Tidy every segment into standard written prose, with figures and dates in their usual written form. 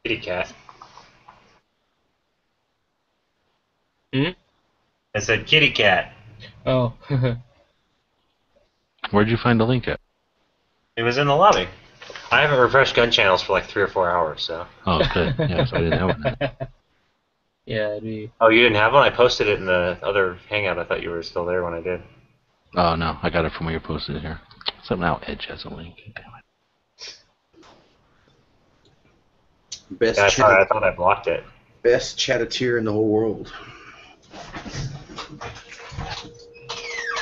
Kitty cat. Hmm? I said kitty cat. Oh. Where'd you find the link at? It was in the lobby. I haven't refreshed gun channels for like 3 or 4 hours, so. Oh, good. Yeah, so I didn't have one. Yeah, it'd be... Oh, you didn't have one? I posted it in the other hangout. I thought you were still there when I did. Oh, no. I got it from where you posted it here. Somehow Edge has a link. Damn it. Best Yeah, chat, I thought I blocked it. best chatteteer in the whole world.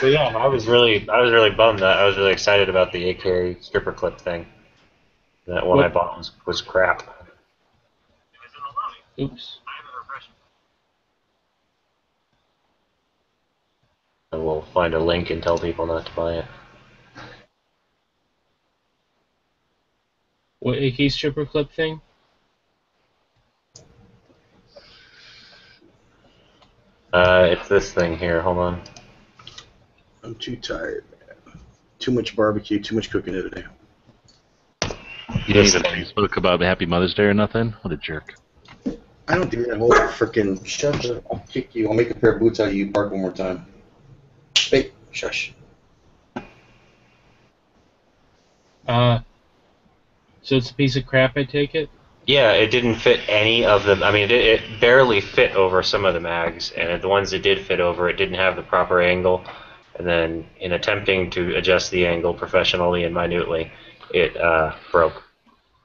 But yeah, I was really bummed that I was really excited about the AK stripper clip thing. That one I bought was crap. Oops. And we'll find a link and tell people not to buy it. What, AK stripper clip thing? It's this thing here. Hold on. I'm too tired, man. Too much barbecue, too much cooking today. You didn't even Facebook about Happy Mother's Day or nothing? What a jerk. I don't do that whole frickin' shut up. I'll kick you. I'll make a pair of boots out of you. Bark one more time. Hey, shush. So it's a piece of crap, I take it? Yeah, it didn't fit any of them. I mean, it barely fit over some of the mags, and the ones it did fit over, it didn't have the proper angle. And then, in attempting to adjust the angle professionally and minutely, it broke.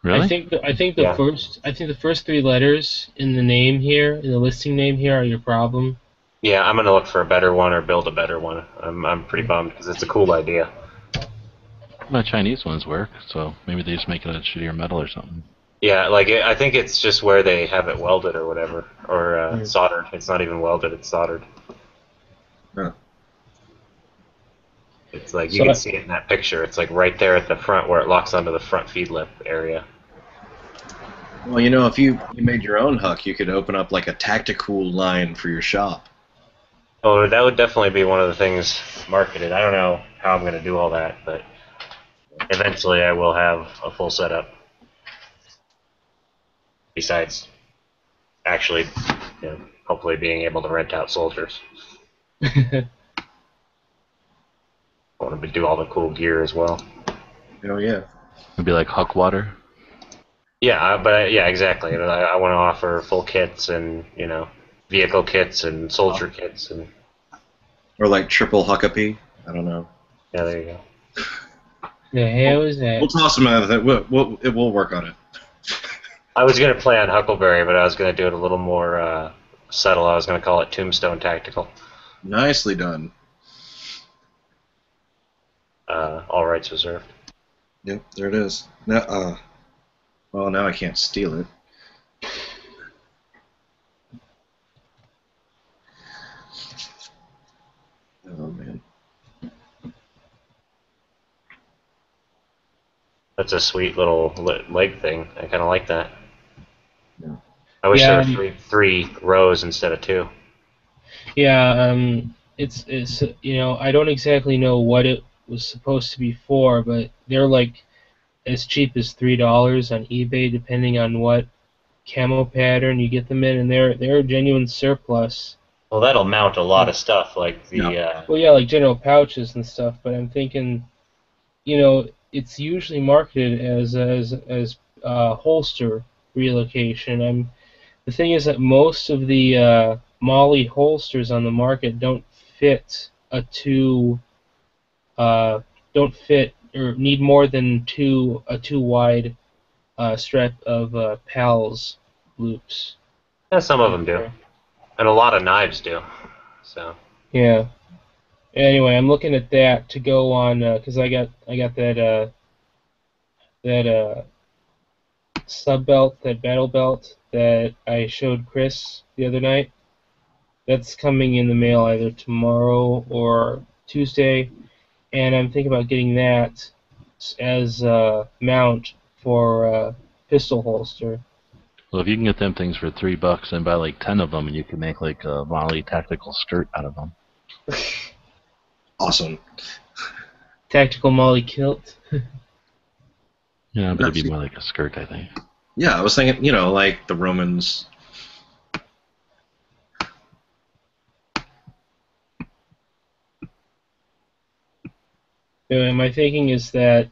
Really? I think the first 3 letters in the name here, in the listing name here, are your problem. Yeah, I'm gonna look for a better one or build a better one. I'm pretty bummed because it's a cool idea. Well, Chinese ones work, so maybe they just make it a shittier metal or something. Yeah, like I think it's just where they have it welded or whatever, or soldered. It's not even welded; it's soldered. Huh. It's like you can see it in that picture. It's like right there at the front where it locks onto the front feed lip area. Well, you know, if you made your own Huck, you could open up like a tactical line for your shop. Oh, that would definitely be one of the things marketed. I don't know how I'm going to do all that, but eventually I will have a full setup. Besides actually, hopefully being able to rent out soldiers. I want to do all the cool gear as well. Oh, yeah. It'd be like Huck Water. Yeah, yeah, exactly. I want to offer full kits and, vehicle kits and soldier kits and. Or like triple Huckapee. I don't know. Yeah, there you go. The hell is that? We'll toss them out of that. We'll work on it. I was going to play on Huckleberry, but I was going to do it a little more subtle. I was going to call it Tombstone Tactical. Nicely done. All rights reserved. Yep, there it is. Now, well, now I can't steal it. Oh, man. That's a sweet little leg thing. I kind of like that. Yeah. I wish there were three rows instead of 2. Yeah, it's I don't exactly know what it was supposed to be for, but they're like as cheap as $3 on eBay, depending on what camo pattern you get them in, and they're a genuine surplus. Well, that'll mount a lot of stuff, like the. Well, yeah, like general pouches and stuff. But I'm thinking, it's usually marketed as holster relocation. The thing is that most of the Molly holsters on the market don't fit don't fit or need more than a 2 wide strap of PALS loops. Yeah, some of them do, and a lot of knives do. So. Yeah. Anyway, I'm looking at that to go on because I got that sub belt, that battle belt that I showed Chris the other night. That's coming in the mail either tomorrow or Tuesday, and I'm thinking about getting that as a mount for a pistol holster. Well, if you can get them things for $3 and buy like 10 of them, and you can make like a Molly tactical skirt out of them. Awesome. Tactical Molly kilt. Yeah, but it'd be more like a skirt, I think. Yeah, I was thinking, like the Romans. My thinking is that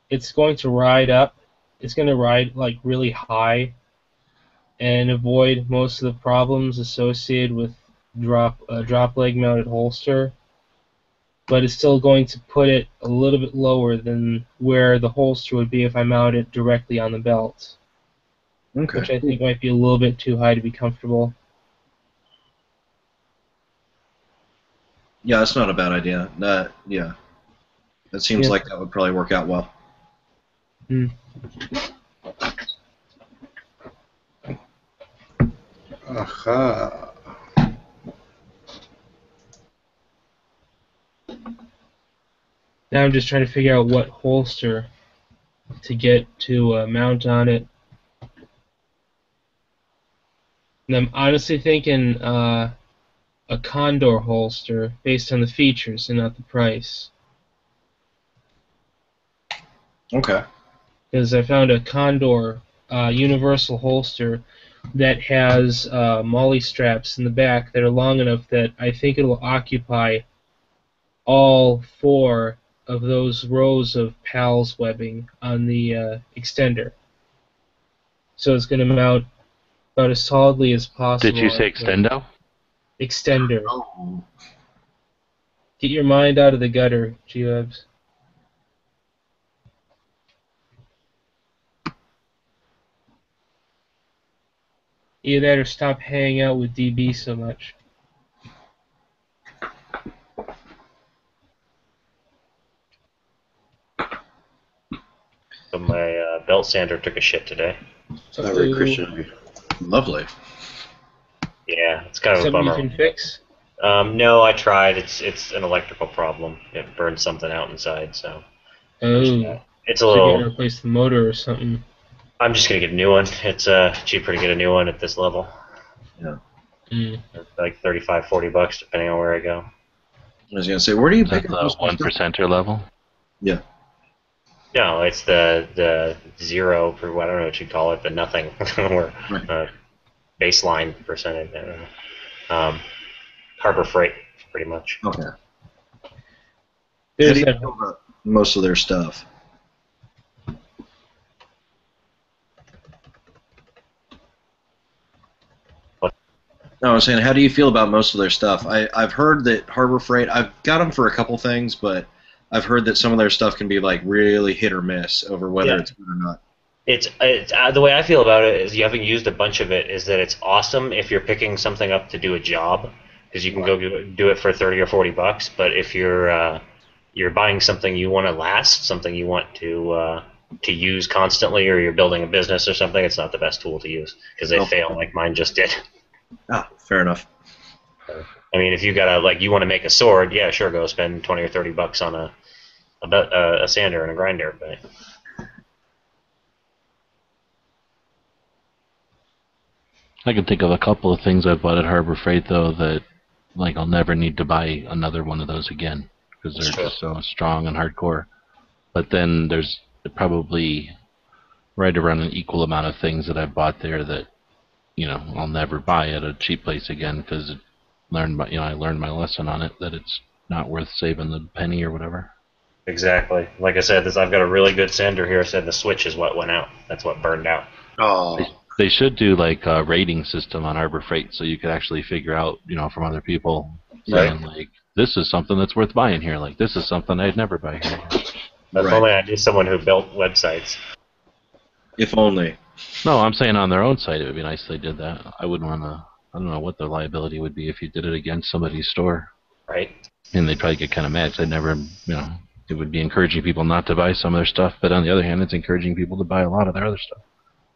it's going to ride up. It's going to ride like really high and avoid most of the problems associated with drop leg mounted holster. But it's still going to put it a little bit lower than where the holster would be if I mount it directly on the belt, Okay. which I think might be a little bit too high to be comfortable. Yeah, that's not a bad idea. Yeah. That seems Yeah. like that would probably work out well. Hmm. Aha. Now I'm just trying to figure out what holster to get to mount on it. And I'm honestly thinking a Condor holster based on the features and not the price. Okay. Because I found a Condor universal holster that has MOLLE straps in the back that are long enough that I think it will occupy all 4 of those rows of PALS webbing on the extender. So it's going to mount about as solidly as possible. Did you say extendo? Extender. Oh. Get your mind out of the gutter, G-Webs. Either that or stop hanging out with DB so much. So my belt sander took a shit today. It's not very Christian of you. Lovely. Yeah, it's kind of a Something you bummer. can fix? No, I tried. It's an electrical problem. It burned something out inside, so Oh. it's a So you little. gotta replace the motor or something. I'm just gonna get a new one. It's cheaper to get a new one at this level. Mm. Like $35-40 depending on where I go. I was gonna say, where do you Is pick that up the most of one your stuff? percenter level? No, it's the zero, I don't know what you call it, the nothing, or Right. baseline percentage. I don't know. Harbor Freight, pretty much. Okay. How do There's you that. feel about most of their stuff? What? No, I was saying, how do you feel about most of their stuff? I've heard that Harbor Freight, I've got them for a couple things, but I've heard that some of their stuff can be like really hit or miss over whether Yeah. it's good or not. It's the way I feel about it is you haven't used a bunch of it. Is that it's awesome if you're picking something up to do a job because you can go do it for $30 or $40. But if you're buying something you want to last, something you want to use constantly, or you're building a business or something, it's not the best tool to use because they Nope. fail like mine just did. Ah, fair enough. I mean, if you you want to make a sword, yeah, sure, go spend $20 or $30 on a sander and a grinder, but. I can think of a couple of things I've bought at Harbor Freight though that, like, I'll never need to buy another one of those again because That's they're true. just so strong and hardcore. But then there's probably right around an equal amount of things that I've bought there that, I'll never buy at a cheap place again because I learned my lesson on it that it's not worth saving the penny or whatever. Exactly. Like I said, I've got a really good sander here. I said the switch is what went out. That's what burned out. Oh. They should do like a rating system on Harbor Freight so you could actually figure out, from other people saying like, this is something that's worth buying here. Like, this is something I'd never buy here. If Right. only I knew someone who built websites. If only. No, I'm saying on their own site it would be nice if they did that. I wouldn't want to. I don't know what the liability would be if you did it against somebody's store. Right? And they'd probably get kind of mad 'cause they'd never, it would be encouraging people not to buy some of their stuff. But on the other hand, it's encouraging people to buy a lot of their other stuff.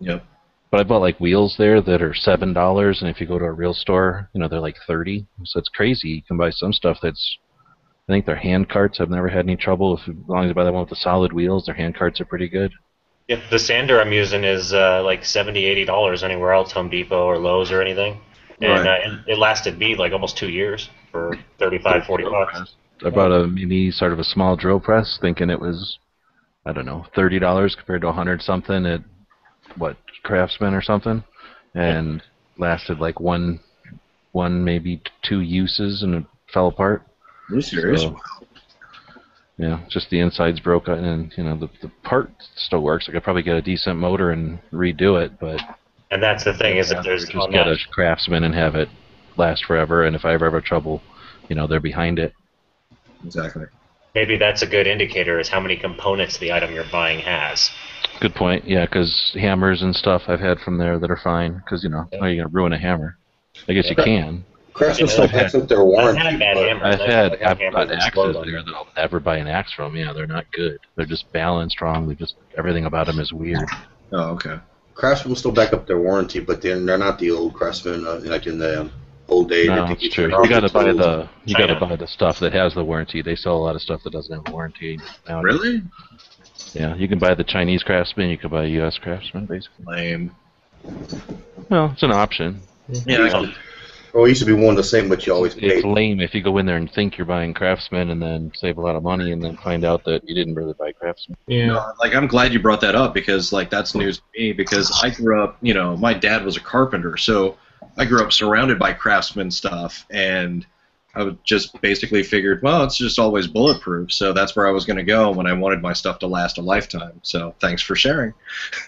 Yep. But I bought like wheels there that are $7, and if you go to a real store, they're like $30. So it's crazy. You can buy some stuff that's, I think they're hand carts. I've never had any trouble as long as you buy the one with the solid wheels. Their hand carts are pretty good. Yeah, the sander I'm using is like $70-80 anywhere else, Home Depot or Lowe's or anything. And Right. it lasted me like almost 2 years for $35-40. I bought a mini sort of a small drill press, thinking it was, I don't know, $30 compared to 100 something. It Craftsman or something, and lasted like one maybe 2 uses and it fell apart. Are you serious? So, yeah, just the insides broke out, and the part still works. I could probably get a decent motor and redo it, but And that's the thing is I'd that there's rather just on get that, a Craftsman and have it last forever. And if I ever have trouble, they're behind it. Exactly. maybe that's a good indicator is how many components the item you're buying has. Good point. Yeah, because hammers and stuff I've had from there that are fine. Because how are you gonna ruin a hammer? I guess you can. Craftsman still backs up their warranty. I've had bad but- hammers. I've hammers got that axes explode on there me. that I'll never buy an axe from. Yeah, they're not good. They're just balanced wrong. They just everything about them is weird. Oh, okay. Craftsman will still back up their warranty, but they're not the old Craftsman like in the old days. No, They it's think true. you You gotta buy tools. the stuff that has the warranty. They sell a lot of stuff that doesn't have a warranty now. Really? Yeah, you can buy the Chinese Craftsman. You can buy a U.S. Craftsman, basically. Lame. Well, it's an option. Yeah. Well, it used to be one the same, but you always It's paid. lame if you go in there and think you're buying Craftsman and then save a lot of money and then find out that you didn't really buy Craftsman. Yeah. No, like I'm glad you brought that up because like that's news to me because I grew up, my dad was a carpenter, so I grew up surrounded by Craftsman stuff and I would just basically figured, well, it's just always bulletproof, so that's where I was going to go when I wanted my stuff to last a lifetime. So thanks for sharing.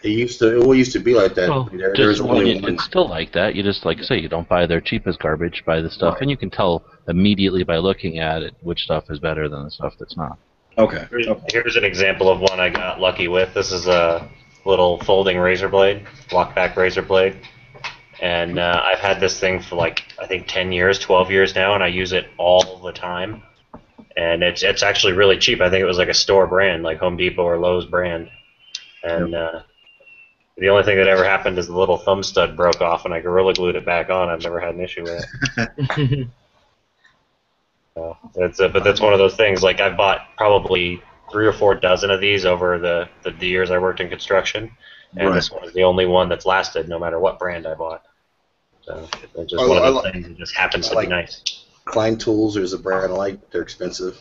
It used to be like that. Well, There's only one. it's still like that. You just, like I say, you don't buy their cheapest garbage, buy the stuff, Right. and you can tell immediately by looking at it which stuff is better than the stuff that's not. Okay. Here's an example of one I got lucky with. This is a little folding razor blade, lock back razor blade. And I've had this thing for like, I think 10 years, 12 years now, and I use it all the time. And it's actually really cheap. I think it was like a store brand, like Home Depot or Lowe's brand. And the only thing that ever happened is the little thumb stud broke off, and I Gorilla Glued it back on. I've never had an issue with it. But that's one of those things. Like I've bought probably 3 or 4 dozen of these over the years I worked in construction, and Right. this one is the only one that's lasted, no matter what brand I bought. So it's just I- one of I those li- things that just happens I to like- be nice. Klein Tools is a brand I like. They're expensive.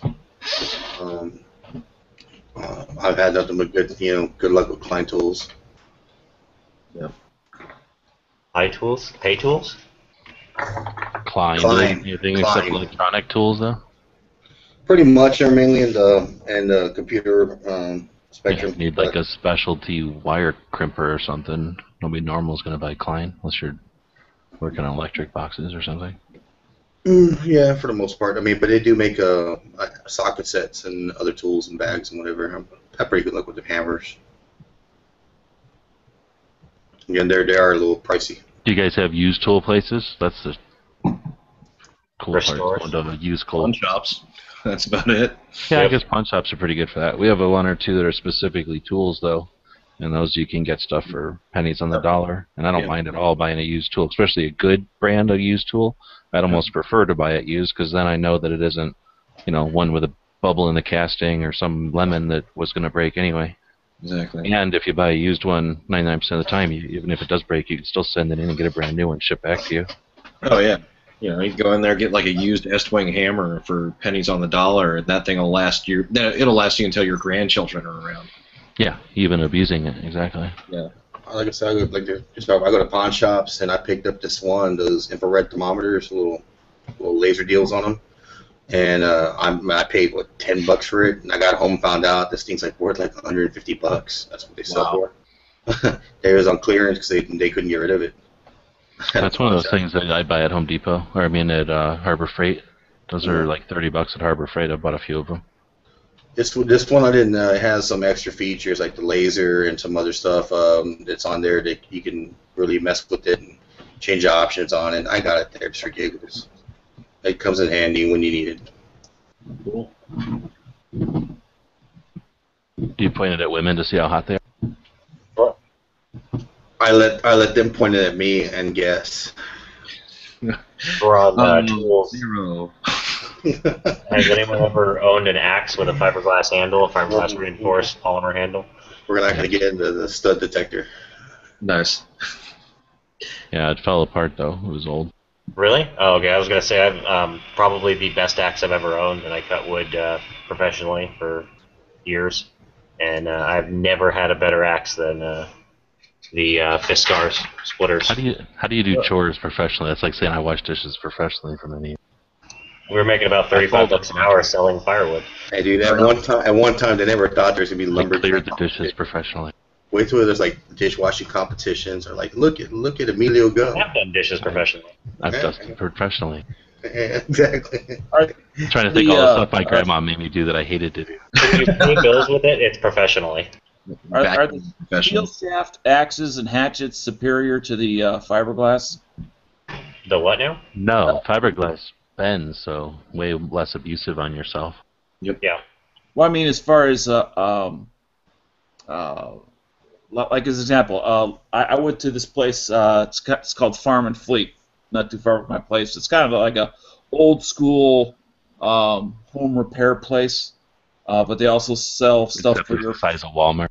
I've had nothing but good luck with Klein Tools. Pay tools. Klein. Klein. Anything Klein. except electronic tools, though? Pretty much, they're mainly in the computer spectrum. You need like a specialty wire crimper or something. Nobody normal is going to buy Klein unless you're working on electric boxes or something. Yeah, for the most part. I mean, but they do make socket sets and other tools and bags and whatever. I've had pretty good luck with the hammers. Again, they are a little pricey. Do you guys have used tool places? That's the cool For part. stores? Going to used Pawn tool. shops. That's about it. Yeah, I Yep. guess pawn shops are pretty good for that. We have one or two that are specifically tools, though, and those you can get stuff for pennies on the dollar. And I don't Yeah. mind at all buying a used tool, especially a good brand of used tool. I'd almost prefer to buy it used because then I know that it isn't, one with a bubble in the casting or some lemon that was going to break anyway. Exactly. And if you buy a used one, 99% of the time, even if it does break, you can still send it in and get a brand new one shipped back to you. Oh yeah. You can go in there get like a used Estwing hammer for pennies on the dollar, and that thing will last you. It'll last you until your grandchildren are around. Yeah, even abusing it, exactly. Like I said, I go to pawn shops and I picked up this one, those infrared thermometers, little laser deals on them, and I paid $10 for it, and I got home and found out this thing's like worth like $150. That's what they sell for. It was on clearance because they couldn't get rid of it. That's one of those things that I buy at Home Depot, or at Harbor Freight. Those are like $30 at Harbor Freight. I bought a few of them. This one I didn't. It has some extra features like the laser and some other stuff that's on there that you can really mess with it and change the options on it. I got it there just for giggles. It comes in handy when you need it. Cool. Do you point it at women to see how hot they are? I let them point it at me and guess. Broad tools. 0. Has anyone ever owned an axe with a fiberglass handle, a fiberglass reinforced polymer handle? We're not going to get into the stud detector. Nice. Yeah, it fell apart though. It was old. Really? Oh, okay. I was gonna say I've probably the best axe I've ever owned, and I cut wood professionally for years, and I've never had a better axe than the Fiskars splitters. How do you do chores professionally? That's like saying I wash dishes professionally for many. We were making about $35 an hour selling firewood. Hey, dude, at one time, they never thought there's gonna be I lumberjack. cleared the dishes professionally. Wait till there's like dishwashing competitions, or like look at Emilio go. I've done dishes professionally. I've Yeah. dusted professionally. Exactly. I'm trying to think all the stuff my grandma made me do that I hated to do. If you pay bills with it, it's professionally. Are the Professional. steel shaft axes and hatchets superior to the fiberglass? The what now? No, fiberglass bends, so way less abusive on yourself. Yeah. Well, I mean, as far as like as an example, I went to this place. It's called Farm and Fleet, not too far from my place. It's kind of like a old school home repair place, but they also sell stuff Except for it's your the size of Walmart.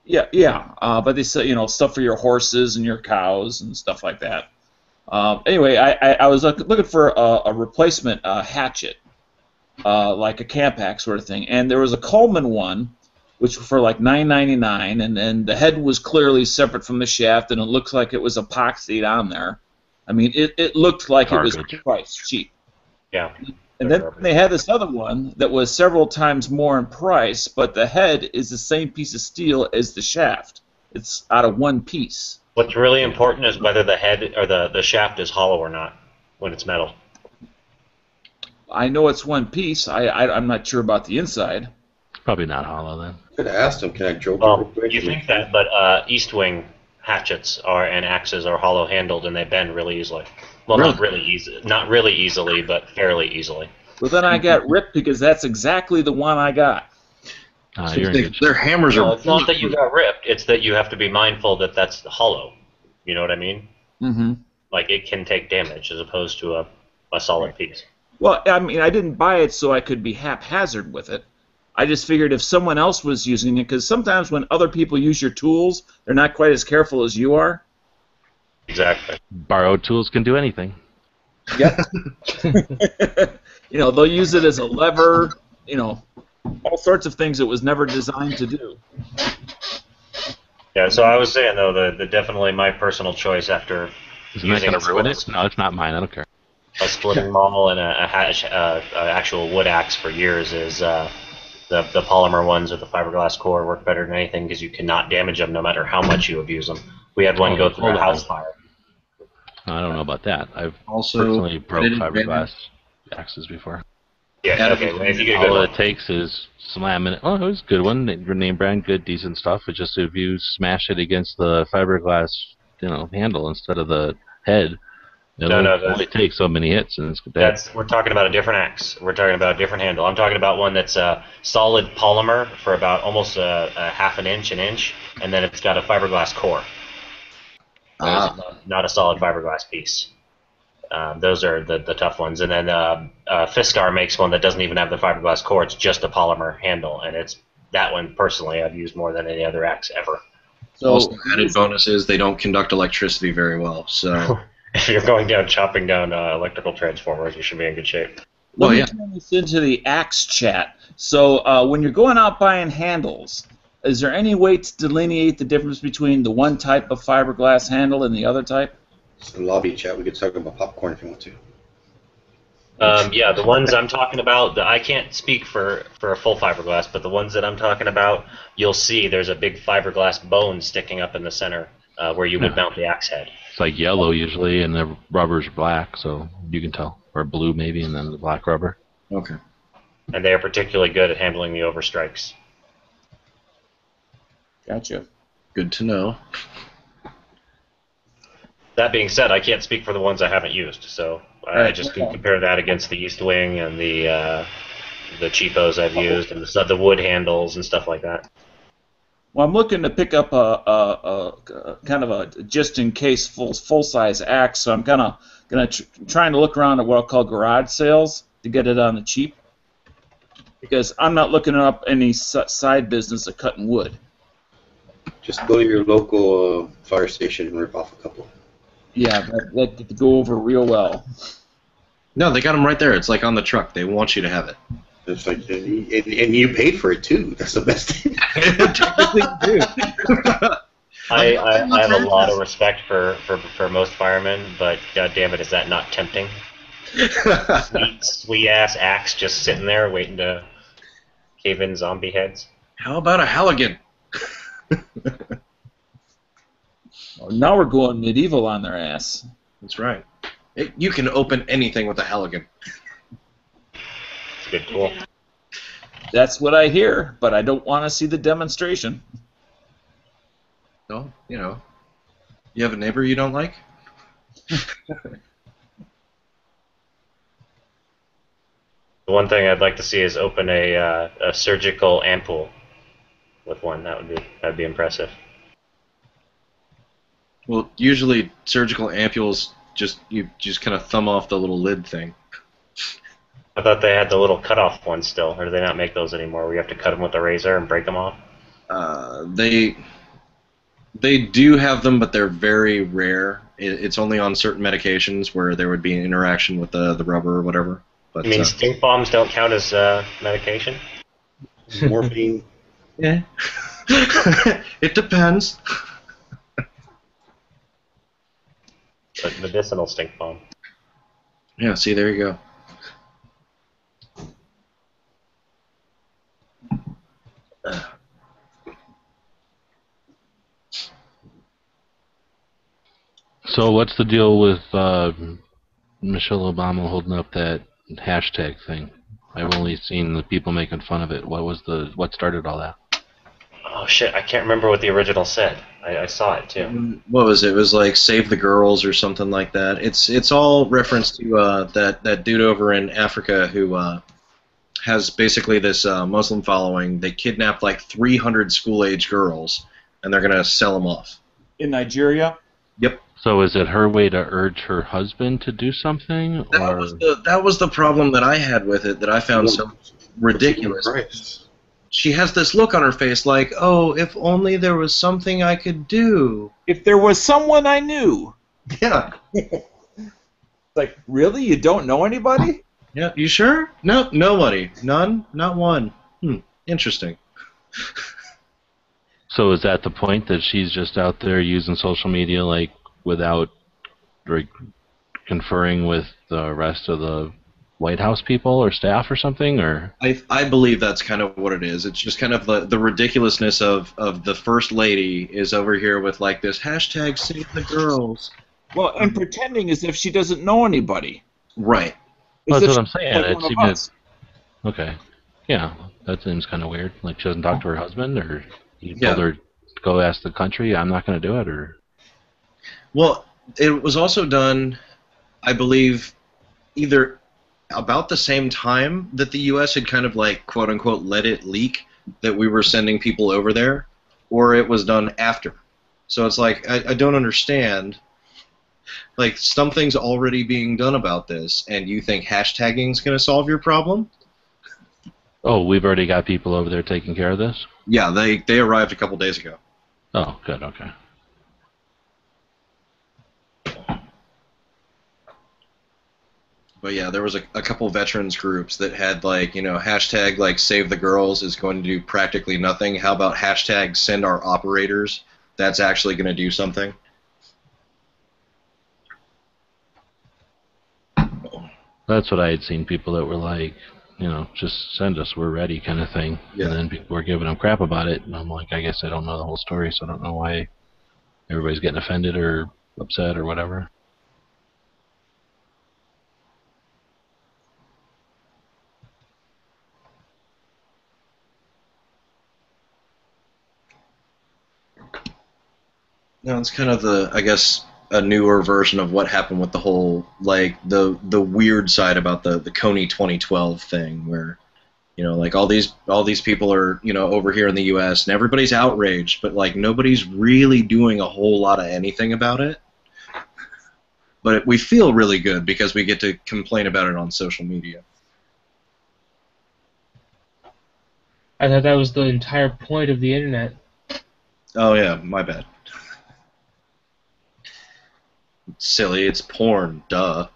yeah. But they sell stuff for your horses and your cows and stuff like that. Anyway, I was looking for a replacement hatchet, like a camp axe sort of thing, and there was a Coleman one, which was for like $9.99, and the head was clearly separate from the shaft, and it looks like it was epoxied on there. I mean, it looked like it was Garbage. priced cheap. Yeah. And then they had this other one that was several times more in price, but the head is the same piece of steel as the shaft. It's out of one piece. What's really important is whether the head or the shaft is hollow or not when it's metal. I know it's one piece. I'm not sure about the inside. Probably not hollow then. Could have asked him, can I joke? Well, you think that, but East Wing hatchets and axes are hollow handled and they bend really easily. Well, not really easily, but fairly easily. But then I got ripped because that's exactly the one I got. You're in good shape. Their hammers No, are. it's not that you got ripped. It's that you have to be mindful that that's hollow. You know what I mean? Mm-hmm. Like it can take damage as opposed to a solid piece. Well, I mean, I didn't buy it so I could be haphazard with it. I just figured if someone else was using it, because sometimes when other people use your tools, they're not quite as careful as you are. Exactly. Borrowed tools can do anything. Yep. They'll use it as a lever, all sorts of things it was never designed to do. Yeah, so I was saying though, the definitely my personal choice after Isn't that using going to ruin it? No, it's not mine. I don't care. a splitting maul and a actual wood axe for years is the polymer ones with the fiberglass core work better than anything because you cannot damage them no matter how much you abuse them. We had one go through a house fire. I don't know about that. I've Also, personally broke added fiberglass axes before. Yeah, okay. Well, if you get a good All one. it takes is slamming it. Oh, it was a good one. Name brand, good, decent stuff. It's just if you smash it against the fiberglass, handle instead of the head, it'll only take so many hits and it's dead. We're talking about a different axe. We're talking about a different handle. I'm talking about one that's a solid polymer for about almost a half an inch, and then it's got a fiberglass core. Not a solid fiberglass piece. Those are the tough ones. And then Fiskar makes one that doesn't even have the fiberglass core. It's just a polymer handle, and it's that one personally I've used more than any other axe ever. So, Also, added bonus is they don't conduct electricity very well. So, If you're going down chopping down electrical transformers, you should be in good shape. let me yeah. turn this into the axe chat. So when you're going out buying handles, is there any way to delineate the difference between the one type of fiberglass handle and the other type? So lobby chat, we could talk about popcorn if you want to. Yeah, the ones I'm talking about, I can't speak for a full fiberglass, but the ones that I'm talking about, you'll see there's a big fiberglass bone sticking up in the center where you would mount the axe head. It's like yellow usually, and the rubber's black, so you can tell. Or blue maybe, and then the black rubber. okay. And they are particularly good at handling the overstrikes. Gotcha. Good to know. That being said, I can't speak for the ones I haven't used, so I just can compare that against the East Wing and the cheapos I've used and the wood handles and stuff like that. Well, I'm looking to pick up a kind of a just in case full size axe, so I'm gonna trying to look around at what I'll call garage sales to get it on the cheap, because I'm not looking up any side business of cutting wood. Just go to your local fire station and rip off a couple. Yeah, that could go over real well. No, they got them right there. It's like on the truck. They want you to have it. It's like, and you paid for it too. That's the best thing. Technically, you do. I have a lot of respect for most firemen, but god damn it, is that not tempting? Sweet ass axe just sitting there waiting to cave in zombie heads. How about a Halligan? Now we're going medieval on their ass. That's right. You can open anything with a Halligan. It's a good tool. That's what I hear, but I don't want to see the demonstration. So, you have a neighbor you don't like? The one thing I'd like to see is open a surgical ampoule with one. That'd be impressive. Well, usually surgical ampules you just kind of thumb off the little lid thing. I thought they had the little cut-off ones still, or do they not make those anymore? Where you have to cut them with a razor and break them off? They do have them, but they're very rare. It's only on certain medications where there would be an interaction with the rubber or whatever. But, You mean stink bombs don't count as medication? Morphine. Yeah. It depends. But medicinal stink bomb. Yeah, see, there you go. So what's the deal with Michelle Obama holding up that hashtag thing? I've only seen the people making fun of it. What started all that? Oh shit, I can't remember what the original said. I saw it too. What was it? It was like Save the Girls or something like that. It's all reference to that dude over in Africa who has basically this Muslim following. They kidnapped like 300 school-age girls, and they're gonna sell them off. In Nigeria? Yep. So is it her way to urge her husband to do something, or That was the problem that I had with it, that I found so ridiculous. Christ. She has this look on her face like, oh, if only there was something I could do. If there was someone I knew. Yeah. Like, really? You don't know anybody? Yeah, you sure? No, nobody. None? Not one. Interesting. so is that the point, that she's just out there using social media like without like conferring with the rest of the White House people or staff or something, or? I believe that's kind of what it is. It's just kind of the ridiculousness of the First Lady is over here with like this hashtag Save the Girls. Well, and pretending as if she doesn't know anybody. Right. Well, As that's if what I'm she's saying. like It's one of even us. okay. Yeah, that seems kind of weird. Like she doesn't talk to her husband, or you Yeah. told her to go ask the country, I'm not going to do it, or? Well, it was also done, I believe, either about the same time that the U.S. had kind of like, quote unquote, let it leak that we were sending people over there, or it was done after. So it's like, I don't understand. Like, something's already being done about this, and you think hashtagging's going to solve your problem? Oh, we've already got people over there taking care of this? Yeah, they arrived a couple days ago. Oh, good, okay. But yeah, there was a couple veterans groups that had like, hashtag like Save the Girls is going to do practically nothing. How about hashtag Send Our Operators? That's actually going to do something. That's what I had seen, people that were like, just send us, we're ready kind of thing. Yeah. And then people were giving them crap about it, and I'm like, I guess I don't know the whole story, so I don't know why everybody's getting offended or upset or whatever. No, it's kind of I guess, a newer version of what happened with the whole, like, the weird side about the Kony 2012 thing, where, like all these people are, over here in the U.S. and everybody's outraged, but like nobody's really doing a whole lot of anything about it. But we feel really good because we get to complain about it on social media. I thought that was the entire point of the internet. Oh yeah, my bad. It's silly, it's porn, duh.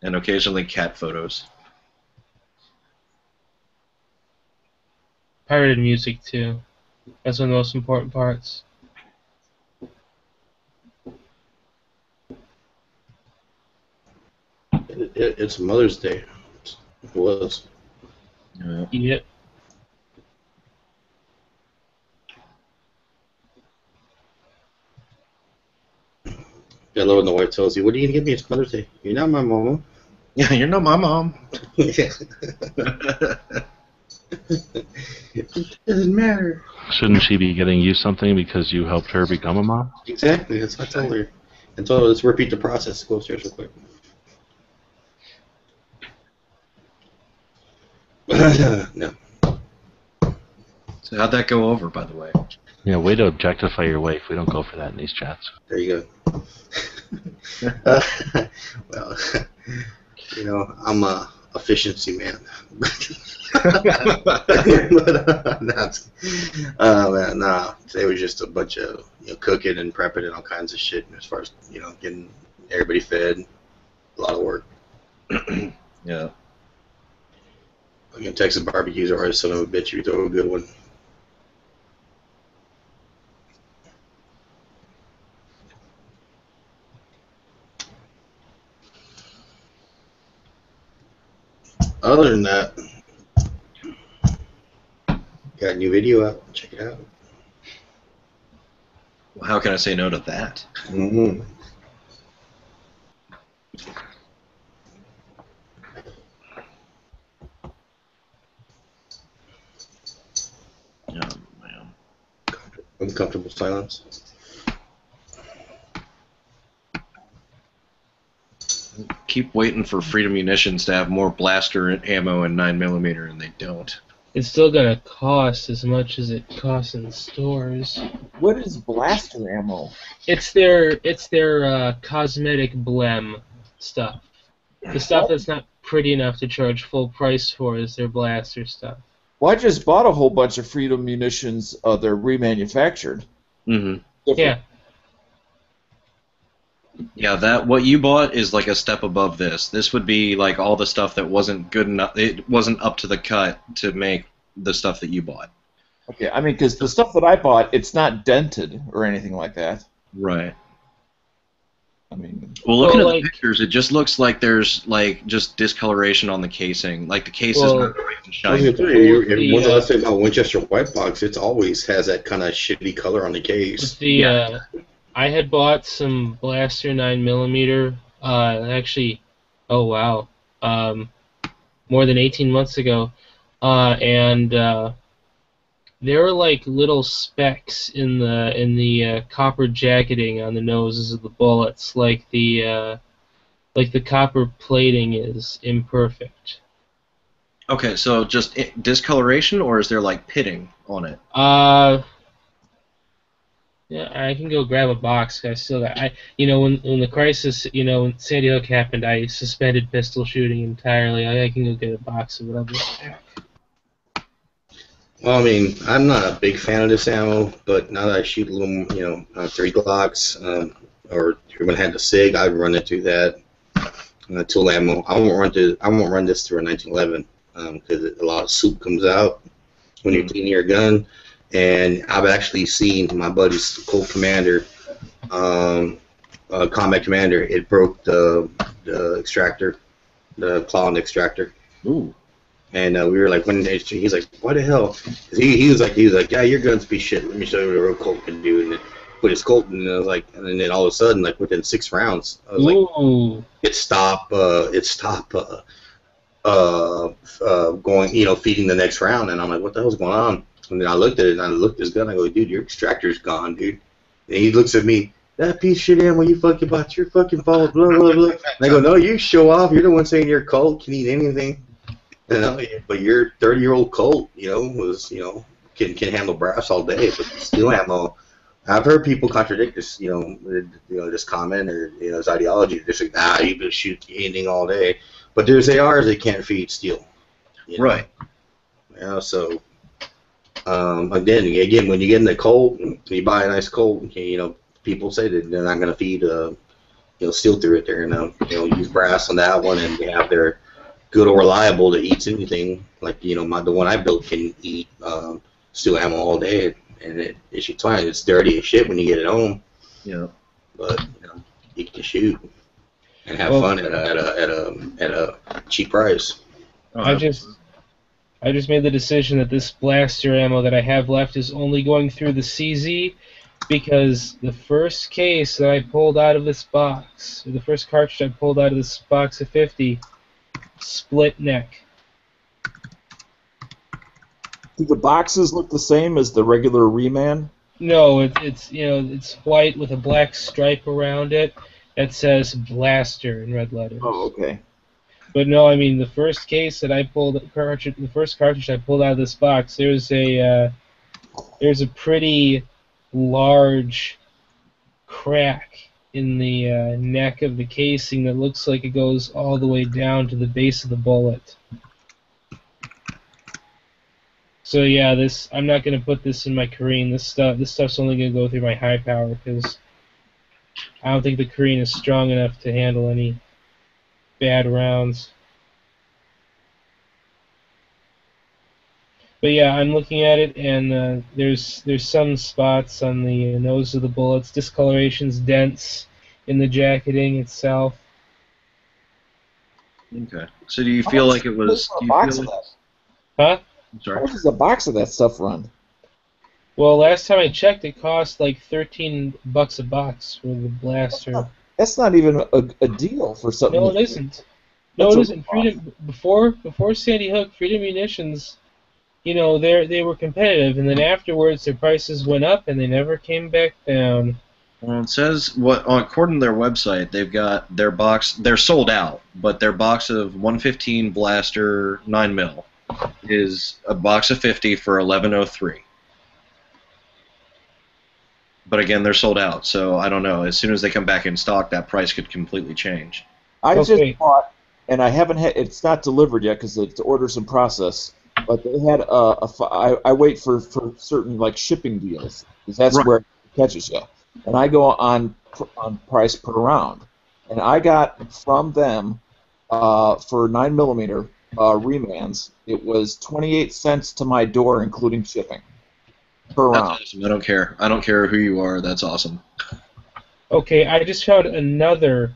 And occasionally cat photos. Pirated music, too. That's one of the most important parts. It's Mother's Day. It was. Yeah. Yep. I love when the wife tells you, "What are you gonna give me? It's Mother's Day." You're not my mama. Yeah, you're not my mom. It doesn't matter. Shouldn't she be getting you something because you helped her become a mom? Exactly. That's what I told her. And so let's repeat the process. Go upstairs real quick. No. So how'd that go over, by the way? Yeah, way to objectify your wife. We don't go for that in these chats. There you go. Well, you know, I'm a efficiency man. But man, nah. Today was just a bunch of cooking and prepping and all kinds of shit. As far as getting everybody fed, a lot of work. Yeah. Again, Texas barbecues are always son of a bitch. You throw a good one. Other than that, got a new video out. Check it out. Well, how can I say no to that? Mm-hmm. Oh, man. Uncomfortable silence. Keep waiting for Freedom Munitions to have more blaster ammo and 9mm, and they don't. It's still gonna cost as much as it costs in stores. What is blaster ammo? It's their cosmetic blem stuff. The stuff that's not pretty enough to charge full price for is their blaster stuff. Well, I just bought a whole bunch of Freedom Munitions. They're remanufactured. Mm-hmm. Yeah. Yeah, that what you bought is like a step above this. This would be like all the stuff that wasn't good enough. It wasn't up to the cut to make the stuff that you bought. Okay, I mean, because the stuff that I bought, it's not dented or anything like that. Right. I mean, Well, looking Well, at like- the pictures, it just looks like there's like just discoloration on the casing. Like the case is Well, not bright and I was shiny. gonna tell you, The, one of the last things about Winchester White Box, it always has that kind of shitty color on the case. With the I had bought some blaster 9mm. Actually, oh wow, more than 18 months ago, and there were like little specks in the copper jacketing on the noses of the bullets, like the copper plating is imperfect. Okay, so just discoloration, or is there like pitting on it? Yeah, I can go grab a box. I still got. When the crisis, when Sandy Hook happened, I suspended pistol shooting entirely. I can go get a box of whatever. Well, I mean, I'm not a big fan of this ammo, but now that I shoot a little, 3 Glocks, or when I had the SIG, I'd run it through that tool ammo. I won't run this through a 1911 because a lot of soup comes out when you're cleaning your gun. And I've actually seen my buddy's Colt Commander, Combat Commander. It broke the extractor, the claw on the extractor. Ooh. And we were like, he's like, what the hell? 'Cause he was like, yeah, your gun's be shit. Let me show you what a real Colt can do. And it put his Colt, and I was like, and then all of a sudden, like within 6 rounds, I was like, Ooh. it stopped going, feeding the next round. And I'm like, what the hell's going on? And then I looked at it, and I looked at his gun. I go, dude, your extractor's gone, dude. And he looks at me, that piece of shit ammo you fucking bought, your fucking fault, blah, blah, blah. And I go, no, you show off. You're the one saying your Colt can eat anything. But your 30-year-old Colt, can handle brass all day. But steel ammo, I've heard people contradict this, this comment or his ideology. They're just like, you can shoot anything all day. But there's ARs that can't feed steel. Right. So. Again, when you get in the Colt, you buy a nice Colt. People say that they're not going to feed, steel through it. They're going to, use brass on that one, and they have their good or reliable that eats anything. Like the one I built can eat steel ammo all day, and it's fine. It's dirty as shit when you get it home, Yeah. but you can shoot and have fun at a cheap price. Oh, I just made the decision that this blaster ammo that I have left is only going through the CZ because the first case that I pulled out of this box, or the first cartridge I pulled out of this box of 50, split neck. Do the boxes look the same as the regular Reman? No, it's white with a black stripe around it that says blaster in red letters. Oh, okay. But no, I mean the first case that I pulled, the first cartridge I pulled out of this box, there's a pretty large crack in the neck of the casing that looks like it goes all the way down to the base of the bullet. So yeah, I'm not gonna put this in my Korean. This stuff's only gonna go through my high power because I don't think the Korean is strong enough to handle any bad rounds. But yeah, I'm looking at it, and there's some spots on the nose of the bullets, discolorations, dents in the jacketing itself. Okay. So do you feel like it was? Do you box feel of like, that? Huh? I'm How sorry. much does a box of that stuff run? Well, last time I checked, it cost like $13 a box for the blaster. That's not even a deal for something. No, it isn't. No, That's it a isn't. Freedom before Sandy Hook, Freedom Munitions, they were competitive, and then afterwards their prices went up, and they never came back down. Well, it says according to their website, they've got their box. They're sold out, but their box of 115 blaster 9mm is a box of 50 for $11.03. But again, they're sold out, so I don't know. As soon as they come back in stock, that price could completely change. I Okay. just bought, and I haven't had. It's not delivered yet because the order's in process. But they had I wait for certain like shipping deals because that's Right. where it catches you. And I go on price per round, and I got from them for 9mm remans. It was 28 cents to my door, including shipping per That's round. awesome. I don't care. I don't care who you are. That's awesome. Okay, I just found another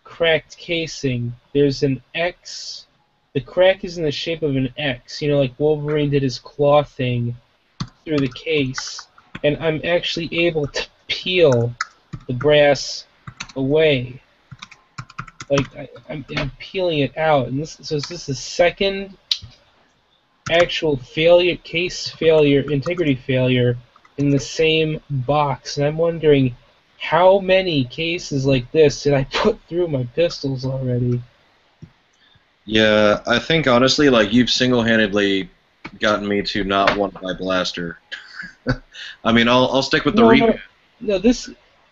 cracked casing. There's an X. The crack is in the shape of an X. Like Wolverine did his claw thing through the case. And I'm actually able to peel the brass away. Like, I'm peeling it out. And this is the second actual case failure, integrity failure in the same box. And I'm wondering, how many cases like this did I put through my pistols already? Yeah, I think honestly, like you've single-handedly gotten me to not want to buy blaster. I mean, I'll stick with the Reman.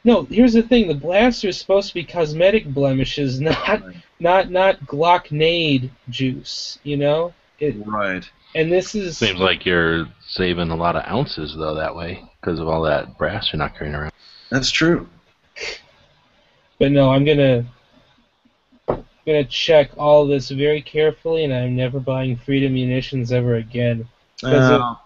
No, here's the thing. The blaster is supposed to be cosmetic blemishes, not Glocknade juice, Right. And this is... Seems like you're saving a lot of ounces, though, that way, because of all that brass you're not carrying around. That's true. But no, I'm gonna check all this very carefully, and I'm never buying Freedom Munitions ever again. Well,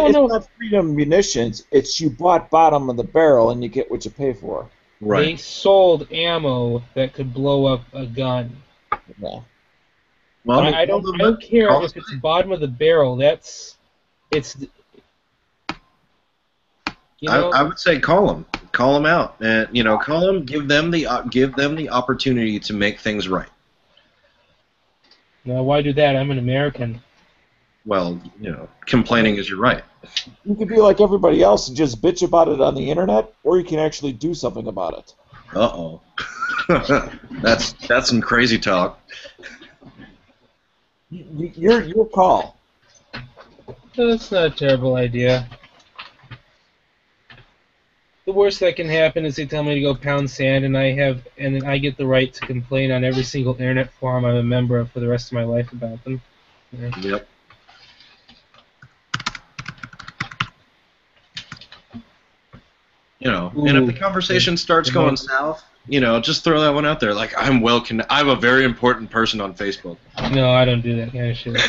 it's not Freedom Munitions. It's you bought bottom of the barrel and you get what you pay for. They Right. sold ammo that could blow up a gun. Yeah. Well, I don't care if it's bottom of the barrel. I would say call them out, and call them, give them the opportunity to make things right. Now, why do that? I'm an American. Well, complaining is your right. You can be like everybody else and just bitch about it on the internet, or you can actually do something about it. Uh-oh. That's some crazy talk. Your call. That's not a terrible idea. The worst that can happen is they tell me to go pound sand, and then I get the right to complain on every single internet forum I'm a member of for the rest of my life about them. Yeah. Yep. And if the conversation starts going south, just throw that one out there. Like, I'm a very important person on Facebook. No, I don't do that kind of shit.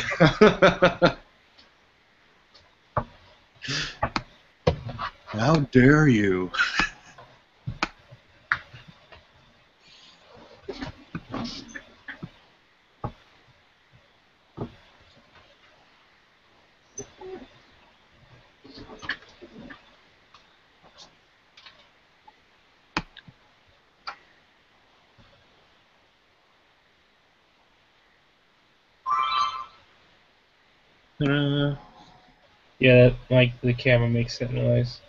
How dare you? Yeah, the camera makes that noise.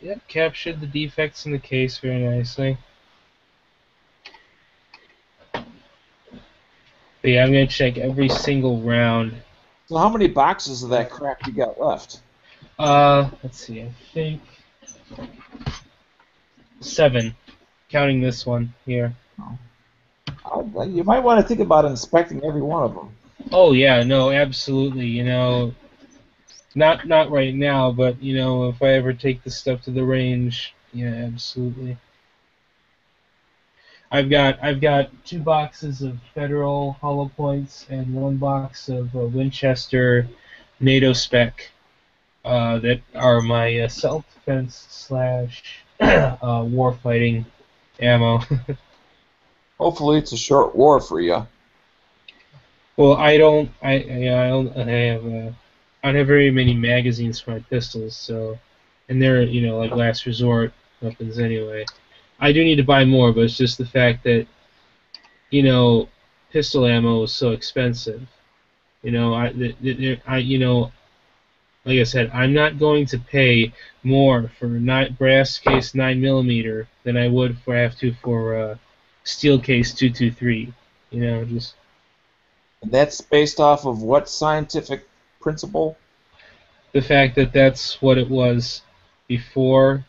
Yep, captured the defects in the case very nicely. But yeah, I'm gonna check every single round. So how many boxes of that crap you got left? Let's see, I think 7, counting this one here. You might want to think about inspecting every one of them. Oh yeah, no, absolutely. You know, not right now, but you know, if I ever take this stuff to the range, yeah, absolutely. I've got 2 boxes of Federal hollow points and 1 box of Winchester NATO spec that are my self-defense slash warfighting ammo. Hopefully, it's a short war for you. Well, I don't have very many magazines for my pistols, so, and they're, you know, like last resort weapons anyway. I do need to buy more, but it's just the fact that, you know, pistol ammo is so expensive. You know, you know, like I said, I'm not going to pay more for brass case 9mm than I would for steel case 223. You know, just. And that's based off of what scientific principle? The fact that that's what it was before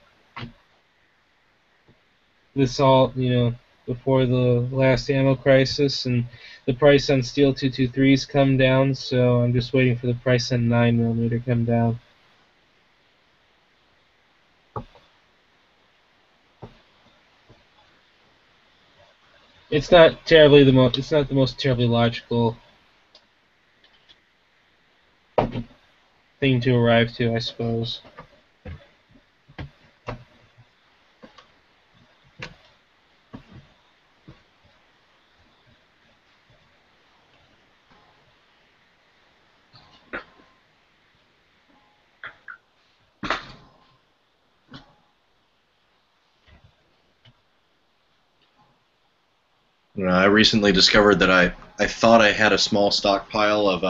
this all, you know, before the last ammo crisis, and the price on steel 223s come down, so I'm just waiting for the price on 9mm to come down. It's not terribly it's not the most terribly logical thing to arrive to, I suppose. I recently discovered that I thought I had a small stockpile of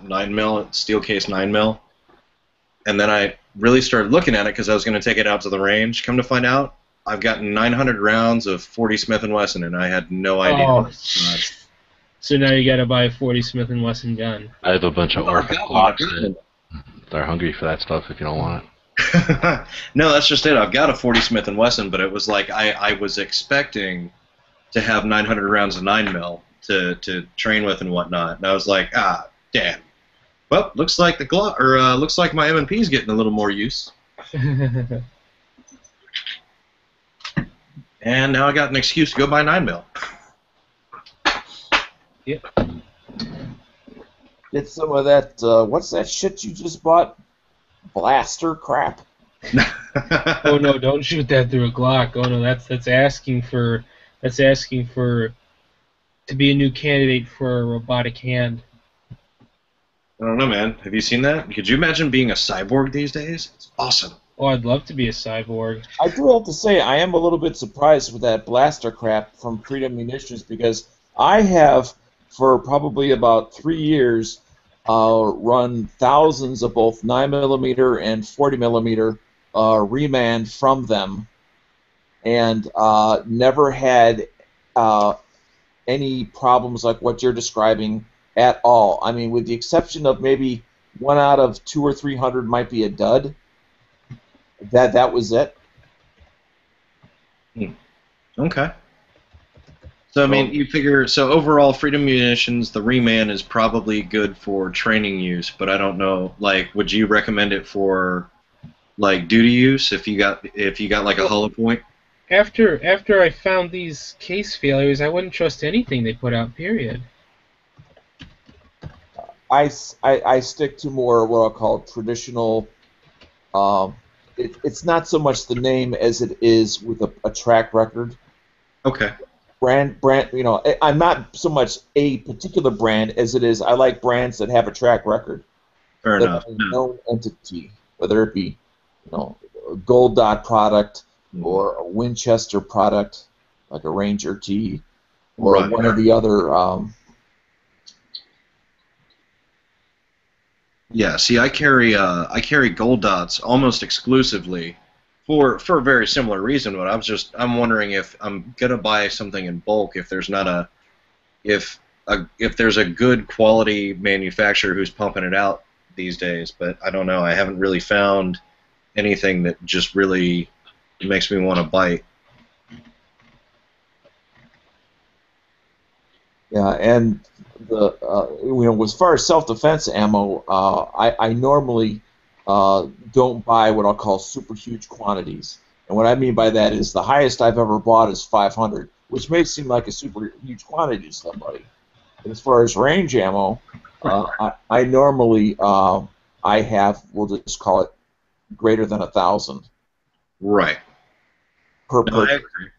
9mm, steel case 9mm, and then I really started looking at it because I was going to take it out to the range. Come to find out, I've got 900 rounds of 40 Smith & Wesson, and I had no idea. Oh, so now you got to buy a 40 Smith & Wesson gun. I have a bunch of Orphan Glocks that they're hungry for that stuff if you don't want it. No, that's just it. I've got a 40 Smith & Wesson, but it was like I was expecting to have 900 rounds of 9mm to train with and whatnot, and I was like, damn. Well, looks like the looks like my M&P is getting a little more use. And now I got an excuse to go buy 9mm. Yep. Get some of that. What's that shit you just bought? Blaster crap. Oh no! Don't shoot that through a Glock. Oh no, that's asking for to be a new candidate for a robotic hand. I don't know, man. Have you seen that? Could you imagine being a cyborg these days? It's awesome. Oh, I'd love to be a cyborg. I do have to say, I am a little bit surprised with that blaster crap from Freedom Munitions, because I have, for probably about 3 years, run thousands of both 9mm and 40mm remand from them, and never had any problems like what you're describing at all. I mean, with the exception of maybe 1 out of 200 or 300 might be a dud. That was it. Okay. So I mean, you figure, so overall, Freedom Munitions, the Reman is probably good for training use, but I don't know. Like, would you recommend it for like duty use if you got like a hollow point? after I found these case failures, I wouldn't trust anything they put out. Period. I stick to more what I'll call traditional. It's not so much the name as it is with a track record. Okay. Brand. I'm not so much a particular brand as it is I like brands that have a track record. Fair That enough. are a known entity, whether it be, a Gold Dot product or a Winchester product, like a Ranger T, or Right. one of the other. Yeah, see, I carry Gold Dots almost exclusively for a very similar reason. But I'm wondering if I'm gonna buy something in bulk, if there's a good quality manufacturer who's pumping it out these days. But I don't know. I haven't really found anything that just really makes me want to bite. Yeah, and as far as self-defense ammo, I normally don't buy what I'll call super huge quantities. And what I mean by that is the highest I've ever bought is 500, which may seem like a super huge quantity to somebody. But as far as range ammo, I normally we'll just call it greater than 1,000 Right. per No, I person. agree.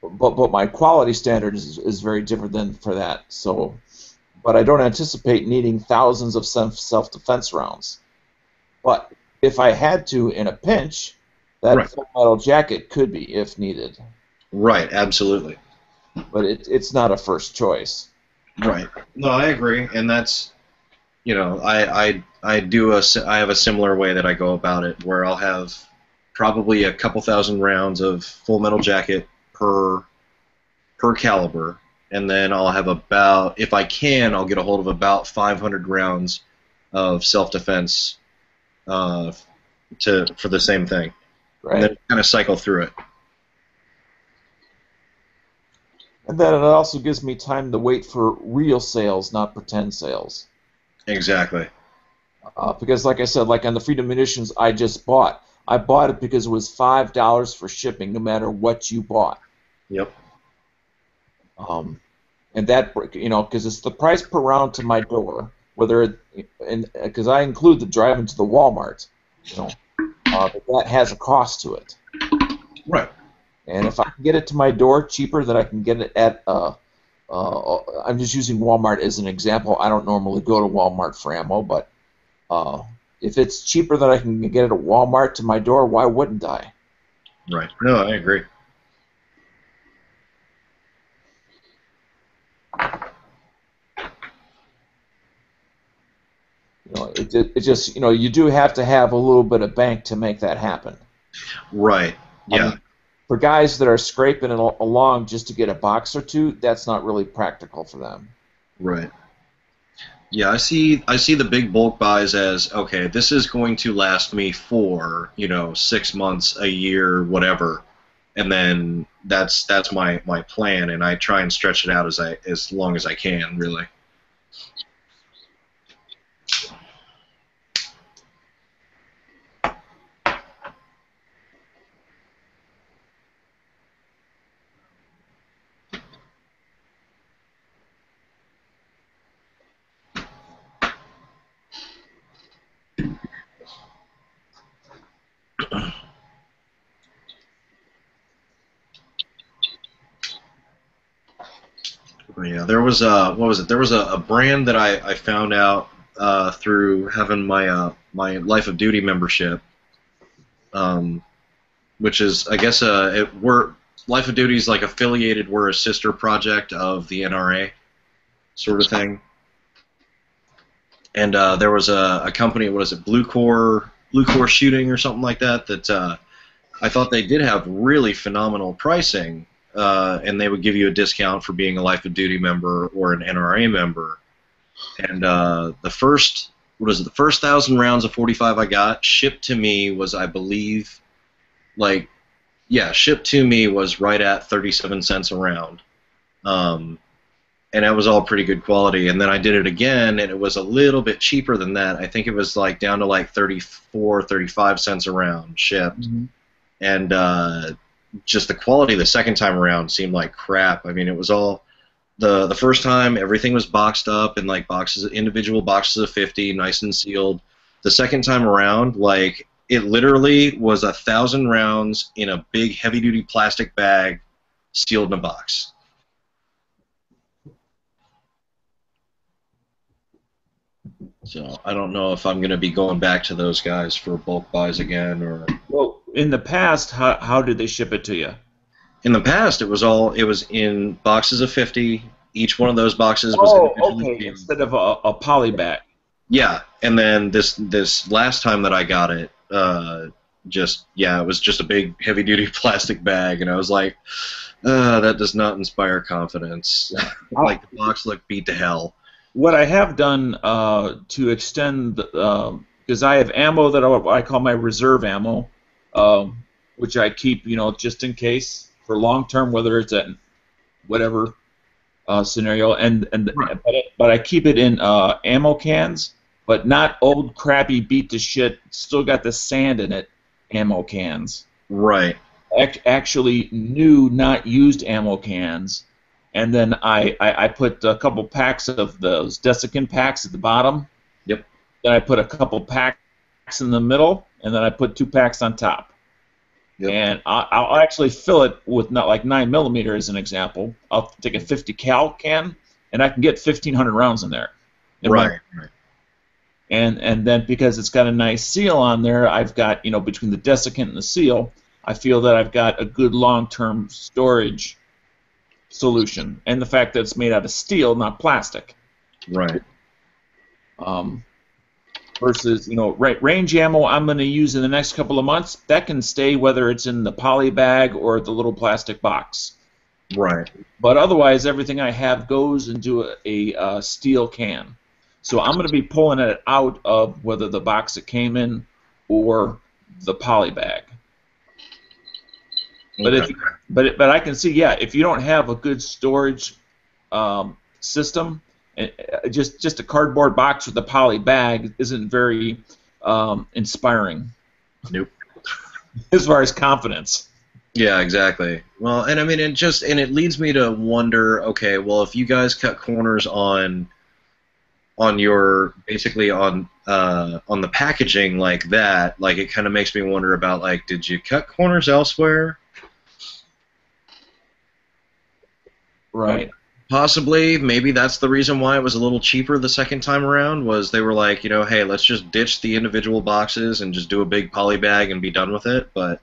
But my quality standard is very different than for that. So, but I don't anticipate needing thousands of self-defense rounds. But if I had to in a pinch, that Right. Full Metal Jacket could be if needed. Right. Absolutely. But it's not a first choice. Right. No, I agree, and that's, I have a similar way that I go about it, where I'll have probably a couple thousand rounds of Full Metal Jacket per caliber, and then I'll have if I can, I'll get a hold of about 500 rounds of self-defense for the same thing, and Right. then kind of cycle through it. And then it also gives me time to wait for real sales, not pretend sales. Exactly. Because, like I said, like on the Freedom Munitions I just bought, I bought it because it was $5 for shipping, no matter what you bought. Yep. And that, because it's the price per round to my door, because I include the driving to the Walmart, but that has a cost to it. Right. And if I can get it to my door cheaper than I can get it at, I'm just using Walmart as an example. I don't normally go to Walmart for ammo, but if it's cheaper than I can get it at Walmart to my door, why wouldn't I? Right. No, I agree. It just, you do have to have a little bit of bank to make that happen. Right. Yeah. I mean, for guys that are scraping along just to get a box or two, that's not really practical for them. Right. Yeah, I see the big bulk buys as, okay, this is going to last me for, 6 months, a year, whatever. And then that's my plan, and I try and stretch it out as long as I can, really. Yeah, there was There was a brand that I found out through having my my Life of Duty membership, which is, I guess, Life of Duty is like affiliated. We're a sister project of the NRA, sort of thing. And there was a company, what is it, Blue Core Shooting or something like that. That I thought they did have really phenomenal pricing. And they would give you a discount for being a Life of Duty member or an NRA member. And the first 1,000 rounds of 45 I got shipped to me was, I believe, shipped to me was right at 37 cents a round. And that was all pretty good quality. And then I did it again, and it was a little bit cheaper than that. I think it was down to 34, 35 cents a round shipped. Mm-hmm. and just the quality the second time around seemed like crap. I mean, it was all the first time everything was boxed up in like individual boxes of 50, nice and sealed. The second time around, like it literally was 1,000 rounds in a big heavy-duty plastic bag, sealed in a box. So I don't know if I'm going to be going back to those guys for bulk buys again, or. Well, in the past, how did they ship it to you? In the past, it was in boxes of 50. Each one of those boxes was individually okay. Instead of a poly bag. Yeah, and then this last time that I got it, it was just a big heavy duty plastic bag, and I was like, that does not inspire confidence. Like the box looked beat to hell. What I have done to extend, because I have ammo that I call my reserve ammo, which I keep, just in case for long term, whether it's at whatever scenario, but I keep it in ammo cans, but not old crappy beat to shit, still got the sand in it ammo cans. Right. Actually new, not used ammo cans. And then I put a couple packs of those desiccant packs at the bottom. Yep. Then I put a couple packs in the middle, and then I put 2 packs on top. Yep. And I'll actually fill it with not like 9mm as an example. I'll take a 50 cal can, and I can get 1,500 rounds in there. Right. And then because it's got a nice seal on there, I've got, between the desiccant and the seal, I feel that I've got a good long-term storage solution, and the fact that it's made out of steel, not plastic. Right. Versus, range ammo I'm going to use in the next couple of months, that can stay whether it's in the poly bag or the little plastic box. Right. But otherwise, everything I have goes into a steel can. So I'm going to be pulling it out of whether the box it came in or the poly bag. Okay. But I can see, if you don't have a good storage system, just a cardboard box with a poly bag isn't very inspiring. Nope. As far as confidence. Yeah, exactly. Well, and I mean, it leads me to wonder. Okay, well, if you guys cut corners on your basically on the packaging like that, like it kind of makes me wonder about like, did you cut corners elsewhere? Right. Possibly, maybe that's the reason why it was a little cheaper the second time around, was they were like, hey, let's just ditch the individual boxes and just do a big poly bag and be done with it, but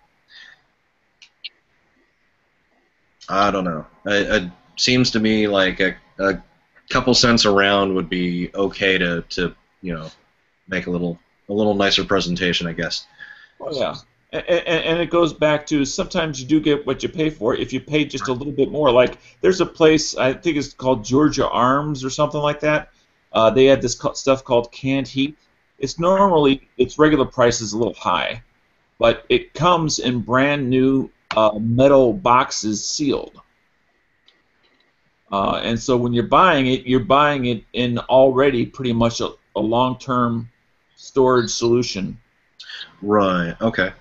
I don't know. It seems to me like a couple cents a round would be okay to make a little nicer presentation, I guess. Oh, yeah. And it goes back to sometimes you do get what you pay for if you pay just a little bit more. Like there's a place, I think it's called Georgia Arms or something like that. They had this stuff called canned heat. Its regular price is a little high, but it comes in brand new metal boxes sealed. And so when you're buying it in already pretty much a long-term storage solution. Right. Okay.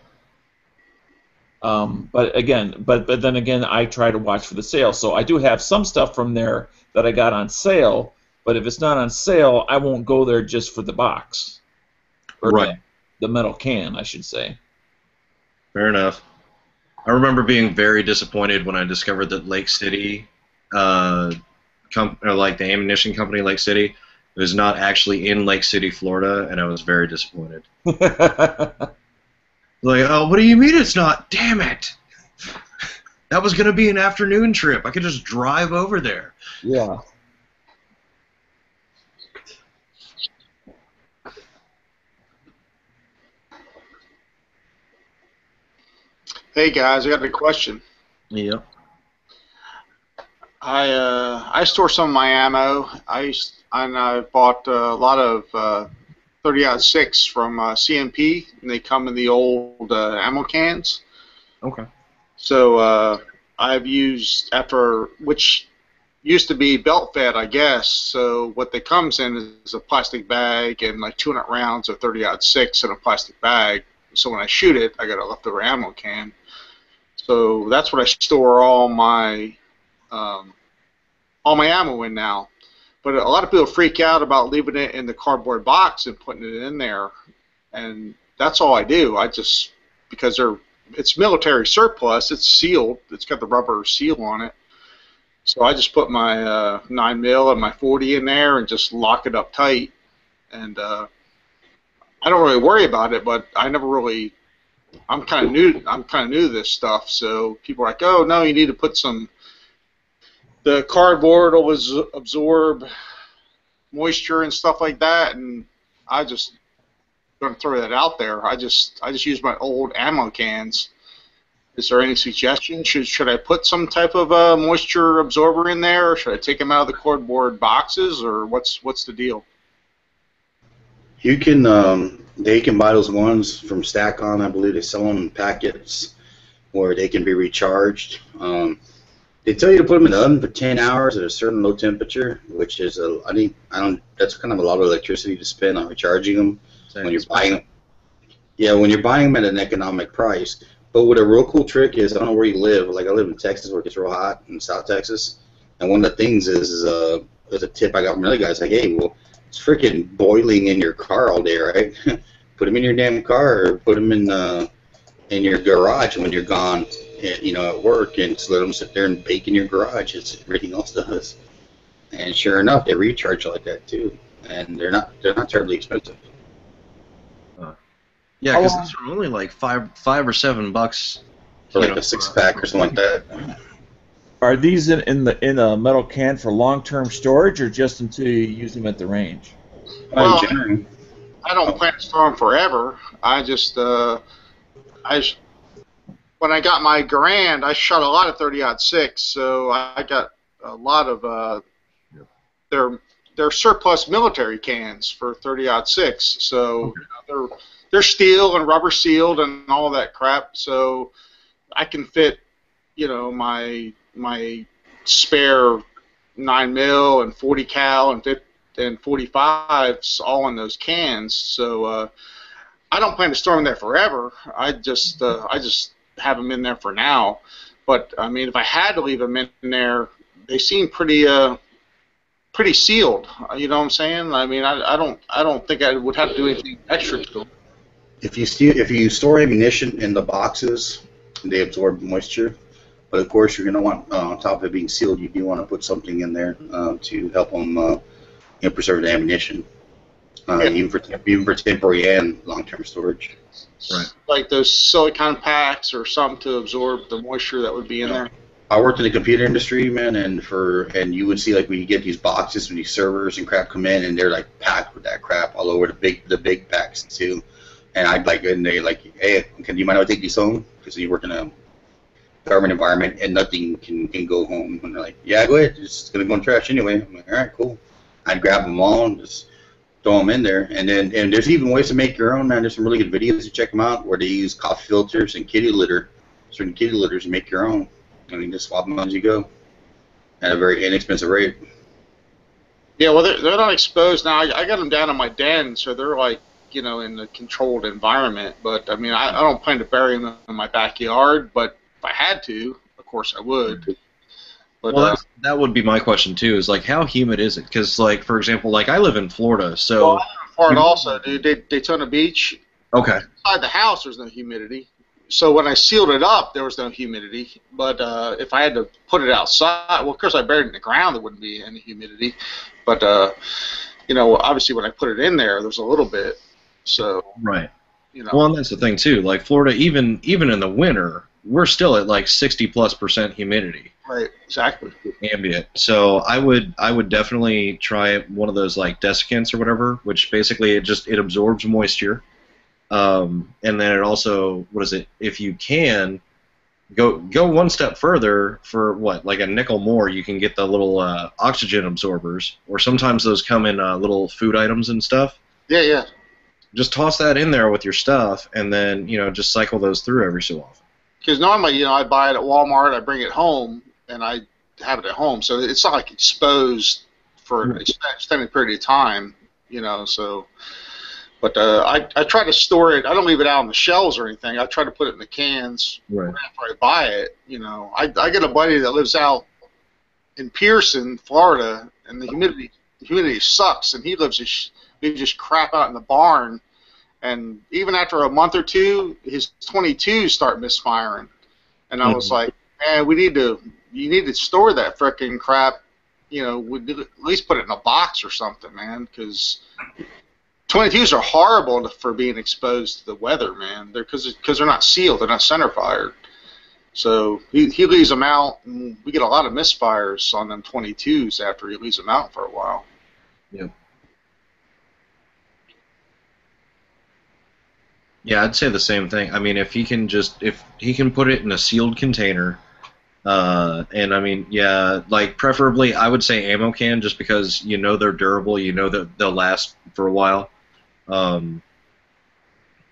But then again, I try to watch for the sale. So I do have some stuff from there that I got on sale. But if it's not on sale, I won't go there just for the box, or right. The metal can, I should say. Fair enough. I remember being very disappointed when I discovered that Lake City, like the ammunition company Lake City, was not actually in Lake City, Florida, and I was very disappointed. Like, oh, what do you mean it's not? Damn it! That was going to be an afternoon trip. I could just drive over there. Yeah. Hey guys, I got a question. Yeah. I store some of my ammo. I bought a lot of 30-06 from CMP, and they come in the old ammo cans. Okay. So I've used which used to be belt fed, I guess. So what they comes in is a plastic bag and like 200 rounds of 30-06 in a plastic bag. So when I shoot it, I got a leftover ammo can. So that's what I store all my ammo in now. But a lot of people freak out about leaving it in the cardboard box and putting it in there, and that's all I do. I just, because it's military surplus, it's sealed, it's got the rubber seal on it. So I just put my 9mm and my 40 in there and just lock it up tight. And I don't really worry about it, but I never really. I'm kind of new to this stuff, so people are like, "Oh no, you need to put some." The cardboard will absorb moisture and stuff like that, and I just don't throw that out there. I just use my old ammo cans. Is there any suggestion? Should I put some type of moisture absorber in there, or should I take them out of the cardboard boxes, or what's the deal? You can, they can buy those ones from Stack-On. I believe they sell them in packets where they can be recharged. They tell you to put them in the oven for 10 hours at a certain low temperature, which is that's kind of a lot of electricity to spend on recharging them when you're buying them. Yeah, when you're buying them at an economic price. But what a real cool trick is, I don't know where you live. Like I live in Texas, where it gets real hot in South Texas, and one of the things is a tip I got from other guys. Like, hey, well, it's freaking boiling in your car all day, right? Put them in your damn car, or put them in your garage when you're gone, at work, and just let them sit there and bake in your garage as everything else does. And sure enough, they recharge like that too, and they're not terribly expensive. Yeah, because these are only like $5 or $7 for like a 6-pack or something like that. Are these in a metal can for long-term storage, or just until you use them at the range? Well, I don't plan to store them forever. I just when I got my Garand, I shot a lot of 30-06, so I got a lot of they're surplus military cans for 30-06. So they're steel and rubber sealed and all that crap. So I can fit, my spare 9mm and 40 cal and 45s all in those cans. So I don't plan to store them there forever. I just have them in there for now. But I mean, if I had to leave them in there, they seem pretty sealed. You know what I'm saying? I mean, I don't think I would have to do anything extra to them. If you store ammunition in the boxes, they absorb moisture. But of course, you're going to want, on top of it being sealed, you do want to put something in there to help them preserve the ammunition, even for temporary and long-term storage. Right. Like those silicone packs or something to absorb the moisture that would be in there. I worked in the computer industry, man, and you would see like when you get these boxes when these servers and crap come in, and they're like packed with that crap all over the big packs too. And I'd and they like, hey, do you mind if I take these home? Because you work in a government environment and nothing can go home. And they're like, yeah, go ahead, it's gonna go in trash anyway. I'm like, all right, cool. I'd grab them all and just throw them in there. And there's even ways to make your own, man. There's some really good videos, you check them out, where they use coffee filters and kitty litter, certain kitty litters, and make your own. I mean, just swap them out as you go at a very inexpensive rate. Yeah, well, they're not exposed now. I got them down in my den, so they're like, in a controlled environment. But I mean, I don't plan to bury them in my backyard. But if I had to, of course I would. But, well, that would be my question too. Is like, how humid is it? Because, like, for example, like I live in Florida, so. Well, I live in Florida also, dude. Daytona Beach. Okay. Inside the house, there's no humidity. So when I sealed it up, there was no humidity. But if I had to put it outside, well, of course I buried it in the ground, there wouldn't be any humidity. But obviously when I put it in there, there's a little bit. So. Right. Well, and that's the thing too. Like Florida, even in the winter, we're still at like 60+% humidity. Right. Exactly. Ambient. So I would definitely try one of those like desiccants or whatever, which basically it absorbs moisture. And then it also, if you can, go one step further for like a nickel more, you can get the little oxygen absorbers, or sometimes those come in little food items and stuff. Yeah. Just toss that in there with your stuff, and then, just cycle those through every so often. Because normally, I buy it at Walmart, I bring it home, and I have it at home, so it's not like exposed for an extended period of time, so... But I try to store it. I don't leave it out on the shelves or anything. I try to put it in the cans Right. after I buy it. You know, I get a buddy that lives out in Pearson, Florida, and the humidity sucks, and he just crap out in the barn. And even after a month or two, his 22s start misfiring. And I was like, man, you need to store that frickin' crap. You know, at least put it in a box or something, man, because 22s are horrible for being exposed to the weather, man. Because they're not sealed, they're not center fired. So he leaves them out, and we get a lot of misfires on them 22s after he leaves them out for a while. Yep. Yeah, I'd say the same thing. I mean, if he can put it in a sealed container, and I mean, yeah, like preferably, I would say ammo can, just because you know they're durable, you know that they'll last for a while, and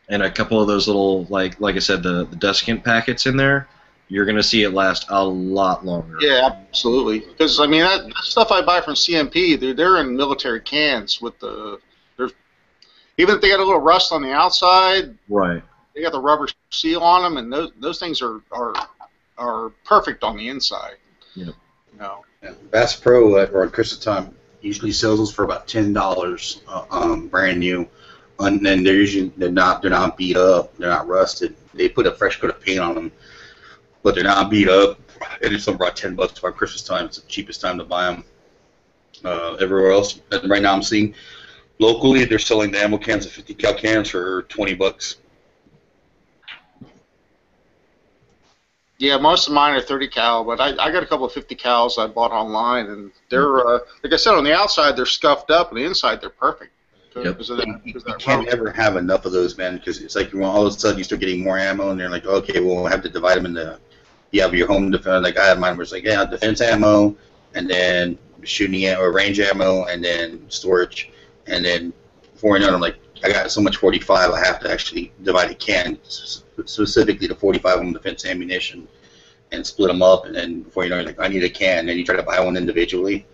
a couple of those little, like I said, the desiccant packets in there, you're gonna see it last a lot longer. Yeah, absolutely. Because I mean, that stuff I buy from CMP, they're in military cans with even if they got a little rust on the outside, Right. they got the rubber seal on them, and those things are perfect on the inside. Yep. You know. Yeah. Bass Pro or at Christmas time usually sells those for about $10, brand new, and then they're not beat up, they're not rusted. They put a fresh coat of paint on them, but they're not beat up. And it's about $10 by Christmas time. It's the cheapest time to buy them. Everywhere else, right now I'm seeing locally they're selling the ammo cans, the 50 cal cans, for $20. Yeah, most of mine are 30 cal, but I got a couple of 50 cals I bought online, and they're like I said, on the outside they're scuffed up, and the inside they're perfect. Yep. You can't ever have enough of those, man, because it's like all of a sudden you start getting more ammo, and they're like, okay, well, we'll have to divide them into, you have your home defense, like I have mine, where it's like, yeah, defense ammo, and then shooting or range ammo, and then storage, and then before you know it, I'm like, I got so much 45, I have to actually divide a can specifically to 45 on defense ammunition and split them up, and then before you know it, like, I need a can, and then you try to buy one individually,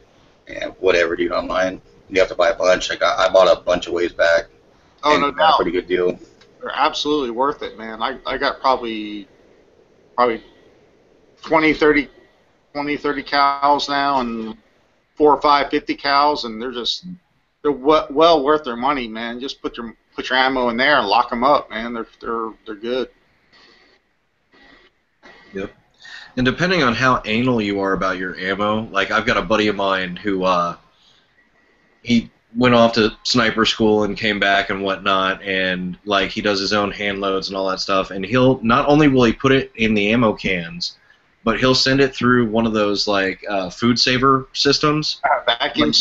and whatever, dude, online. You have to buy a bunch. I bought a bunch of ways back. Oh, and no got a doubt. pretty good deal. They're absolutely worth it, man. I got probably 20, 30 cals now, and 4 or 5 50 cals, and they're well worth their money, man. Just put your ammo in there and lock them up, man. They're good. Yep. And depending on how anal you are about your ammo, like I've got a buddy of mine who he went off to sniper school and came back and whatnot, and like he does his own hand loads and all that stuff, and he'll not only will he put it in the ammo cans, but he'll send it through one of those like food saver systems. Vacuum.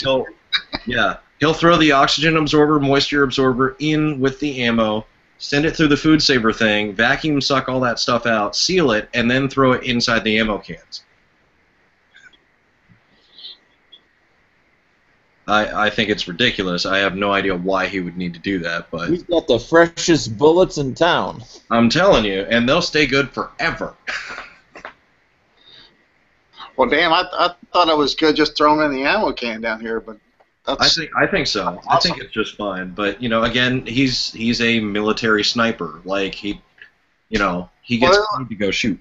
He'll throw the oxygen absorber, moisture absorber in with the ammo, send it through the food saver thing, vacuum suck all that stuff out, seal it, and then throw it inside the ammo cans. I think it's ridiculous. I have no idea why he would need to do that, but He's got the freshest bullets in town. I'm telling you, and they'll stay good forever. Well, damn, I thought it was good just throwing in the ammo can down here, but that's I think so. awesome. I think it's just fine. But you know, again, he's a military sniper. Like he gets paid to go shoot.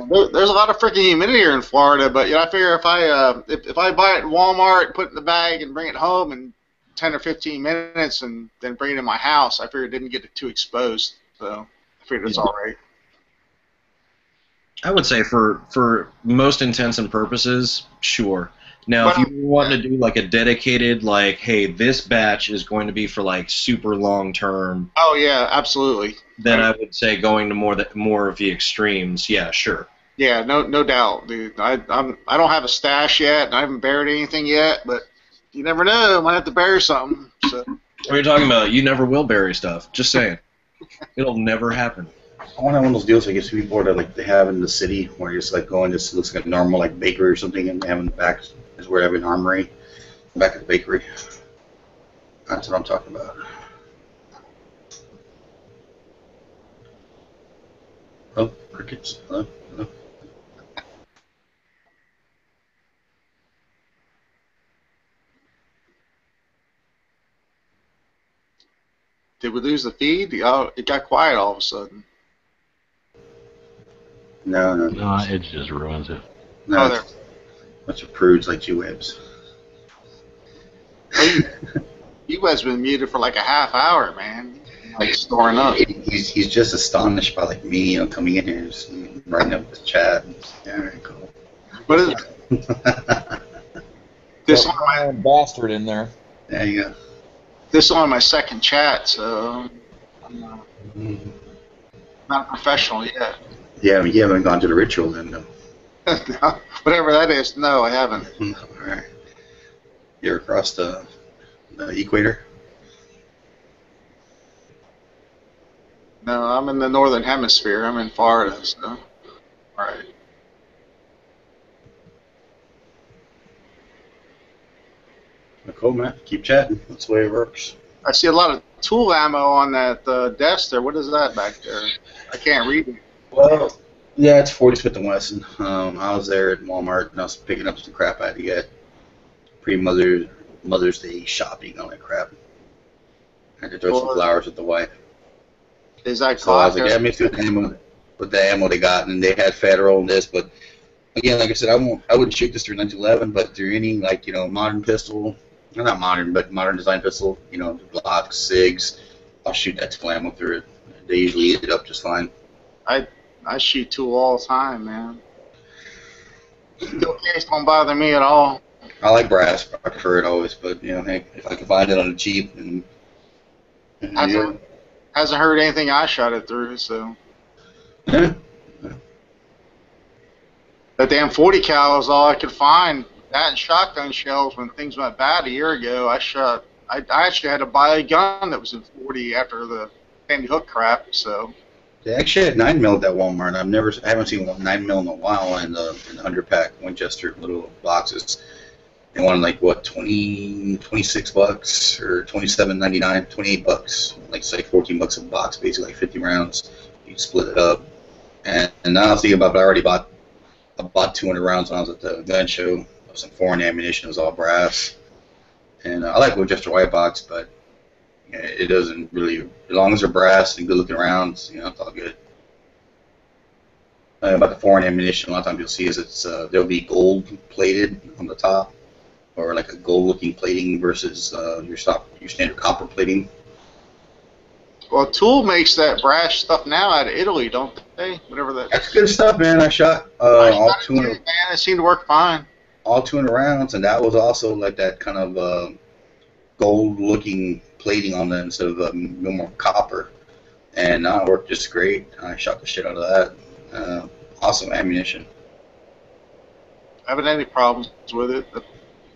There's a lot of freaking humidity here in Florida, but I figure if I buy it at Walmart, put it in the bag, and bring it home in 10 or 15 minutes, and then bring it in my house, I figured it didn't get it too exposed. So I figured it's all right. I would say for most intents and purposes, sure. Now, if you want to do like a dedicated, like, hey, this batch is going to be for like super long term. Oh yeah, absolutely. Then I would say going to more of the extremes. Yeah, sure. Yeah, no doubt, dude. I don't have a stash yet, and I haven't buried anything yet, but you never know. I might have to bury something. So. What are you talking about? You never will bury stuff. Just saying. It'll never happen. I want to have one of those deals I guess people that like they have in the city where you just like go and just looks like a normal like bakery or something, and they have in the back is where they have an armory, back at the bakery. That's what I'm talking about. Oh, crickets. Hello. Hello. Did we lose the feed? Oh, it got quiet all of a sudden. No, no. No, it just ruins it. No, Oh, there. it's a bunch of prudes like you webs. You guys been muted for like a half hour, man. Like storing up. He's just astonished by like me, coming in here, just writing up the chat. Yeah, all right, cool. What is this? Got Ryan Bastard in there. There you go. This is only my second chat, so I'm not a professional yet. Yeah, you haven't gone to the ritual then, though. Whatever that is, no, I haven't. All right. You're across the equator? No, I'm in the northern hemisphere. I'm in Florida, so all right. Cool, man. Keep chatting. That's the way it works. I see a lot of tool ammo on that desk there. What is that back there? I can't read it. Well, yeah, it's 40 Smith & Wesson. I was there at Walmart, and I was picking up some crap I had to get. Mother's Day shopping, all that crap. I had to throw some flowers at the wife. Is that So I was like, yeah, let me see what the ammo they got, and they had Federal and this, but again, like I said, I wouldn't shoot this through 1911, but through any modern pistol, not modern, but modern design pistol, Glocks, SIGs, I'll shoot that tool ammo through it. They usually eat it up just fine. I shoot tool all the time, man. Steel case don't bother me at all. I like brass. I prefer it always, but hey, if I can find it on the cheap, and Hasn't hurt anything I shot it through, so. yeah. That damn 40 cal is all I could find. That and shotgun shells when things went bad a year ago. I actually had to buy a gun that was in 40 after the Sandy Hook crap, so. They actually had 9mm at that Walmart. I haven't seen 9mm in a while in the 100-pack Winchester little boxes. They wanted like what, $26 or $27.99, $28, like it's like $14 a box, basically like 50 rounds. You split it up, and now I was thinking about, but I bought 200 rounds when I was at the gun show of some foreign ammunition. It was all brass, and I like Winchester white box, but it doesn't really, as long as they're brass and good looking rounds, it's all good. About the foreign ammunition, a lot of times you'll see is they'll be gold plated on the top, or like a gold-looking plating versus your standard copper plating. Well, Tool makes that brass stuff now out of Italy, don't they? Whatever that. That's good stuff, man. I shot all 200. Man, it seemed to work fine. All 200 rounds, and that was also like that kind of gold-looking plating on them instead of more copper, and it worked just great. I shot the shit out of that. Awesome ammunition. I haven't had any problems with it.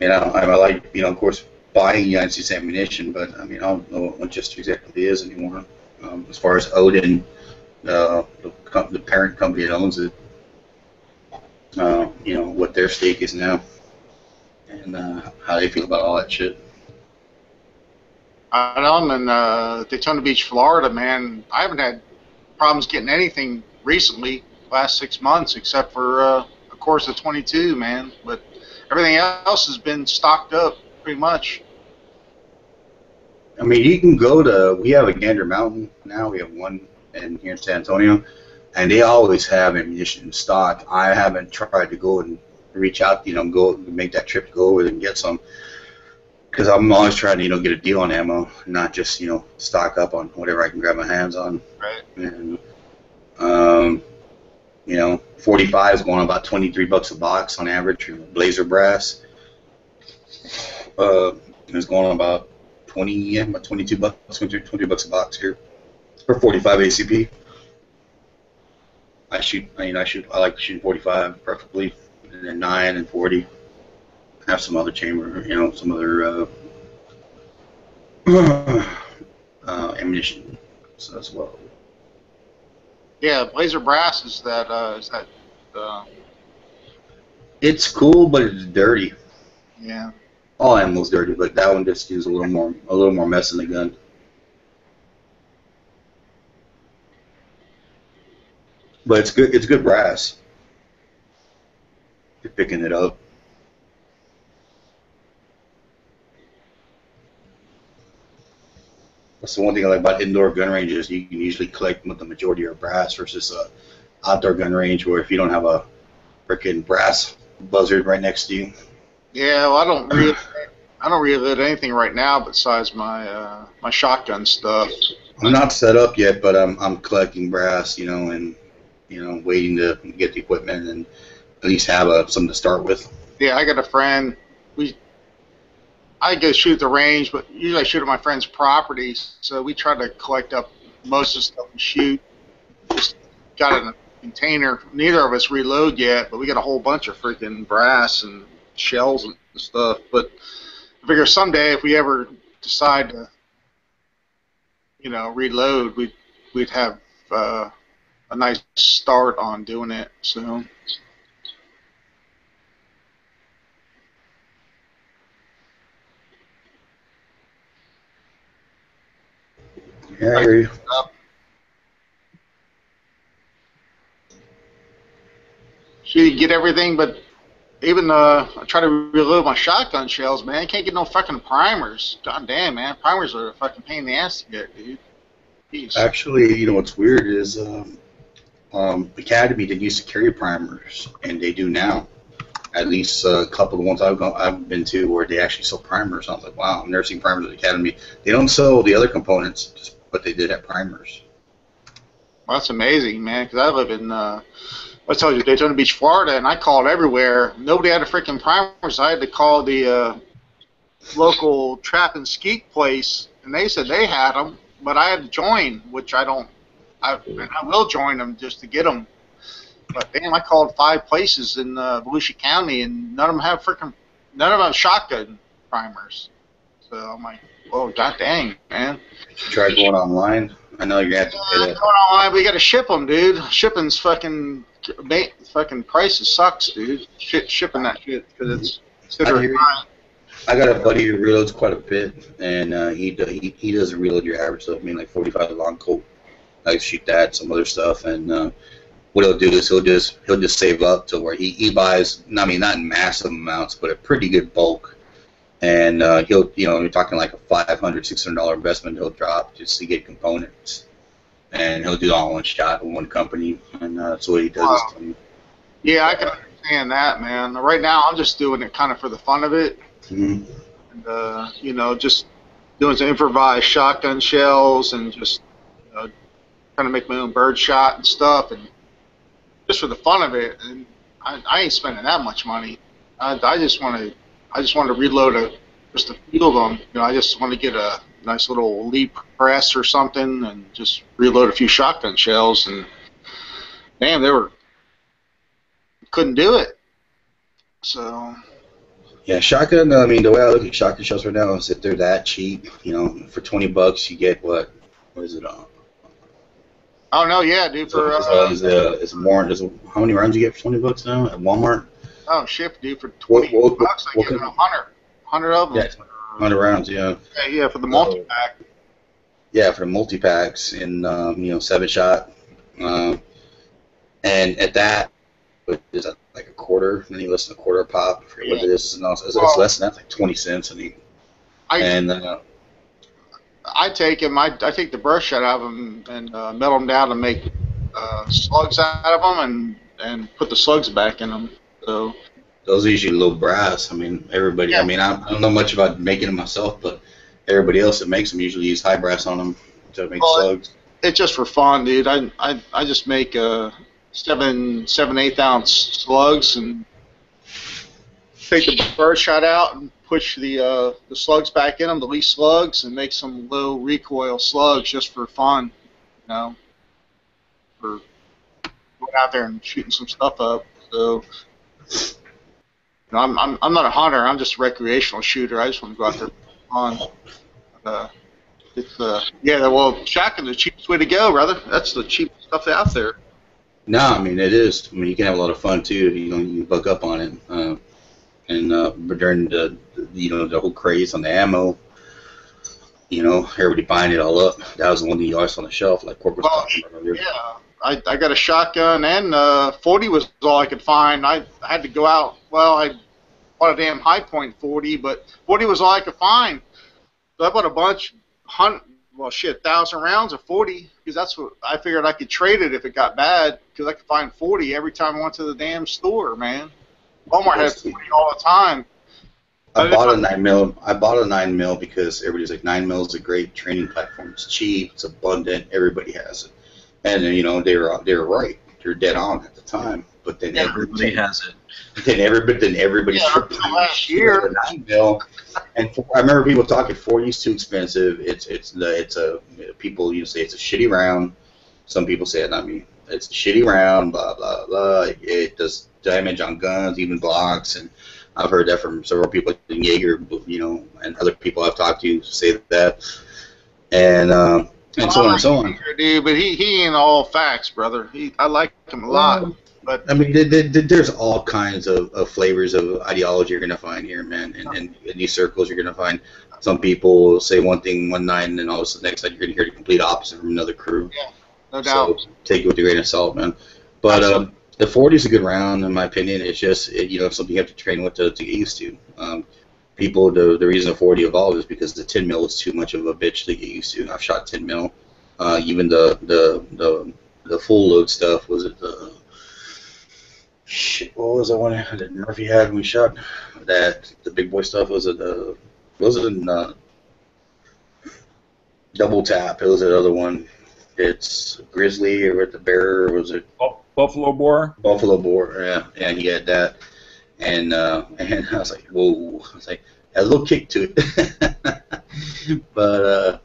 I like, of course, buying United States ammunition, but I don't know what Winchester exactly is anymore. As far as Odin, the parent company that owns it, what their stake is now, and how they feel about all that shit. I'm in Daytona Beach, Florida, man. I haven't had problems getting anything recently, last 6 months, except for, of course, the 22, man. But everything else has been stocked up, pretty much. You can go we have a Gander Mountain now. We have one here in San Antonio, and they always have ammunition in stock. I haven't tried to go and reach out, go make that trip to go over there and get some, because I'm always trying to, get a deal on ammo, not just, stock up on whatever I can grab my hands on. Right. And 45 is going on about $23 a box on average. Blazer brass. It's going on about about $22, $20 a box here for 45 ACP. I like shooting 45 preferably, and then 9 and 40. I have some other chamber, some other ammunition as well. Yeah, Blazer brass is that It's cool, but it's dirty. Yeah. All ammo's dirty, but that one just uses a little more mess in the gun. But it's good. It's good brass. You're picking it up. That's the one thing I like about indoor gun ranges. You can usually collect the majority of brass versus a outdoor gun range where if you don't have a freaking brass buzzard right next to you. Yeah, well, I don't reload anything right now besides my my shotgun stuff. I'm not set up yet, but I'm collecting brass, and waiting to get the equipment and at least have something to start with. Yeah, I got a friend. I go shoot at the range, but usually I shoot at my friend's property. So we try to collect up most of the stuff we shoot. Just got it in a container. Neither of us reload yet, but we got a whole bunch of freaking brass and shells and stuff. But I figure someday if we ever decide to, reload, we'd have a nice start on doing it. So. Yeah, I hear you. So you get everything, but even I try to reload my shotgun shells, man. Can't get no fucking primers. God damn, man. Primers are a fucking pain in the ass to get, dude. Jeez. Actually, what's weird is Academy didn't used to carry primers, and they do now. At least a couple of the ones I've been to where they actually sell primers. I was like, wow, I've never seen primers at Academy. They don't sell the other components, but they did have primers. Well, that's amazing, man, because I live in, I told you, Daytona Beach, Florida, and I called everywhere. Nobody had a freaking primers. I had to call the local trap and skeet place, and they said they had them, but I had to join, which I don't. I will join them just to get them. But damn, I called 5 places in Volusia County, and none of them have shotgun primers. So I'm like, whoa, god dang, man. You tried going online? I know you're gonna have to pay that. Going online, we gotta ship them, dude. Shipping's fucking prices sucks, dude. Shipping that shit because it's considered high. I got a buddy who reloads quite a bit, and he doesn't reload your average stuff. I mean, like 45 long Colt. I shoot that, some other stuff, and what he'll do is he'll just save up to where he buys. I mean, not in massive amounts, but a pretty good bulk. And he'll, you're talking like a $500, $600 investment he'll drop just to get components, and he'll do it all in one shot with one company, and that's what he does. Wow. Yeah, I can understand that, man. Right now, I'm just doing it kind of for the fun of it, and just doing some improvised shotgun shells and just trying to make my own bird shot and stuff, and just for the fun of it. And I ain't spending that much money. I just want to reload just a few of them. I just want to get a nice little leap press or something and just reload a few shotgun shells. And damn, couldn't do it. So. Yeah, shotgun. I mean, the way I look at shotgun shells right now is that they're that cheap. For $20 you get what is it? Oh no, yeah, dude. For it's more. How many rounds you get for $20 now at Walmart? Oh shit, dude! For $20, I get 100 of them. Yeah, 100 rounds. Yeah. Yeah, for the multi-pack. Yeah, for the multi-packs and 7-shot, and at that, is like a quarter? Then you listen to a quarter pop. I forget what it is. It's less than that, like 20 cents. I take them. I take the brush out of them and melt them down to make slugs out of them and put the slugs back in them. So those are usually low brass. I mean, everybody. Yeah. I mean, I don't know much about making them myself, but everybody else that makes them usually use high brass on them to make slugs. It's just for fun, dude. I just make 7/8 ounce slugs and take the bird shot out and push the slugs back in them, the least slugs, and make some low recoil slugs just for fun, for going out there and shooting some stuff up. So, I'm not a hunter. I'm just a recreational shooter. I just want to go out there for fun. Shotgun's the cheapest way to go, brother. That's the cheapest stuff out there. No, I mean it is. I mean you can have a lot of fun too. You can buck up on it. And during the whole craze on the ammo, everybody buying it all up. That was the one that you always saw on the shelf, like Corp was talking about earlier. Yeah, I got a shotgun and 40 was all I could find. I had to go out. Well, I bought a damn High Point 40, but 40 was all I could find. So I bought a bunch, well, shit, 1,000 rounds of 40, because that's what I figured I could trade it if it got bad, because I could find 40 every time I went to the damn store, man. Walmart had 40 all the time. I bought a 9mm. I bought a 9mm because everybody's like 9mm is a great training platform. It's cheap. It's abundant. Everybody has it. And you know they were right. They're dead on at the time. But then Everybody has it. Then everybody Yeah, last year. 9mm. And I remember people talking 40 is too expensive. People say it's a shitty round. Some people say it. I mean, it's a shitty round. Blah blah blah. It does damage on guns, even blocks, and I've heard that from several people in Jaeger, you know, and other people I've talked to say that, and so on and so on. Dude, but he ain't all facts, brother. I like him a lot. But I mean, there's all kinds of flavors of ideology you're gonna find here, man. And in these circles, you're gonna find some people say one thing one night, and then all of a sudden next night you're gonna hear the complete opposite from another crew. Yeah, no doubt. So take it with a grain of salt, man. But the 40 is a good round, in my opinion. It's just something you have to train with to get used to. People, the reason the 40 evolved is because the 10 mil is too much of a bitch to get used to. I've shot 10 mil. Even the full load stuff. Was it the shit? What was the one that Murphy had when we shot? That the big boy stuff was it? Double tap. It was that other one. It's Grizzly or the Bear, or was it? Buffalo Boar. Buffalo Boar, yeah, he had that, and I was like, whoa, I was like, had a little kick to it, but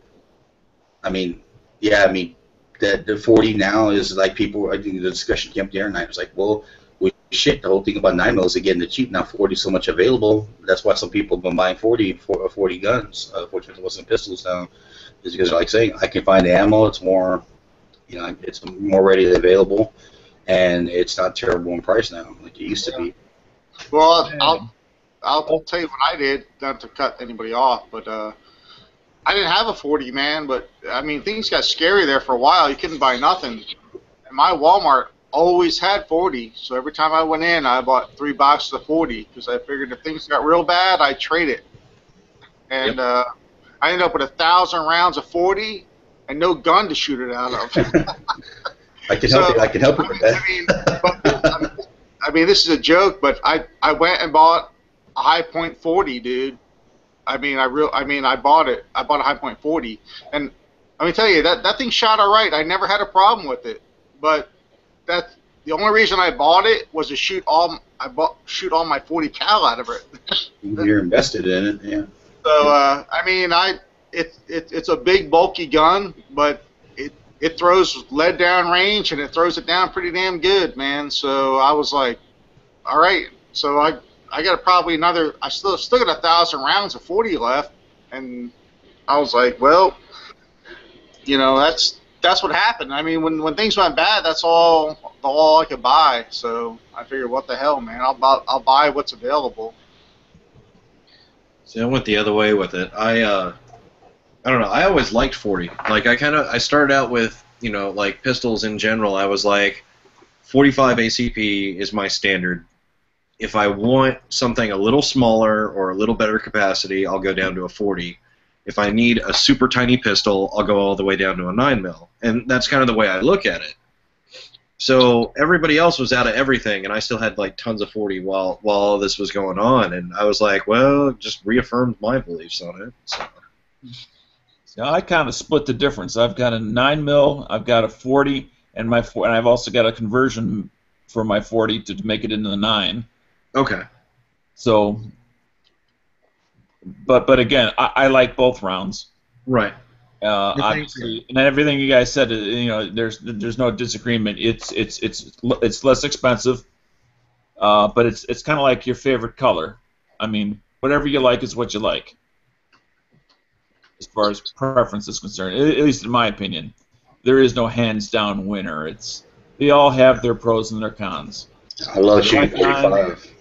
I mean, that the 40 now is like people. I think the discussion came up the other night. It was like, well, shit, the whole thing about 9mm is getting the cheap now. 40 is so much available. That's why some people have been buying 40 guns, 40 pistols now, is because they're like saying, I can find the ammo. It's more, it's more readily available. And it's not terrible in price now, like it used to be. Well, I'll tell you what I did, not to cut anybody off, but I didn't have a 40, man. But I mean, things got scary there for a while. You couldn't buy nothing. And my Walmart always had 40, so every time I went in, I bought 3 boxes of 40 because I figured if things got real bad, I'd trade it. And I ended up with 1,000 rounds of 40 and no gun to shoot it out of. I can help you with that. I mean, this is a joke, but I went and bought a High Point 40, dude. I bought it. I bought a High Point 40, and let me tell you that thing shot all right. I never had a problem with it, but the only reason I bought it was to shoot all my 40 cal out of it. You're invested in it, yeah. So it's a big bulky gun, but it throws lead down range, and it throws it down pretty damn good, man. So I was like, all right. So I got probably another. I still got 1,000 rounds of 40 left, and I was like, well, that's what happened. I mean, when things went bad, that's all I could buy. So I figured, what the hell, man? I'll buy what's available. See, I went the other way with it. I don't know. I always liked 40. Like I started out with, like pistols in general. I was like, 45 ACP is my standard. If I want something a little smaller or a little better capacity, I'll go down to a 40. If I need a super tiny pistol, I'll go all the way down to a 9mm. And that's kind of the way I look at it. So everybody else was out of everything, and I still had like tons of 40 while all this was going on. And I was like, well, it just reaffirmed my beliefs on it. So I kind of split the difference. I've got a 9mm, I've got a 40, and I've also got a conversion for my 40 to make it into the 9. Okay. So, but again, I like both rounds. Right. Obviously, and everything you guys said, there's no disagreement. It's less expensive, but it's kind of like your favorite color. I mean, whatever you like is what you like, as far as preference is concerned. At least in my opinion, there is no hands down winner. They all have their pros and their cons. I love shooting 45.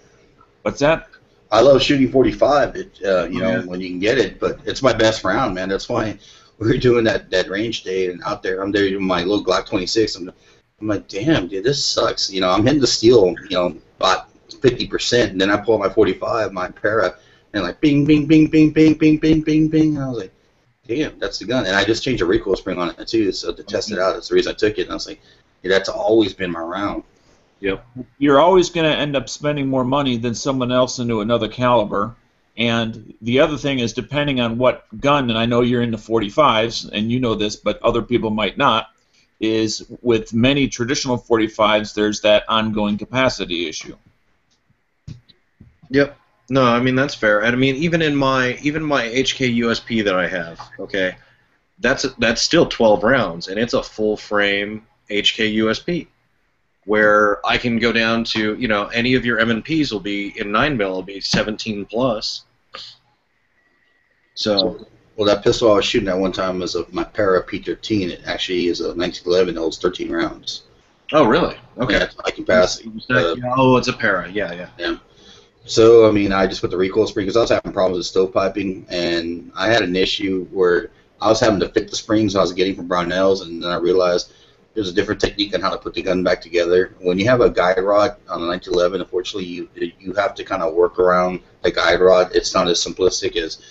What's that? I love shooting 45. When you can get it, but it's my best round, man. That's why we were doing that range day, and out there, I'm there with my little Glock 26. I'm like, damn, dude, this sucks. I'm hitting the steel, about 50%, and then I pull out my 45, my para, and like, bing, bing, bing, bing, bing, bing, bing, bing, bing. And I was like, damn, that's the gun. And I just changed the recoil spring on it too, so to test it out. That's the reason I took it. And I was like, yeah, that's always been my round. Yep. You're always going to end up spending more money than someone else into another caliber. And the other thing is, depending on what gun, and I know you're into 45s, and you know this, but other people might not, is with many traditional 45s, there's that ongoing capacity issue. Yep. No, I mean that's fair. And I mean even my HK USP that I have, okay, that's still 12 rounds, and it's a full frame HK USP, where I can go down to, you know, any of your M&Ps will be in 9mm, will be 17 plus. So. Well, that pistol I was shooting at one time was my Para P13. It actually is a 1911. It holds 13 rounds. Oh, really? Okay. Yeah, I can pass. Oh, it's a Para. Yeah. So, I mean, I just put the recoil spring because I was having problems with stovepiping, and I had an issue where I was having to fit the springs I was getting from Brownells, and then I realized there's a different technique on how to put the gun back together. When you have a guide rod on a 1911, unfortunately, you have to kind of work around the guide rod. It's not as simplistic as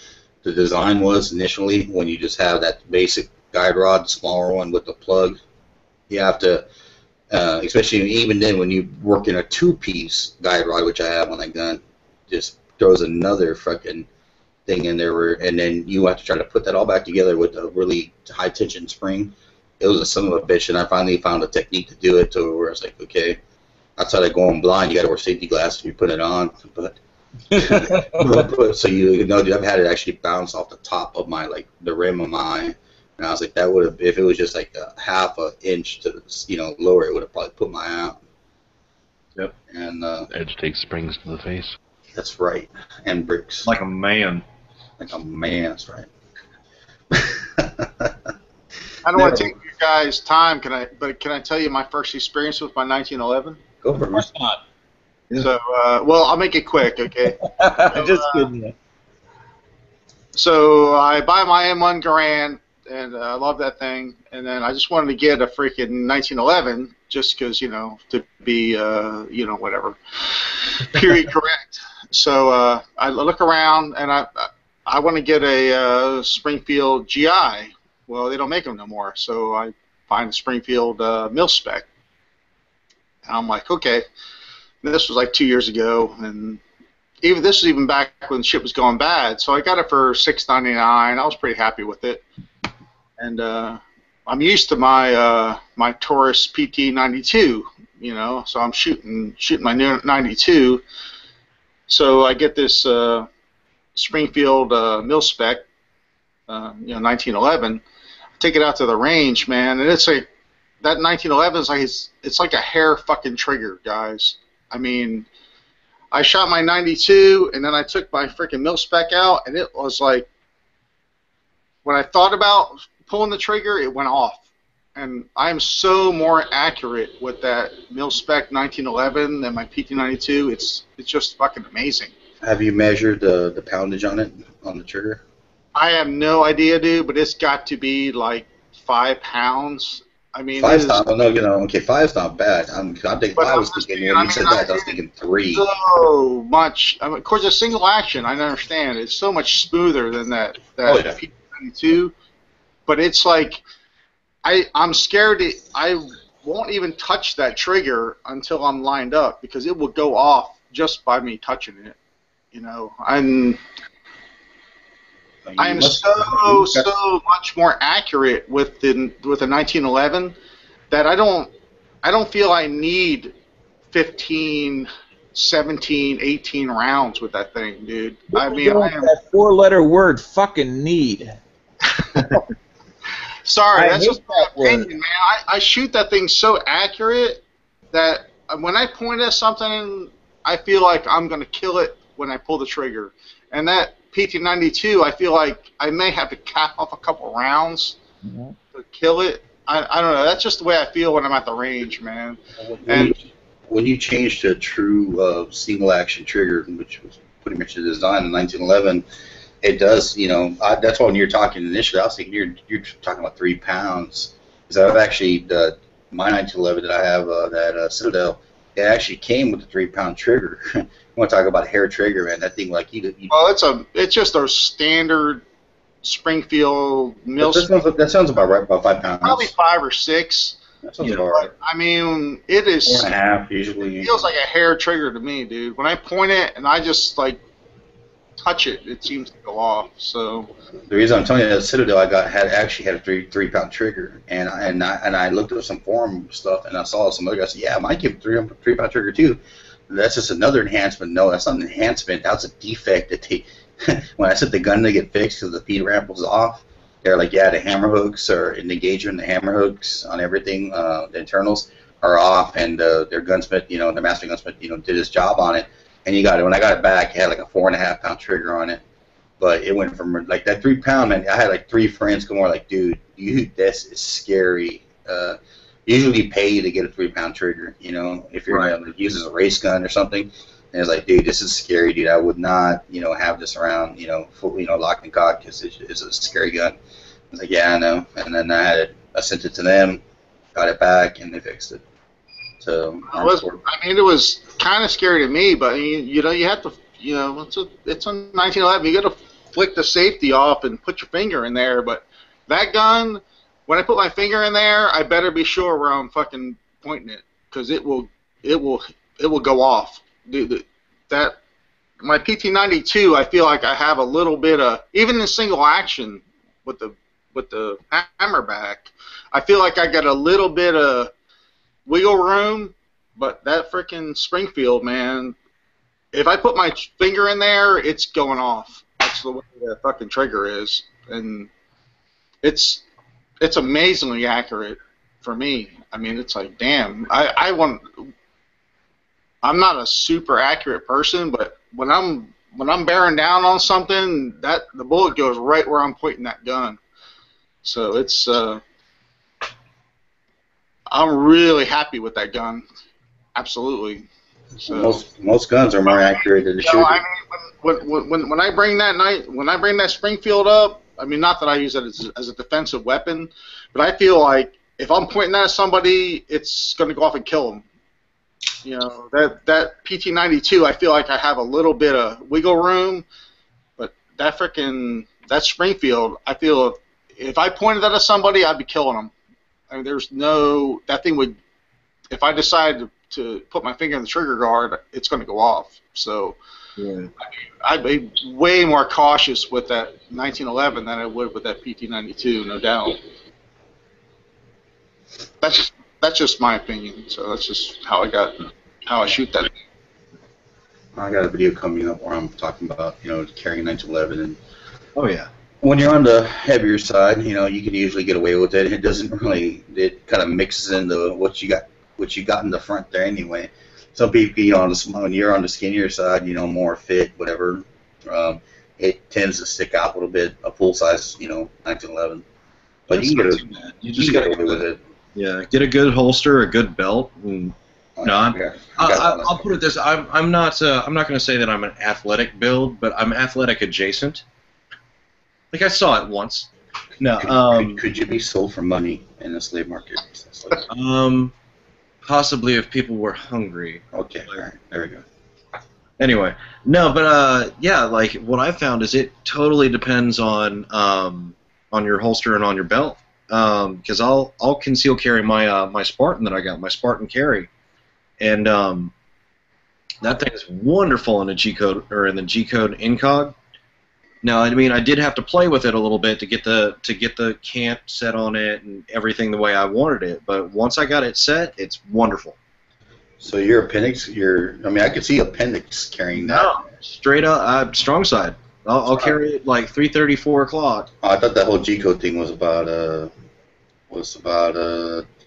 the design was initially. When you just have that basic guide rod, the smaller one with the plug, you have to, especially even then when you work in a two-piece guide rod, which I have on that gun, just throws another fucking thing in there, and then you have to try to put that all back together with a really high-tension spring. It was a son of a bitch, and I finally found a technique to do it to where I was like, okay, outside of going blind, you got to wear safety glasses if you put it on, but so you know, I've had it actually bounce off the top of my, like, the rim of mine, and I was like, that would have, if it was just like a half an inch to, you know, lower, it would have probably put my out. Yep. And Edge takes springs to the face. that's right, and bricks. Like a man. Like a man, that's right. I don't want to take you guys' time, but can I tell you my first experience with my 1911? Go for it. Not. Yeah. So, well, I'll make it quick, okay? Just kidding you. So I buy my M1 Garand, and I love that thing. And then I just wanted to get a freaking 1911, just because, you know, to be, you know, whatever, period correct. So I look around, and I want to get a Springfield GI. Well, they don't make them no more, so I find a Springfield mil-spec. And I'm like, okay. And this was like 2 years ago, and this was even back when shit was going bad. So I got it for $6.99. I was pretty happy with it, and I'm used to my my Taurus PT92, you know. So I'm shooting my new 92. So I get this Springfield mil-spec, you know, 1911. Take it out to the range, man, and it's like that 1911 is like it's like a hair fucking trigger, guys. I mean, I shot my 92, and then I took my freaking mil-spec out, and it was like, when I thought about pulling the trigger, it went off. And I'm so more accurate with that mil-spec 1911 than my PT92. It's just fucking amazing. Have you measured the poundage on it, on the trigger? I have no idea, dude, but it's got to be like 5 pounds. I mean, Five's not. No, you know, okay, 5's not bad. I was thinking when you said that, I was thinking 3. So much. I mean, of course, a single action, I understand. It's so much smoother than that PT92. But it's like, I'm scared. I won't even touch that trigger until I'm lined up because it will go off just by me touching it. You know, I'm so much more accurate with the 1911 that I don't feel I need 15, 17, 18 rounds with that thing, dude. I mean, that 4-letter word, fucking need. Sorry, that's just my opinion, man. I shoot that thing so accurate that when I point at something, I feel like I'm going to kill it when I pull the trigger. And that PT92, I feel like I may have to cap off a couple rounds to kill it. I don't know. That's just the way I feel when I'm at the range, man. When you changed to a true single action trigger, which was pretty much the design in 1911, it does, you know, that's why when you're talking initially, I was thinking you're talking about 3 pounds. Because I've actually, my 1911 that I have, that Citadel, it actually came with a 3-pound trigger. You want to talk about a hair trigger, man? That thing, like, Well, it's just a standard Springfield Mill. That sounds about right, about 5 pounds. Probably 5 or 6. That sounds about right. I mean, it is. 4.5 usually. It feels like a hair trigger to me, dude. When I point it and I just like touch it, it seems to go off. So the reason I'm telling you that Citadel actually had a 3 pound trigger, and I looked at some forum stuff and I saw some other guys say, yeah, I might give 3 pound trigger too. That's just another enhancement. No, that's not an enhancement. That's a defect that they. When I set the gun to get fixed because the feed ramp was off, they're like, yeah, the hammer hooks or in the engager and the hammer hooks on everything, the internals are off, and their gunsmith, the master gunsmith, did his job on it, and you got it. When I got it back, it had like a 4.5 pound trigger on it, but it went from like that 3 pound, man. I had like 3 friends come over like, dude, this is scary. Usually pay to get a 3 pound trigger, if you're gonna use it as a race gun or something. And it's like, dude, this is scary, dude. I would not, have this around, full, locked and cocked because it's a scary gun. I was like, yeah, I know. And then I sent it to them, got it back, and they fixed it. So it was kind of scary to me, but you have to, it's a 1911. You got to flick the safety off and put your finger in there. But that gun, when I put my finger in there, I better be sure where I'm fucking pointing it, because it will go off. Dude, that my PT92, I feel like I have a little bit of, even in single action with the hammer back, I feel like I got a little bit of wiggle room. But that freaking Springfield, man, if I put my finger in there, it's going off. That's the way the fucking trigger is, and it's amazingly accurate for me. I mean, it's like, damn, I'm not a super accurate person, but when I'm bearing down on something, the bullet goes right where I'm pointing that gun. So it's I'm really happy with that gun. Absolutely. So, most guns are more accurate than the shooter. I mean, when I bring that Springfield up, I mean, not that I use it as a defensive weapon, but I feel like if I'm pointing that at somebody, it's going to go off and kill them. That PT92, I feel like I have a little bit of wiggle room, but that Springfield, I feel if I pointed that at somebody, I'd be killing them. I mean, that thing would, if I decide to put my finger in the trigger guard, it's going to go off. So I'd be way more cautious with that 1911 than I would with that PT92, no doubt. That's just my opinion. So that's just how I shoot that. I got a video coming up where I'm talking about carrying 1911, and oh yeah, when you're on the heavier side, you can usually get away with it. It doesn't really, it kind of mixes into what you got in the front there anyway. Some people, when you're on the skinnier side, more fit, whatever, it tends to stick out a little bit. A full size, 1911, but you just got to get away with it. Yeah, get a good holster, a good belt. And, I'll put it this: I'm not going to say that I'm an athletic build, but I'm athletic adjacent. Like I saw it once. No. Could you be sold for money in the slave market? Possibly if people were hungry. Okay, all right, there we go. Anyway, no, but yeah, like what I found is it totally depends on your holster and on your belt. Because I'll conceal carry my Spartan that I got, my Spartan carry, and that thing is wonderful in a G-code or in the G-code incog. Now, I mean, I did have to play with it a little bit to get the cant set on it and everything the way I wanted it. But once I got it set, it's wonderful. So your appendix, I could see appendix carrying that. No, straight up, strong side. I'll carry it like 3:30, 4 o'clock. I thought that whole G-code thing was about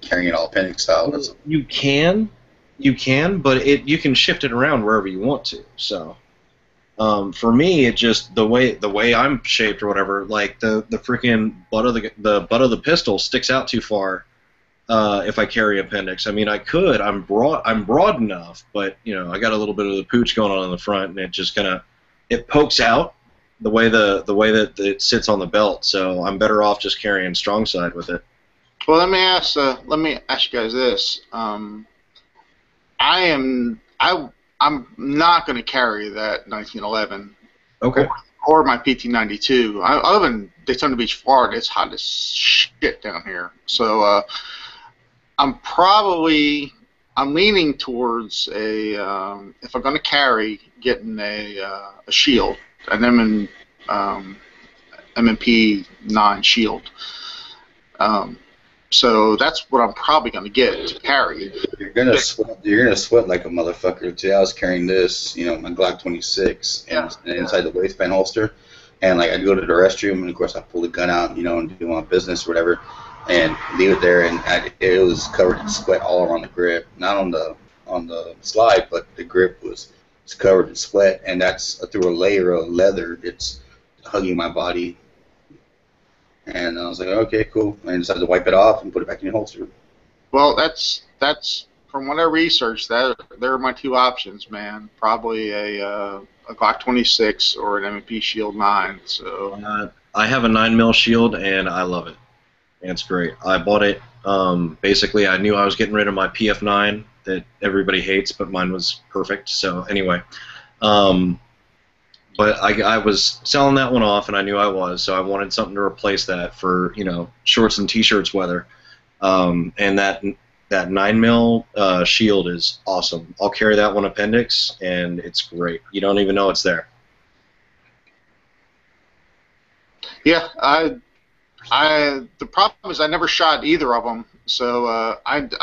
carrying all appendix style. You can, but you can shift it around wherever you want to. So. For me, it just the way I'm shaped or whatever, like the freaking butt of the pistol sticks out too far. If I carry appendix, I mean I could. I'm broad enough, but I got a little bit of the pooch going on in the front, and it just it pokes out the way that it sits on the belt. So I'm better off just carrying strong side with it. Well, let me ask you guys this. I'm not going to carry that 1911. Okay. or my PT92. I live in Daytona Beach, Florida. It's hot as shit down here. So I'm leaning towards if I'm going to carry, getting a shield, an M&P 9 shield. So that's what I'm probably going to get to carry. You're gonna sweat like a motherfucker. Today I was carrying this, my Glock 26, and inside the waistband holster, and like I'd go to the restroom, and of course I pull the gun out, and do my business or whatever, and leave it there, and it was covered in sweat all around the grip, not on the slide, but the grip was covered in sweat, and that's through a layer of leather that's hugging my body. And I was like, okay, cool. And I decided to wipe it off and put it back in the holster. Well, that's from what I researched. There are my two options, man. Probably a Glock 26 or an M&P Shield 9. So I have a 9mm shield and I love it. It's great. I bought it. Basically, I knew I was getting rid of my PF9 that everybody hates, but mine was perfect. So anyway. But I was selling that one off, and I knew I was, so I wanted something to replace that for, shorts and T-shirts weather. And that 9mm shield is awesome. I'll carry that one appendix, and it's great. You don't even know it's there. Yeah, the problem is I never shot either of them, so I don't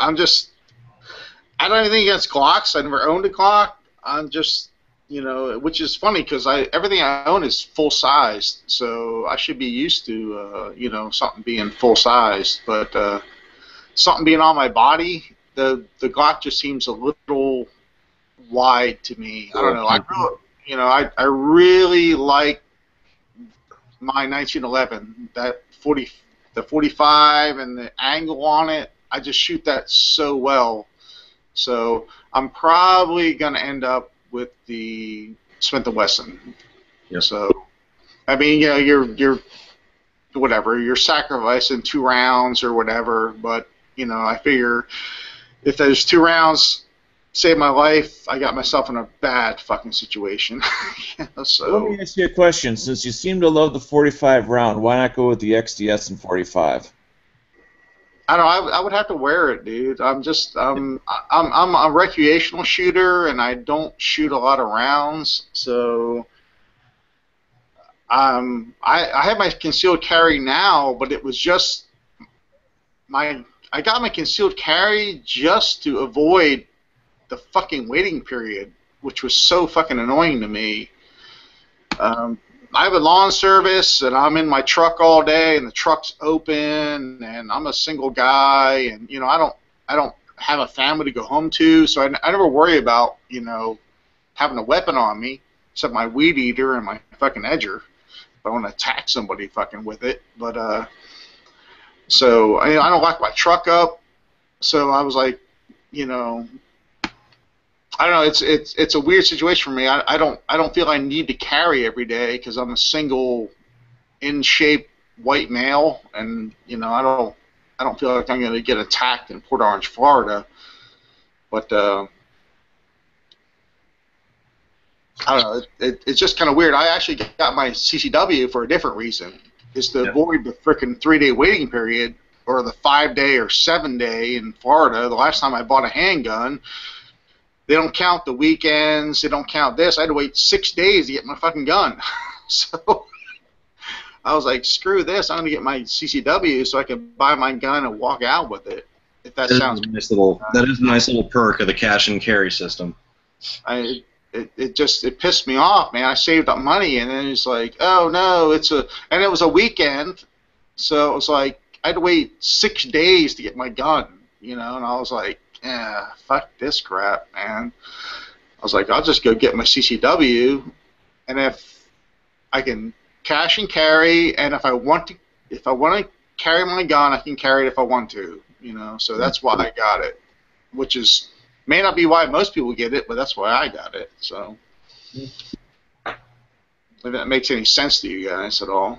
have anything against Glocks. I never owned a Glock. I'm just which is funny because everything I own is full size, so I should be used to something being full size, but something being on my body, the Glock just seems a little wide to me. I don't know. I really like my 1911, the 45 and the angle on it. I just shoot that so well, so I'm probably gonna end up with the Smith & Wesson. Yep. So, I mean, you're whatever, you're sacrificing 2 rounds or whatever, but, I figure if those 2 rounds save my life, I got myself in a bad fucking situation. So. Let me ask you a question. Since you seem to love the 45 round, why not go with the XDS and 45? I don't know. I would have to wear it, dude. I'm a recreational shooter, and I don't shoot a lot of rounds. So, I have my concealed carry now, but it was just I got my concealed carry just to avoid the fucking waiting period, which was so fucking annoying to me. I have a lawn service, and I'm in my truck all day, and the truck's open, and I'm a single guy, and I don't have a family to go home to, so I never worry about having a weapon on me, except my weed eater and my fucking edger. If I want to attack somebody fucking with it, but so I don't lock my truck up, so I was like, I don't know. It's a weird situation for me. I don't feel I need to carry every day because I'm a single, in shape white male, and I don't feel like I'm going to get attacked in Port Orange, Florida. But I don't know. It's just kind of weird. I actually got my CCW for a different reason. Is to avoid the frickin' 3-day waiting period or the 5-day or 7-day in Florida. The last time I bought a handgun. They don't count the weekends. They don't count this. I had to wait 6 days to get my fucking gun. So I was like, screw this. I'm going to get my CCW so I can buy my gun and walk out with it. If that sounds that is a nice little perk of the cash and carry system. It pissed me off, man. I saved up money, and then it's like, oh no, and it was a weekend, so it was like I had to wait 6 days to get my gun, and I was like, yeah, fuck this crap, man. I was like, I'll just go get my CCW, and if I can cash and carry, and if I want to carry my gun, I can carry it if I want to, So that's why I got it, which may not be why most people get it, but that's why I got it. So, if that makes any sense to you guys at all.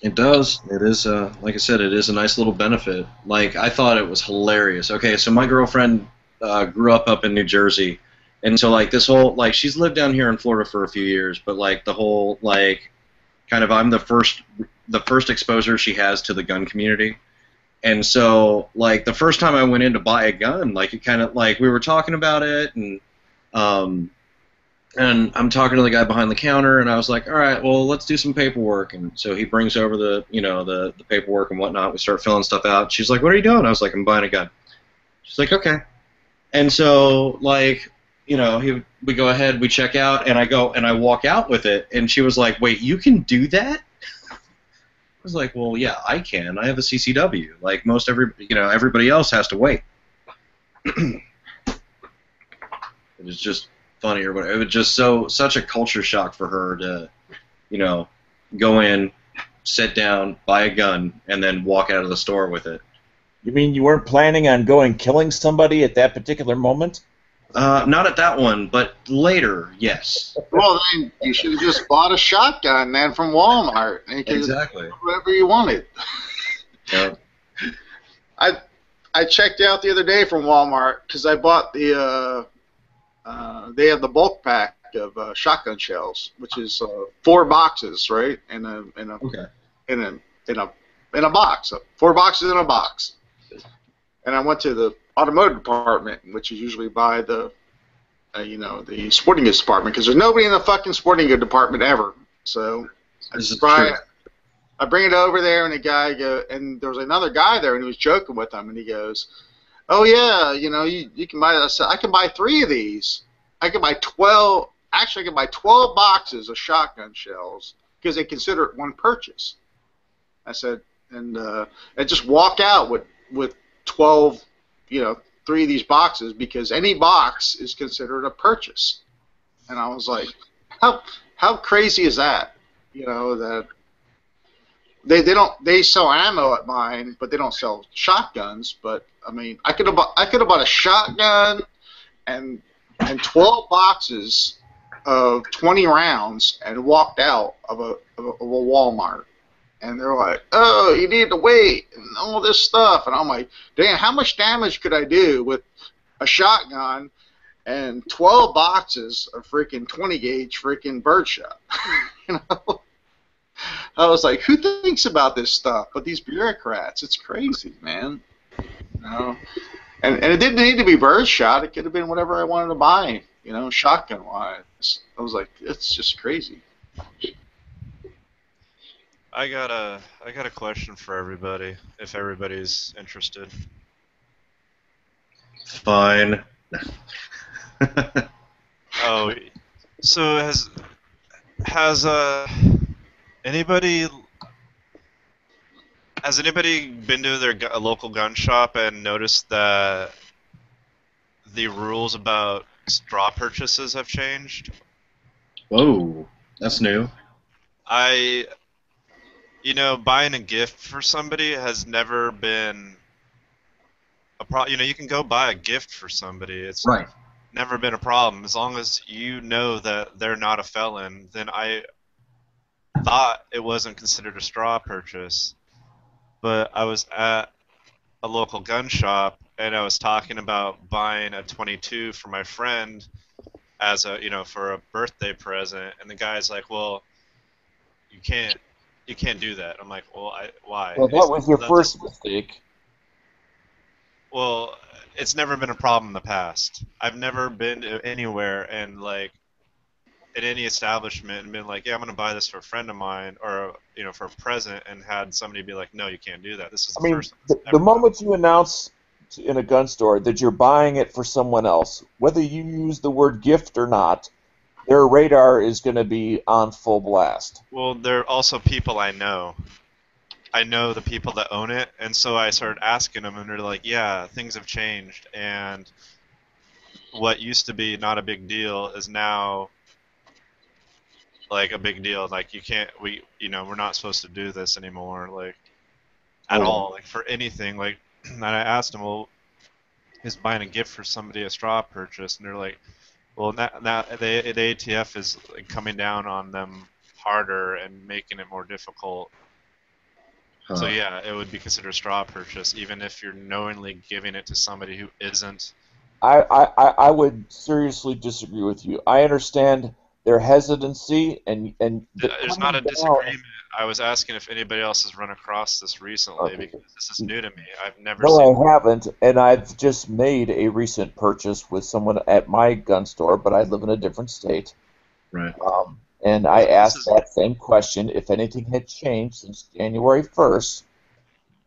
It does. It is, like I said, it is a nice little benefit. Like, I thought it was hilarious. Okay, so my girlfriend grew up in New Jersey, And so like this whole like she's lived down here in Florida for a few years, but like the whole like kind of I'm the first exposure she has to the gun community. And so like the first time I went in to buy a gun, like it kind of like we were talking about it, and I'm talking to the guy behind the counter, and I was like, all right, well, let's do some paperwork. And so he brings over the the paperwork and whatnot. We start filling stuff out. She's like, what are you doing? I was like, I'm buying a gun. She's like, okay. And so like we go ahead, we check out, and I walk out with it, and she was like, wait, you can do that? I was like, well, yeah, I can. I have a CCW. Like everybody else has to wait. It was just funny or whatever. It was just such a culture shock for her to, go in, sit down, buy a gun, and then walk out of the store with it. You mean you weren't planning on going killing somebody at that particular moment? Not at that one, but later, yes. Well, then you should have just bought a shotgun then from Walmart. And you could Exactly. whatever you wanted. Yeah. I checked out the other day from Walmart because I bought the they have the bulk pack of shotgun shells, which is 4 boxes, right? In a box, 4 boxes in a box. And I went to the automotive department, which is usually by the the sporting goods department, because there's nobody in the fucking sporting goods department ever. So I bring it over there, and the guy and there was another guy there, and he was joking with him, and he goes, "Oh yeah, you can buy." I said, "I can buy 3 of these. I can buy 12. Actually, I can buy 12 boxes of shotgun shells because they consider it one purchase." I said, and I just walk out with 12, 3 of these boxes because any box is considered a purchase. And I was like, how crazy is that? That they sell ammo at mine, but they don't sell shotguns. But I mean, I could have bought a shotgun and 12 boxes of 20 rounds and walked out of a Walmart. And they're like, oh, you need to wait and all this stuff. And I'm like, damn, how much damage could I do with a shotgun and 12 boxes of freaking 20 gauge freaking birdshot? I was like, who thinks about this stuff? But these bureaucrats, it's crazy, man. And it didn't need to be birdshot. It could have been whatever I wanted to buy, shotgun wise. I was like, it's just crazy. I got a question for everybody, if everybody's interested. Fine. Oh, so has anybody been to a local gun shop and noticed that the rules about straw purchases have changed? Whoa, that's new. Buying a gift for somebody has never been a problem. You can go buy a gift for somebody. It's right. Never been a problem. As long as you know that they're not a felon, then I thought it wasn't considered a straw purchase. But I was at a local gun shop, and I was talking about buying a .22 for my friend as for a birthday present, and the guy's like, well, you can't do that. I'm like, well, why? Well, that was your first mistake. Well, it's never been a problem in the past. I've never been to anywhere and in any establishment and been like, yeah, I'm going to buy this for a friend of mine or for a present, and had somebody be like, no, you can't do that. This is the first. The moment you announce in a gun store that you're buying it for someone else, whether you use the word gift or not, their radar is going to be on full blast. Well, there are also people I know. I know the people that own it, and so I started asking them, and they're like, yeah, things have changed, and what used to be not a big deal is now like a big deal. Like we're not supposed to do this anymore, at all, for anything. And I asked them, well, is buying a gift for somebody a straw purchase? And they're like, well, now the ATF is coming down on them harder and making it more difficult. So yeah, it would be considered a straw purchase, even if you're knowingly giving it to somebody who isn't I would seriously disagree with you. I understand their hesitancy and There's not a coming down. disagreement. I was asking if anybody else has run across this recently Okay. because this is new to me. I've never No, seen. I haven't, and I've just made a recent purchase with someone at my gun store, but I live in a different state. Right. And I asked is- that same question, if anything had changed since January 1st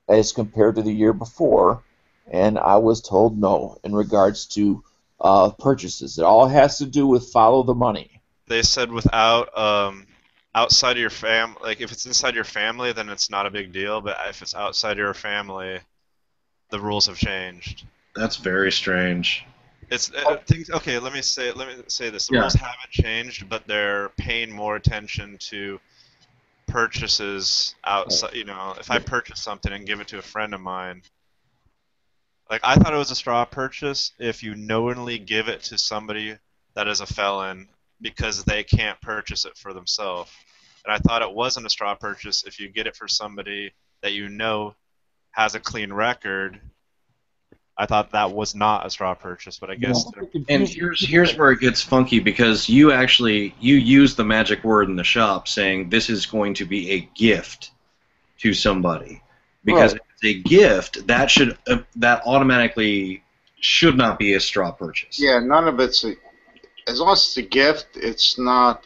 as compared to the year before, and I was told no in regards to purchases. It all has to do with follow the money. They said without outside of your like if it's inside your family, then it's not a big deal. But if it's outside your family, the rules have changed. That's very strange. It's things. Okay, let me say this. The Yeah. rules haven't changed, but they're paying more attention to purchases outside. You know, if I purchase something and give it to a friend of mine, like I thought it was a straw purchase if you knowingly give it to somebody that is a felon because they can't purchase it for themselves. And I thought it wasn't a straw purchase if you get it for somebody that you know has a clean record. I thought that was not a straw purchase, but I guess And here's where it gets funky because you use the magic word in the shop saying this is going to be a gift to somebody. Because if it's a gift, that automatically should not be a straw purchase. Yeah, none of it's as long as it's a gift, it's not.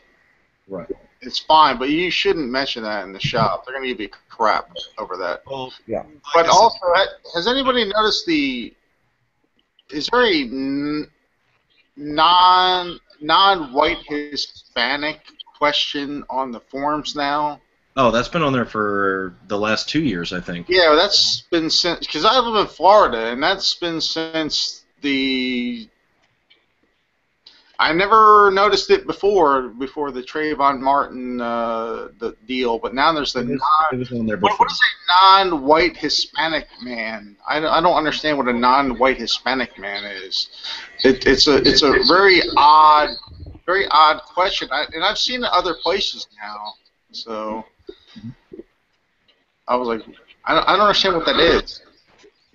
Right. It's fine, but you shouldn't mention that in the shop. They're going to give you crap over that. well, Yeah. like But I said, also, has anybody noticed is there a non-white Hispanic question on the forums now? Oh, that's been on there for the last 2 years, I think. Yeah, that's been since, because I live in Florida, and that's been since I never noticed it before the Trayvon Martin the deal, but now there's It was on there what before. is a non-white Hispanic man? I don't understand what a non-white Hispanic man is. It's a very odd question, and I've seen it other places now. So I was like, I don't understand what that is.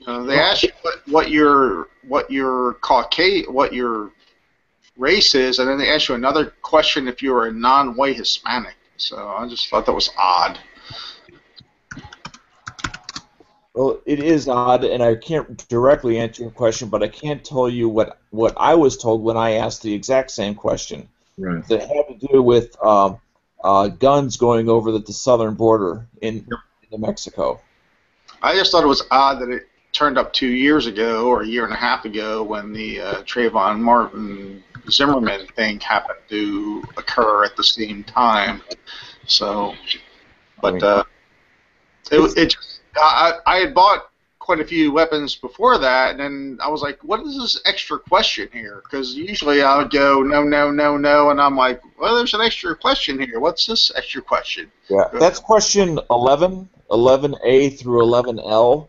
They ask you what your Caucasian, what your race is, and then they ask you another question if you're a non-white Hispanic. So I just thought that was odd. Well, it is odd, and I can't directly answer your question, but I can tell you what I was told when I asked the exact same question. Right. That had to do with guns going over the southern border in Mexico. I just thought it was odd that it turned up 2 years ago or a year and a half ago when the Trayvon Martin Zimmerman thing happened to occur at the same time. So, but I had bought quite a few weapons before that, and then I was like, what is this extra question here? Because usually I would go, no, no, no, no, and I'm like, well, there's an extra question here. What's this extra question? Yeah, that's question 11, 11A through 11L.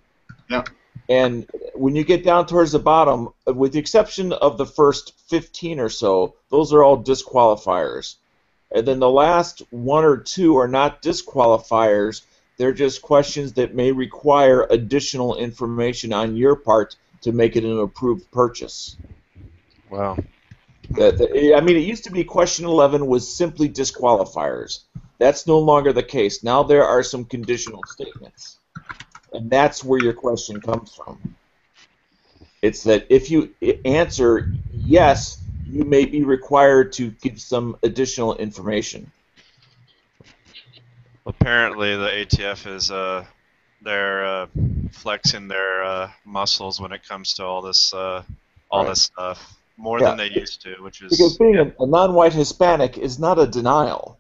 Yeah. And when you get down towards the bottom, with the exception of the first 15 or so, those are all disqualifiers. And then the last 1 or 2 are not disqualifiers. They're just questions that may require additional information on your part to make it an approved purchase. wow. I mean, it used to be question 11 was simply disqualifiers. That's no longer the case. Now there are some conditional statements. And that's where your question comes from. It's that if you answer yes, you may be required to give some additional information. Apparently, the ATF is they're flexing their muscles when it comes to all this this stuff more than they used to, which is Because being a non-white Hispanic is not a denial.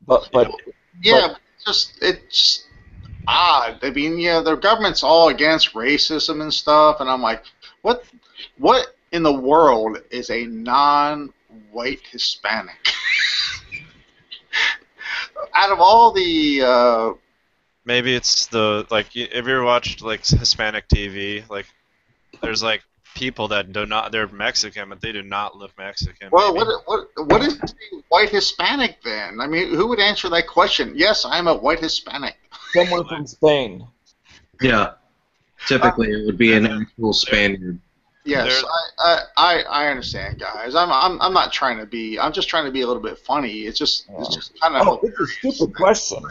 But Yeah, it's odd. I mean, yeah, the government's all against racism and stuff, and I'm like, what in the world is a non-white Hispanic? Out of all the maybe it's the like. Have you ever watched like Hispanic TV? Like, there's like people that do not. They're Mexican, but they do not look Mexican. well, maybe. what is a white Hispanic then? I mean, who would answer that question? Yes, I'm a white Hispanic. someone from Spain. Yeah. Typically, it would be an actual Spaniard. Yes, I understand, guys. I'm not trying to be. I'm just trying to be a little bit funny. It's just kind of. Oh, it's a stupid question.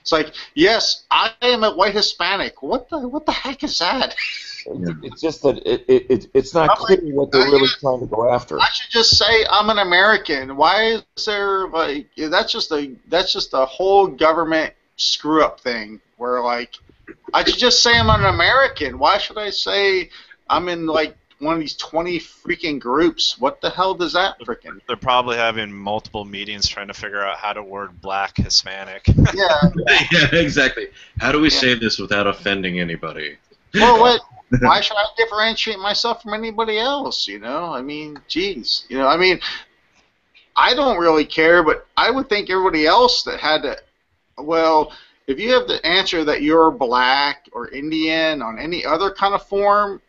It's like, yes, I am a white Hispanic. What the heck is that? It's just that it's not clear what they're really trying to go after. I should just say I'm an American. Why is there like that's just a whole government screw up thing where like I should just say I'm an American. Why should I say I'm in like one of these 20 freaking groups? What the hell does that freaking? They're probably having multiple meetings trying to figure out how to word black Hispanic. Yeah. Yeah, exactly. How do we say this without offending anybody? Well, what? Why should I differentiate myself from anybody else? You know, I mean, geez, you know, I mean, I don't really care, but I would think everybody else that had to. Well, if you have the answer that you're black or Indian on any other kind of form,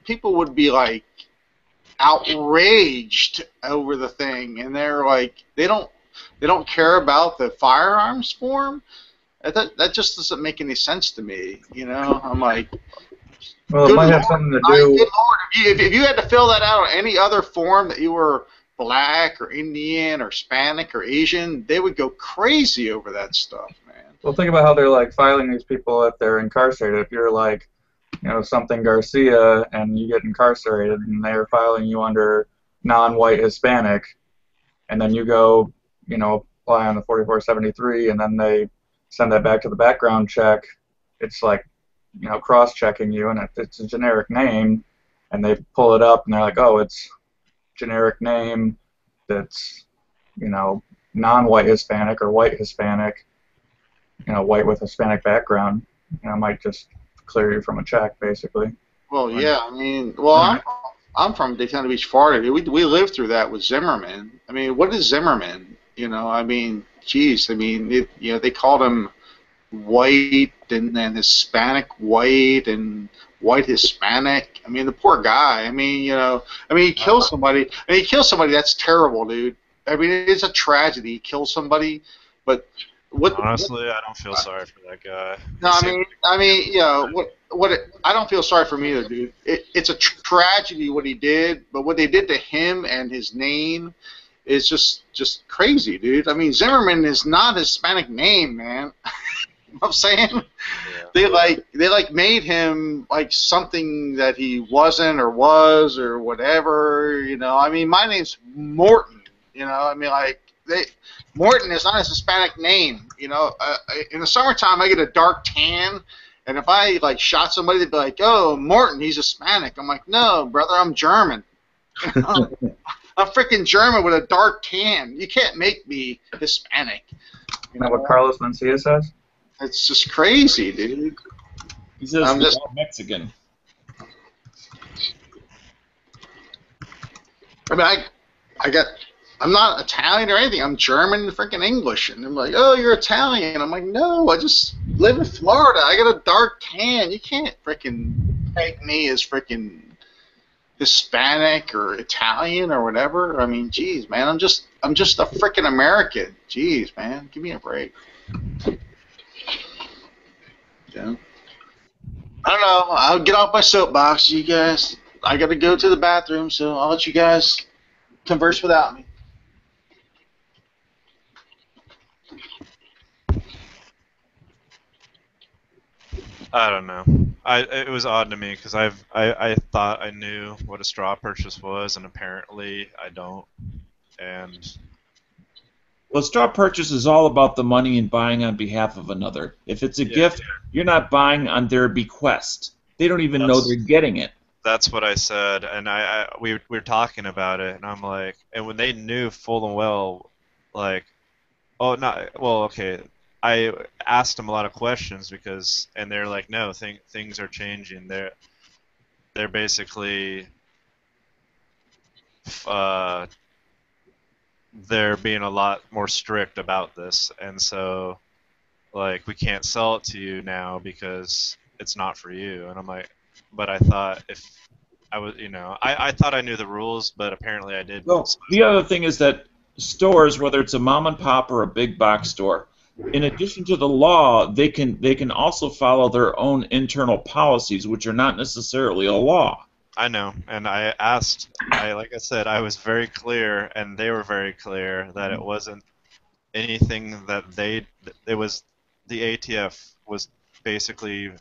people would be like outraged over the thing, and they're like, they don't care about the firearms form. That just doesn't make any sense to me. You know, I'm like. Well, it might have something to do. Good Lord, if you had to fill that out on any other form that you were black or Indian or Hispanic or Asian, they would go crazy over that stuff, man. Well, think about how they're like filing these people if they're incarcerated. If you're like, you know, something Garcia and you get incarcerated and they're filing you under non-white Hispanic, and then you go, you know, apply on the 4473, and then they send that back to the background check. It's like, you know, cross-checking you, and if it's a generic name, and they pull it up, and they're like, oh, it's generic name that's, you know, non-white Hispanic or white Hispanic, you know, white with Hispanic background, you know, might just clear you from a check, basically. Well, yeah, I mean, well, I'm from Daytona Beach, Florida. We lived through that with Zimmerman. I mean, what is Zimmerman? You know, I mean, geez, I mean, you know, they called him white and Hispanic white and white Hispanic. I mean, the poor guy. I mean, you know, I mean, he kills somebody. I mean, he kills somebody. That's terrible, dude. I mean, it's a tragedy. He kills somebody, but honestly, I don't feel sorry for that guy. No, I mean, you know, I don't feel sorry for him either, dude. It's a tragedy what he did, but what they did to him and his name is just crazy, dude. I mean, Zimmerman is not a Hispanic name, man. You know what I'm saying? Yeah. They made him like something that he wasn't or was or whatever, you know. I mean, my name's Morton, you know. I mean, like Morton is not a Hispanic name, you know. In the summertime, I get a dark tan, and if I like shot somebody, they'd be like, "Oh, Morton, he's Hispanic." I'm like, "No, brother, I'm German." You know? I'm freaking German with a dark tan. You can't make me Hispanic. You know what Carlos Mencia says? It's just crazy, dude. He says I'm just Mexican. I mean, I'm not Italian or anything. I'm German and freaking English. And they're like, oh, you're Italian. I'm like, no, I just live in Florida. I got a dark tan. You can't freaking take me as freaking Hispanic or Italian or whatever. I mean, geez, man, I'm just a freaking American. Geez, man, give me a break. Yeah. I don't know. I'll get off my soapbox, you guys. I got to go to the bathroom, so I'll let you guys converse without me. I don't know. It was odd to me because I thought I knew what a straw purchase was, and apparently I don't. And well, straw purchase is all about the money and buying on behalf of another. If it's a gift, you're not buying on their bequest. They don't even know they're getting it. That's what I said, and we were talking about it, and I'm like, and when they knew full and well, like, oh, not well, okay. I asked them a lot of questions and they're like, no, things are changing. They're basically they're being a lot more strict about this, and so like we can't sell it to you now because it's not for you. And I'm like, but I thought if I was, you know, I thought I knew the rules, but apparently I didn't. Well, the other thing is that stores, whether it's a mom and pop or a big box store, in addition to the law, they can also follow their own internal policies, which are not necessarily a law. I know, and I asked. Like I said, I was very clear, and they were very clear that it wasn't anything that they. It was the ATF was basically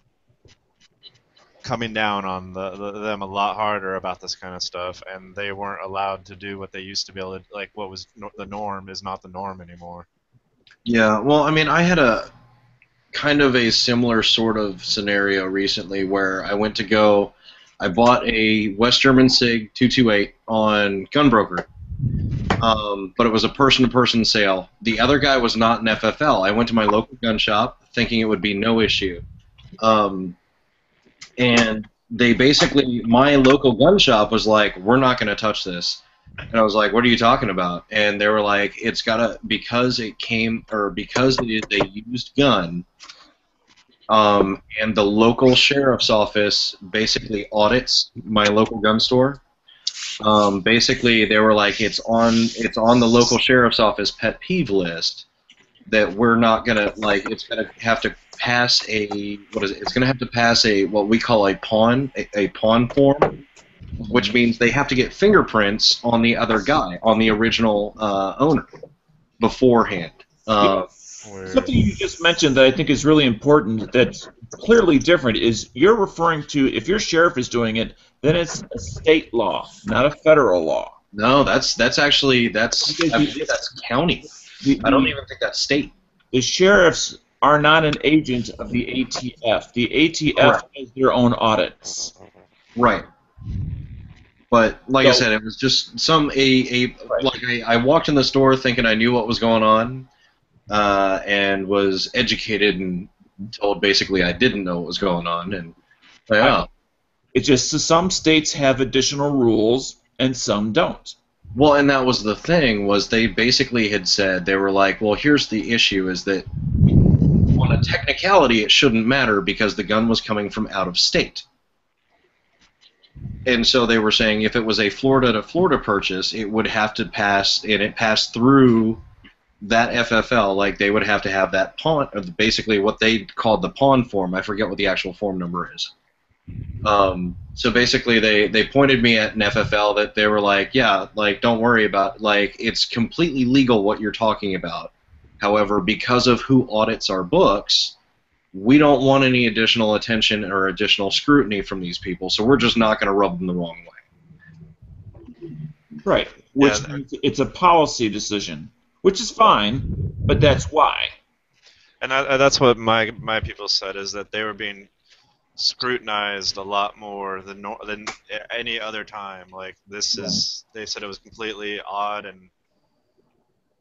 coming down on them a lot harder about this kind of stuff, and they weren't allowed to do what they used to be able to. Like what was the norm is not the norm anymore. Yeah, well, I mean, I had a kind of a similar sort of scenario recently where I bought a West German SIG 228 on Gunbroker, but it was a person-to-person sale. The other guy was not an FFL. I went to my local gun shop thinking it would be no issue. And they basically, my local gun shop was like, we're not going to touch this. And I was like, what are you talking about? And they were like, it's got to, because it is a used gun, and the local sheriff's office basically audits my local gun store. Basically, they were like, it's on the local sheriff's office pet peeve list that we're not gonna like. It's gonna have to pass It's gonna have to pass what we call a pawn form, which means they have to get fingerprints on the other guy, on the original owner, beforehand. Something you just mentioned that I think is really important that's clearly different is you're referring to, if your sheriff is doing it, then it's a state law, not a federal law. No, that's county. I don't even think that's state. The sheriffs are not an agent of the ATF. The ATF has their own audits. Right. But like I said, it was just I walked in the store thinking I knew what was going on, and was educated and told basically I didn't know what was going on, and yeah. It's just some states have additional rules and some don't. Well, and that was the thing, was they basically had said, they were like, well, here's the issue, is that on a technicality it shouldn't matter because the gun was coming from out of state. And so they were saying if it was a Florida to Florida purchase, it would have to pass, and it passed through that FFL, like they would have to have that pawn, or basically what they called the pawn form. I forget what the actual form number is. So basically they pointed me at an FFL that they were like, yeah, like don't worry about, like it's completely legal what you're talking about. However, because of who audits our books, we don't want any additional attention or additional scrutiny from these people, so we're just not going to rub them the wrong way. Right, which means it's a policy decision, which is fine, but that's why. And that's what my people said, is that they were being scrutinized a lot more than any other time. Like this is, they said it was completely odd, and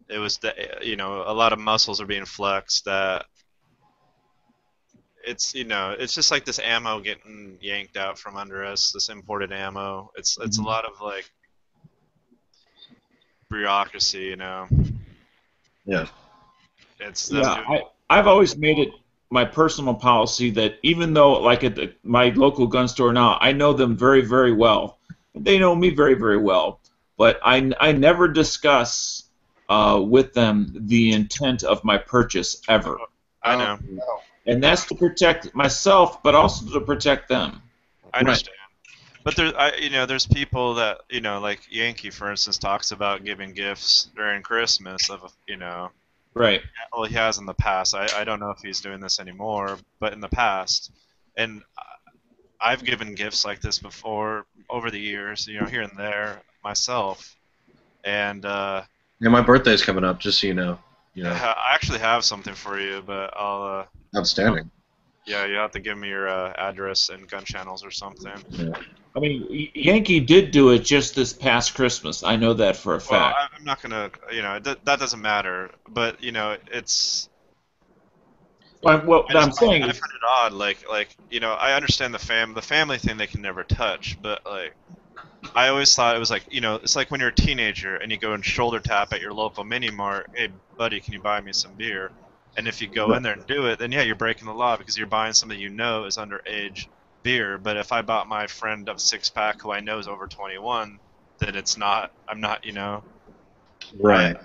it was a lot of muscles are being flexed. That it's it's just like this ammo getting yanked out from under us, this imported ammo. It's a lot of like bureaucracy, Yeah. It's I've always made it my personal policy that even though, like at my local gun store now, I know them very, very well. They know me very, very well. But I never discuss with them the intent of my purchase ever. I know. And that's to protect myself, but also to protect them. I understand. But there's people that, like Yankee, for instance, talks about giving gifts during Christmas of, Right. Well, he has in the past. I don't know if he's doing this anymore, but in the past, and I've given gifts like this before over the years, here and there myself, and yeah, my birthday's coming up, just so you know. I actually have something for you, but I'll. Outstanding. Yeah, you have to give me your address and gun channels or something. Yeah. I mean, Yankee did do it just this past Christmas. I know that for a fact. Well, I'm not gonna, that doesn't matter. But it's. Well, I'm saying, I find it odd. Like I understand the family thing they can never touch, but like, I always thought it was like, it's like when you're a teenager and you go and shoulder tap at your local mini mart. Hey, buddy, can you buy me some beer? And if you go in there and do it, then yeah, you're breaking the law because you're buying something is underage beer. But if I bought my friend a 6-pack who I know is over 21, then it's not. I'm not. Right.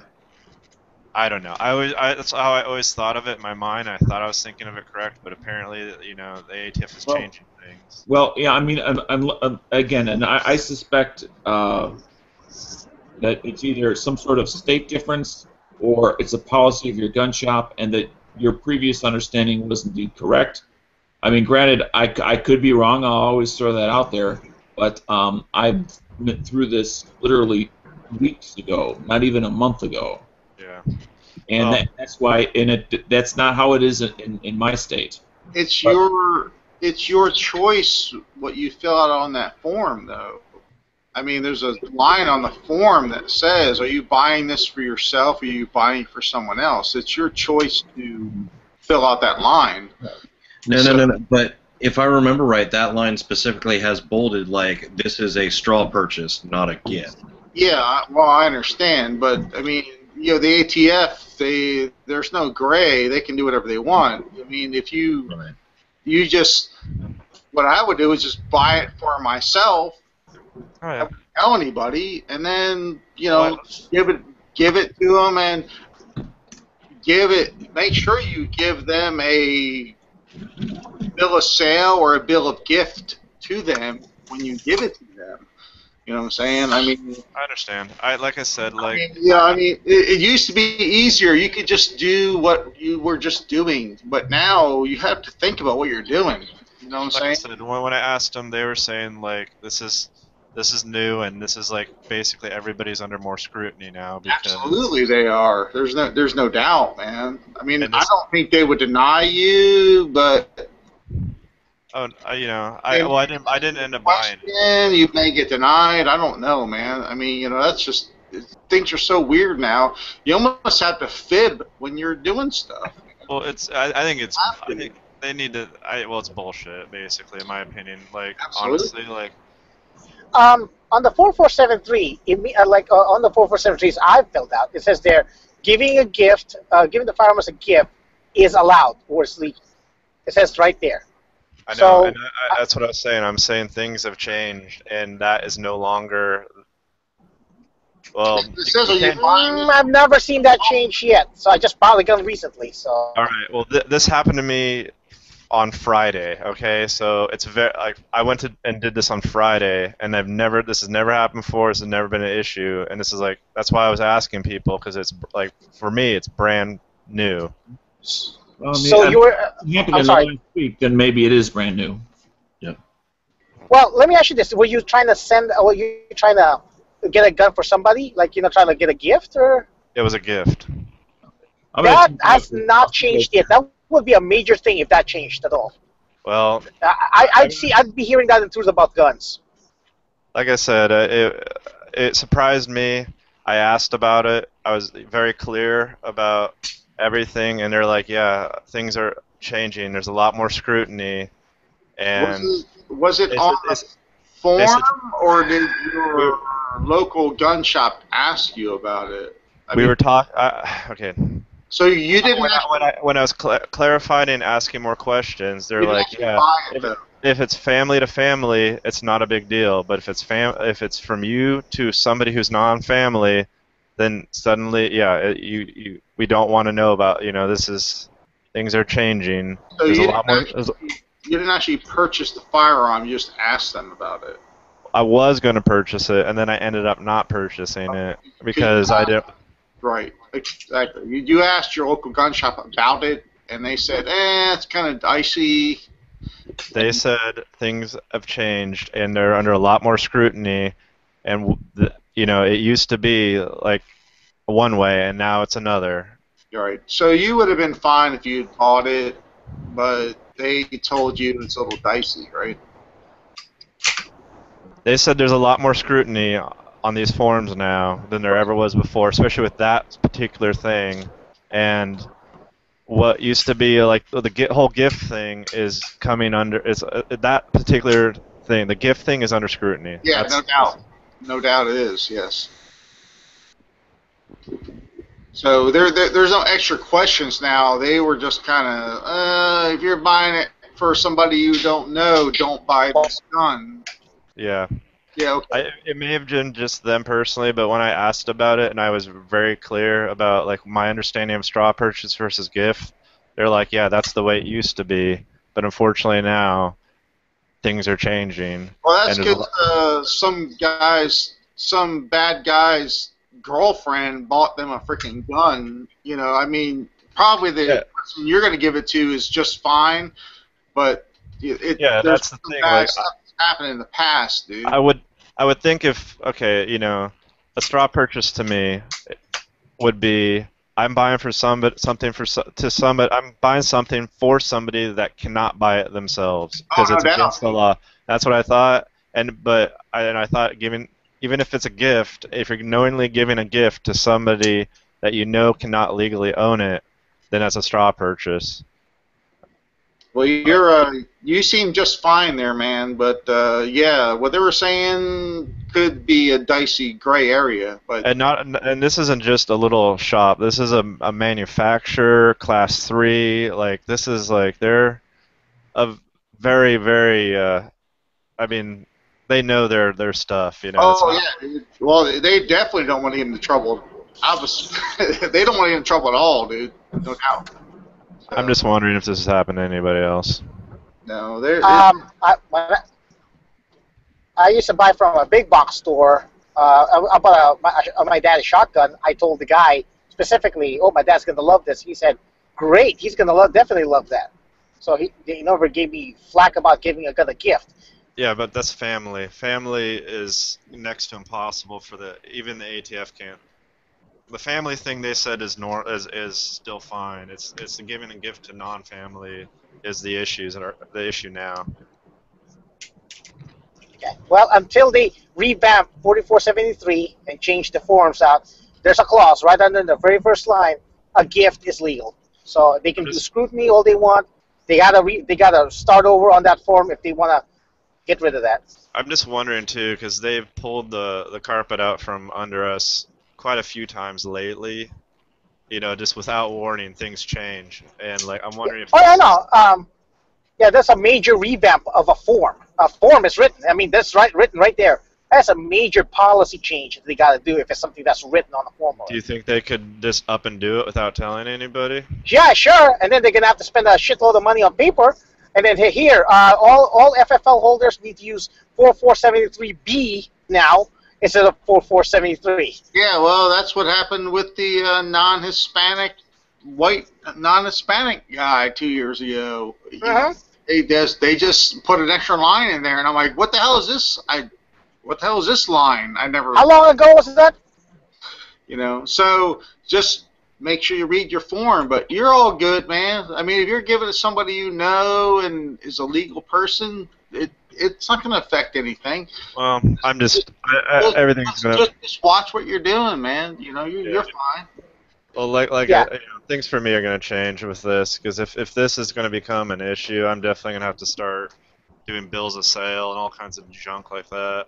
I don't know. That's how I always thought of it in my mind. I thought I was thinking of it correct, but apparently, the ATF is changing things. Well, yeah, I mean, again, and I suspect that it's either some sort of state difference or it's a policy of your gun shop, and that your previous understanding was indeed correct. I mean, granted, I could be wrong. I'll always throw that out there, but I went through this literally weeks ago, not even a month ago, Yeah. and Well- that's why. And that's not how it is in my state. It's But- your choice what you fill out on that form, though. I mean, there's a line on the form that says, "Are you buying this for yourself, or are you buying for someone else?" It's your choice to fill out that line. No. But if I remember right, that line specifically has bolded like this is a straw purchase, not a gift. Yeah, well, I understand, but I mean, the ATF, there's no gray. They can do whatever they want. I mean, if you just, what I would do is just buy it for myself, Oh yeah. tell anybody, and then Well, give it to them, and make sure you give them a bill of sale or a bill of gift to them when you give it to them. You know what I'm saying? I mean, I understand. Like I said, like it used to be easier. You could just do what you were just doing, but now you have to think about what you're doing. You know what I'm like I saying? said, when I asked them, they were saying like this is new, and this is like basically everybody's under more scrutiny now because Absolutely, they are. There's no doubt, man. I mean, And I this- don't think they would deny you, but I didn't end up buying it. question, you may get denied. I don't know, man. I mean, that's just things are so weird now. You almost have to fib when you're doing stuff. Well, I think Have to. they need to. Well, it's bullshit, basically, in my opinion. Like Absolutely. honestly, like On the 4473, on the 4473s I've filled out, it says there, giving the firearm as a gift is allowed or it's legal. It says right there. I know, So- and that's what I was saying. I'm saying things have changed, and that is no longer. Well, It says you are you can't- buying I've never seen that change yet, so I just bought a gun recently. So All right. Well, this happened to me on Friday. Okay, so it's very like I went and did this on Friday, and this has never happened before. This has never been an issue, and this is like that's why I was asking people because it's like for me it's brand new. Well, I mean, so you were. happened I'm in sorry. last week, then maybe it is brand new. Well, let me ask you this: were you trying to get a gun for somebody, like trying to get a gift, or It was a gift. that has not changed yet? That would be a major thing if that changed at all. Well, I'd be hearing that in truth about guns. like I said, it surprised me. I asked about it. I was very clear about everything, and they're like, "Yeah, things are changing. There's a lot more scrutiny." And was it It's- on the it's- form, it's- or did your local gun shop ask you about it? we were talking. Okay. So you didn't When I was clarifying and asking more questions, they're you didn't like, actually "Yeah, buy it, though. if it's family to family, it's not a big deal. But if it's from you to somebody who's non-family, then suddenly, yeah, we don't want to know about. Things are changing. So There's you a lot more. You didn't actually purchase the firearm. You just asked them about it. I was going to purchase it, and then I ended up not purchasing it because I didn't. Right. Exactly. You asked your local gun shop about it, and they said, it's kind of dicey. They said things have changed, and they're under a lot more scrutiny, and it used to be like one way, and now it's another. Right. So you would have been fine if you bought it, but they told you it's a little dicey, right? They said there's a lot more scrutiny on these forms now than there ever was before, especially with that particular thing. And what used to be like the whole gift thing is coming under that particular thing. The gift thing is under scrutiny. Yeah, That's- no doubt. No doubt it is, yes. So there's no extra questions now. They were just kind of, if you're buying it for somebody you don't know, don't buy this gun. Yeah. Yeah, okay. It may have been just them personally, but when I asked about it and I was very clear about like my understanding of straw purchase versus gift, they're like, yeah, that's the way it used to be, but unfortunately now things are changing. Well, that's And there's a because some bad guy's girlfriend bought them a freaking gun. You know, I mean, probably the person you're going to give it to is just fine, but there's that's the some thing. bad Like, stuff that's happened in the past, dude. I would think if a straw purchase to me would be I'm buying for somebody I'm buying something for somebody that cannot buy it themselves because no it's doubt. against the law. That's what I thought. But I thought even if it's a gift, if you're knowingly giving a gift to somebody that you know cannot legally own it, then that's a straw purchase. Well, you seem just fine there, man. But what they were saying could be a dicey gray area. But And this isn't just a little shop. This is a manufacturer, class 3. Like this is like they're a very very. I mean, they know their stuff. You know. Dude. Well, they definitely don't want to get into trouble. They don't want to get in trouble at all, dude. No doubt. I'm just wondering if this has happened to anybody else. No, I used to buy from a big box store. I bought my dad's shotgun. I told the guy specifically, "Oh, my dad's gonna love this." He said, "Great, he's gonna definitely love that." So he never gave me flack about giving a gun a gift. Yeah, but that's family. Family is next to impossible for even the ATF can't. The family thing they said is still fine. It's the giving a gift to non-family is the issue now. Okay. Well, until they revamp 4473 and change the forms out, there's a clause right under the very first line: a gift is legal. So they can do scrutiny all they want. They gotta start over on that form if they wanna get rid of that. I'm just wondering too, because they've pulled the carpet out from under us quite a few times lately. You know, just without warning, things change, and like I'm wondering if. Oh, I know. Yeah, that's a major revamp of a form. A form is written. I mean, that's written right there. That's a major policy change that they got to do if it's something that's written on the form. Do you think they could just up and do it without telling anybody? Yeah, sure. And then they're gonna have to spend a shitload of money on paper. And then here, all FFL holders need to use 4473B now instead of 4473. Yeah, well, that's what happened with the non-Hispanic guy 2 years ago. Uh-huh. They just put an extra line in there, and I'm like, what the hell is this? What the hell is this line? I never. How long ago was that? You know, so just make sure you read your form. But you're all good, man. I mean, if you're giving it to somebody you know and is a legal person, it's not going to affect anything. Well, I'm just everything's gonna. Just watch what you're doing, man. You know, you're fine. Well, Yeah. Things for me are going to change with this, because if this is going to become an issue, I'm definitely going to have to start doing bills of sale and all kinds of junk like that.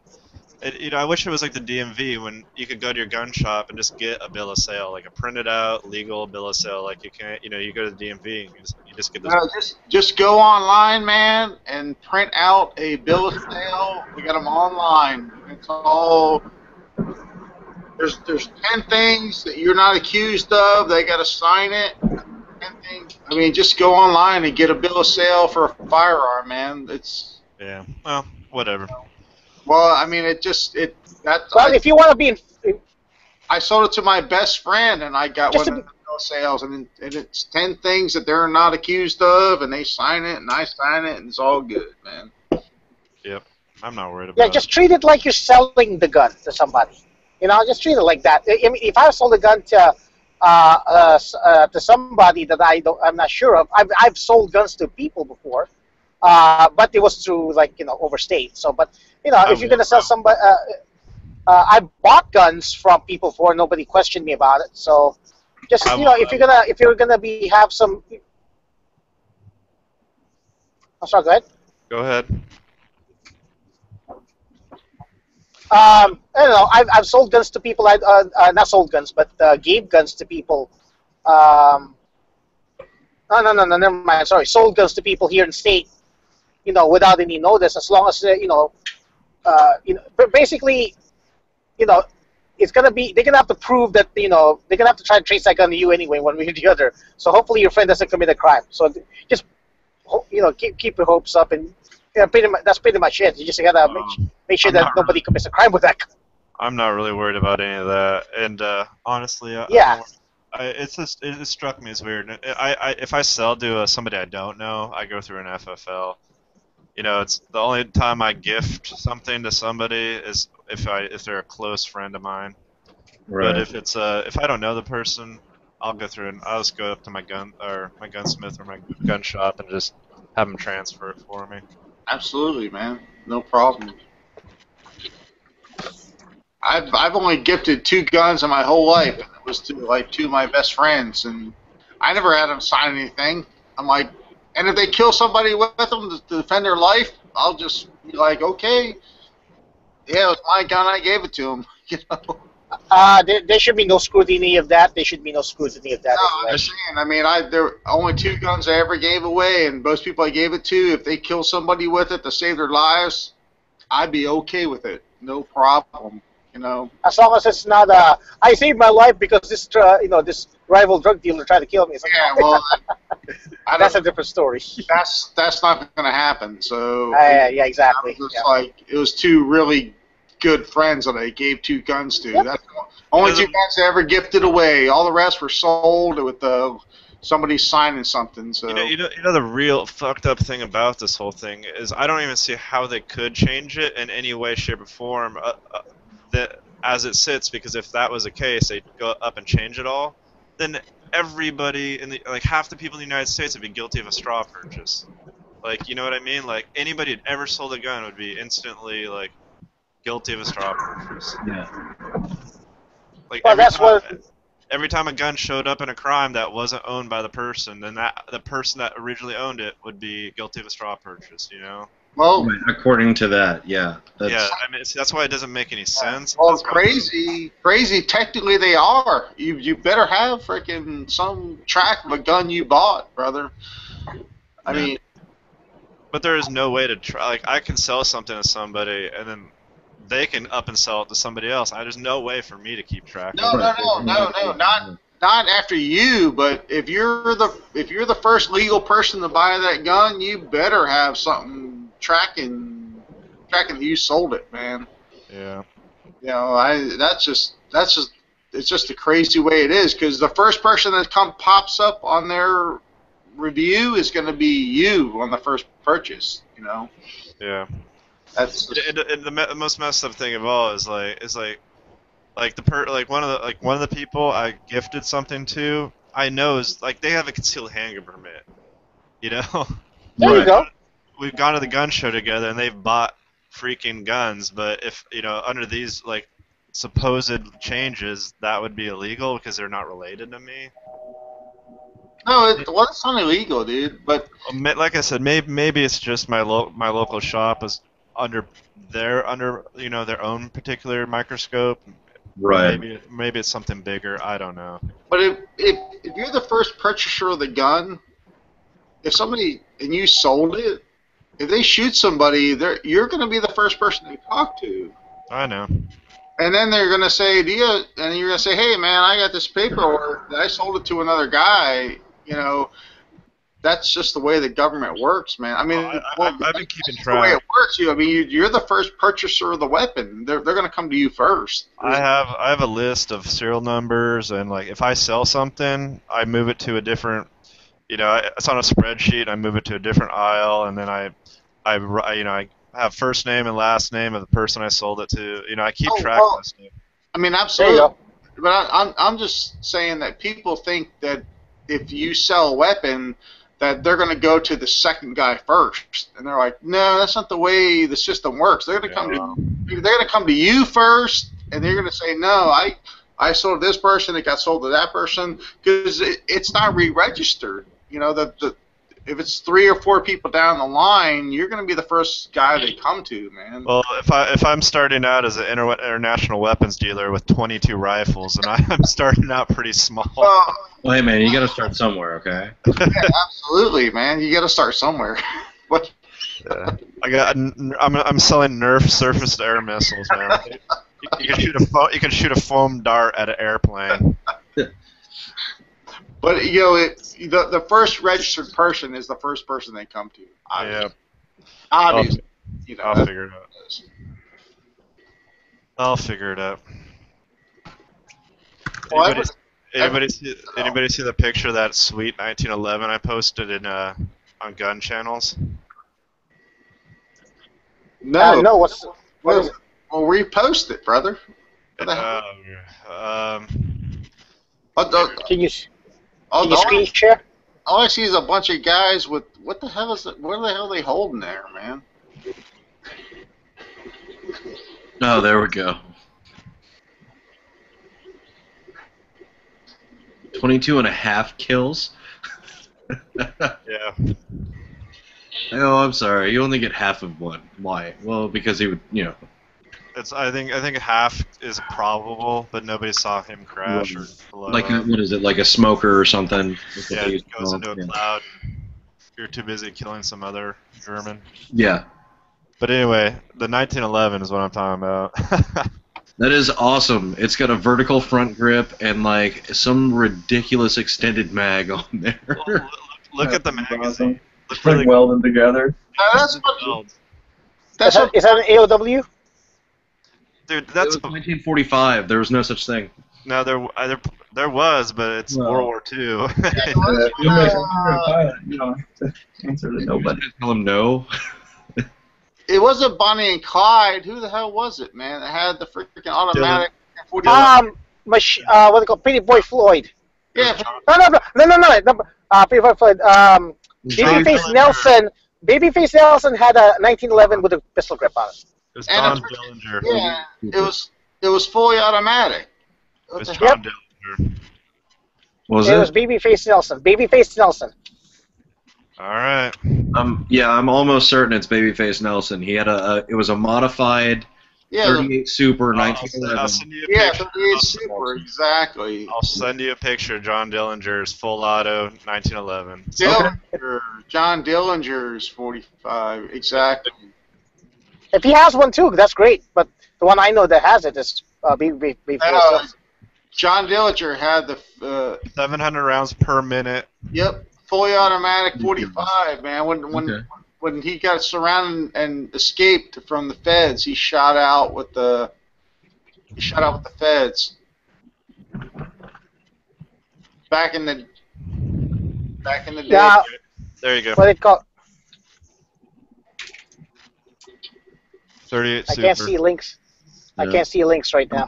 I wish it was like the DMV when you could go to your gun shop and just get a bill of sale, like a printed out legal bill of sale. Like you can't, you go to the DMV and you just get this. No, just go online, man, and print out a bill of sale. We got them online. It's all. There's 10 things that you're not accused of. They got to sign it. 10 things. I mean, just go online and get a bill of sale for a firearm, man. It's. Yeah. Well, whatever. Well, I mean, Well, if you want to be I sold it to my best friend, and I got one of the bill of sales, and it's 10 things that they're not accused of, and they sign it, and I sign it, and it's all good, man. Yep. I'm not worried about it. Yeah, just treat it like you're selling the gun to somebody. You know, just treat it like that. I mean, if I sold a gun to somebody that I'm not sure of, I've sold guns to people before, but it was through overstate. So, but if you're gonna sell somebody, I bought guns from people before. Nobody questioned me about it. So, just if you're gonna have some. I'm sorry. Go ahead. Go ahead. I don't know. I've sold guns to people. Not sold guns, but gave guns to people. No, never mind. Sorry, sold guns to people here in state. Without any notice, as long as basically, it's gonna be. They're gonna have to prove that they're gonna have to try to trace that gun to you anyway, one way or the other. So hopefully your friend doesn't commit a crime. So just keep your hopes up and Yeah, that's pretty much it. You just gotta make sure that nobody commits a crime with that. I'm not really worried about any of that, and honestly, Yeah. It struck me as weird. If I sell to somebody I don't know, I go through an FFL. You know, it's the only time I gift something to somebody is if they're a close friend of mine. Right. But if I don't know the person, I'll go through and I'll just go up to my gunsmith or my gun shop and just have them transfer it for me. Absolutely, man. No problem. I've only gifted 2 guns in my whole life, and it was to like 2 of my best friends, and I never had them sign anything. I'm like, and if they kill somebody with them to defend their life, I'll just be like, okay, yeah, it was my gun, I gave it to them. You know. There should be no scrutiny of that. There should be no scrutiny of that. No, Anyway. I'm saying. I mean, there were only 2 guns I ever gave away, and most people I gave it to, if they kill somebody with it to save their lives, I'd be okay with it. No problem. You know. As long as it's not I saved my life because this this rival drug dealer tried to kill me. It's like, Yeah, well, that's a different story. That's not going to happen. So yeah, exactly. It was just like it was 2 really good friends that I gave 2 guns to. Yep. That's the only 2 guns I ever gifted away. All the rest were sold with somebody signing something. So you know the real fucked up thing about this whole thing is I don't even see how they could change it in any way, shape, or form. That as it sits, because if that was the case, they'd go up and change it all, then everybody half the people in the United States would be guilty of a straw purchase. Like, you know what I mean? Like, anybody who'd ever sold a gun would be instantly guilty of a straw purchase. Yeah. Like, Well, every time a gun showed up in a crime that wasn't owned by the person, then the person that originally owned it would be guilty of a straw purchase. You know. Well, right, according to that, yeah. Yeah, I mean, that's why it doesn't make any sense. Well, crazy. Technically, they are. You better have freaking some track of a gun you bought, brother. I mean, but there is no way to try. Like, I can sell something to somebody, and then they can up and sell it to somebody else. There's no way for me to keep track. No, not after you. But if you're the first legal person to buy that gun, you better have something tracking that you sold it, man. Yeah. You know, that's just it's just a crazy way it is, because the first person that pops up on their review is going to be you on the first purchase. You know. Yeah. That's the most messed up thing of all is one of the people I gifted something to, I know is they have a concealed handgun permit. You know. There you go. We've gone to the gun show together, and they've bought freaking guns. But if under these supposed changes, that would be illegal because they're not related to me. No, it's not illegal, dude. But like I said, maybe it's just my local shop is under their own particular microscope. Right. Maybe it's something bigger. I don't know. But if you're the first purchaser of the gun, if somebody and you sold it, if they shoot somebody, you're going to be the first person they talk to. I know. And then they're going to say, and you're going to say, hey, man, I got this paperwork that I sold it to another guy. You know, that's just the way the government works, man. I mean, I've been keeping track. The way it works, you're the first purchaser of the weapon. They're going to come to you first. I have a list of serial numbers, and if I sell something, I move it to a different. It's on a spreadsheet. I move it to a different aisle, and then I have first name and last name of the person I sold it to. I keep track of this stuff. I mean, absolutely. But I'm just saying that people think that if you sell a weapon, that they're going to go to the second guy first, and they're like, no, that's not the way the system works. They're going to come to you first, and they're going to say, no, I sold to this person, it got sold to that person, because it's not re-registered. If it's 3 or 4 people down the line, you're going to be the first guy they come to, man. Well, if I'm starting out as an international weapons dealer with 22 rifles, and I'm starting out pretty small. Well, hey, man, you got to start somewhere, okay? Yeah, absolutely, man. You got to start somewhere. What? Yeah. I'm selling Nerf surface air missiles, man. You can shoot a foam dart at an airplane. But the first registered person is the first person they come to. Yeah. Obviously, you know. I'll that's- figure it out. I'll figure it out. Well, Anybody see the picture of that sweet 1911 I posted in on gun channels? No, no, what is it? Well, repost it, brother. What the hell? Can you all screen share? all I see is a bunch of guys with what the hell is it? What the hell are they holding there, man? Oh, there we go. 22.5 kills. Yeah. Oh, I'm sorry. You only get half of one. Why? Well, because he would, I think half is probable, but nobody saw him crash or blow like up. what is it? Like a smoker or something? Yeah, it goes into a cloud. You're too busy killing some other German. Yeah. But anyway, the 1911 is what I'm talking about. That is awesome. It's got a vertical front grip and like some ridiculous extended mag on there. Look at the magazine. Look Like really welded together. That's good. Is that an AOW? Dude, It that's was 1945. There was no such thing. no, there was, but it's Well. World War II. You're a pilot. You don't have to answer to nobody. Tell him no. It wasn't Bonnie and Clyde. Who the hell was it, man? It had the freaking automatic. 40 What do you call Pretty Boy Floyd? yeah, No. Pretty Boy Floyd. Babyface Nelson. Babyface Nelson had a 1911 with a pistol grip on it. It was And Don a- Dillinger. yeah. It was fully automatic. It What was the John hell? Dillinger. Was It was it? Babyface Nelson. Babyface Nelson. All right. Yeah, I'm almost certain it's Babyface Nelson. He had it was a modified Yeah, 38 Super I'll 1911. send you a yeah, picture. 38 Super, exactly. I'll send you a picture of John Dillinger's full auto 1911. John Dillinger's 45, exactly. If he has one too, that's great. But the one I know that has it is Babyface Nelson. John Dillinger had the 700 rounds per minute. yep, fully automatic 45, man. When he got surrounded and escaped from the feds, he shot out with the feds. Back in the day. Yeah, There you go. what it called? 38 I Super. can't see links. I Yeah. can't see links right now.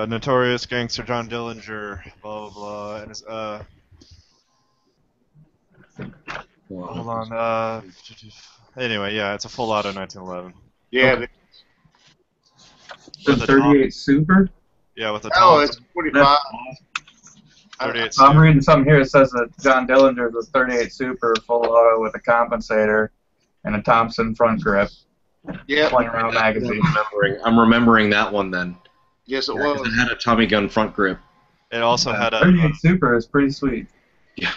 Notorious Gangster John Dillinger, blah blah blah, and his hold on, anyway, yeah, it's a full auto 1911. Yeah. The With a 38 Super? Yeah, with a Oh, it's Thompson. 45. 38 I'm Super. reading something here that says that John Dillinger's was 38 Super full auto with a compensator and a Thompson front grip, Yeah. 20 round magazine. I'm remembering that one then. Yes, it 'Cause was. it had a Tommy gun front grip. It also had a 38 Super is pretty sweet. Yeah.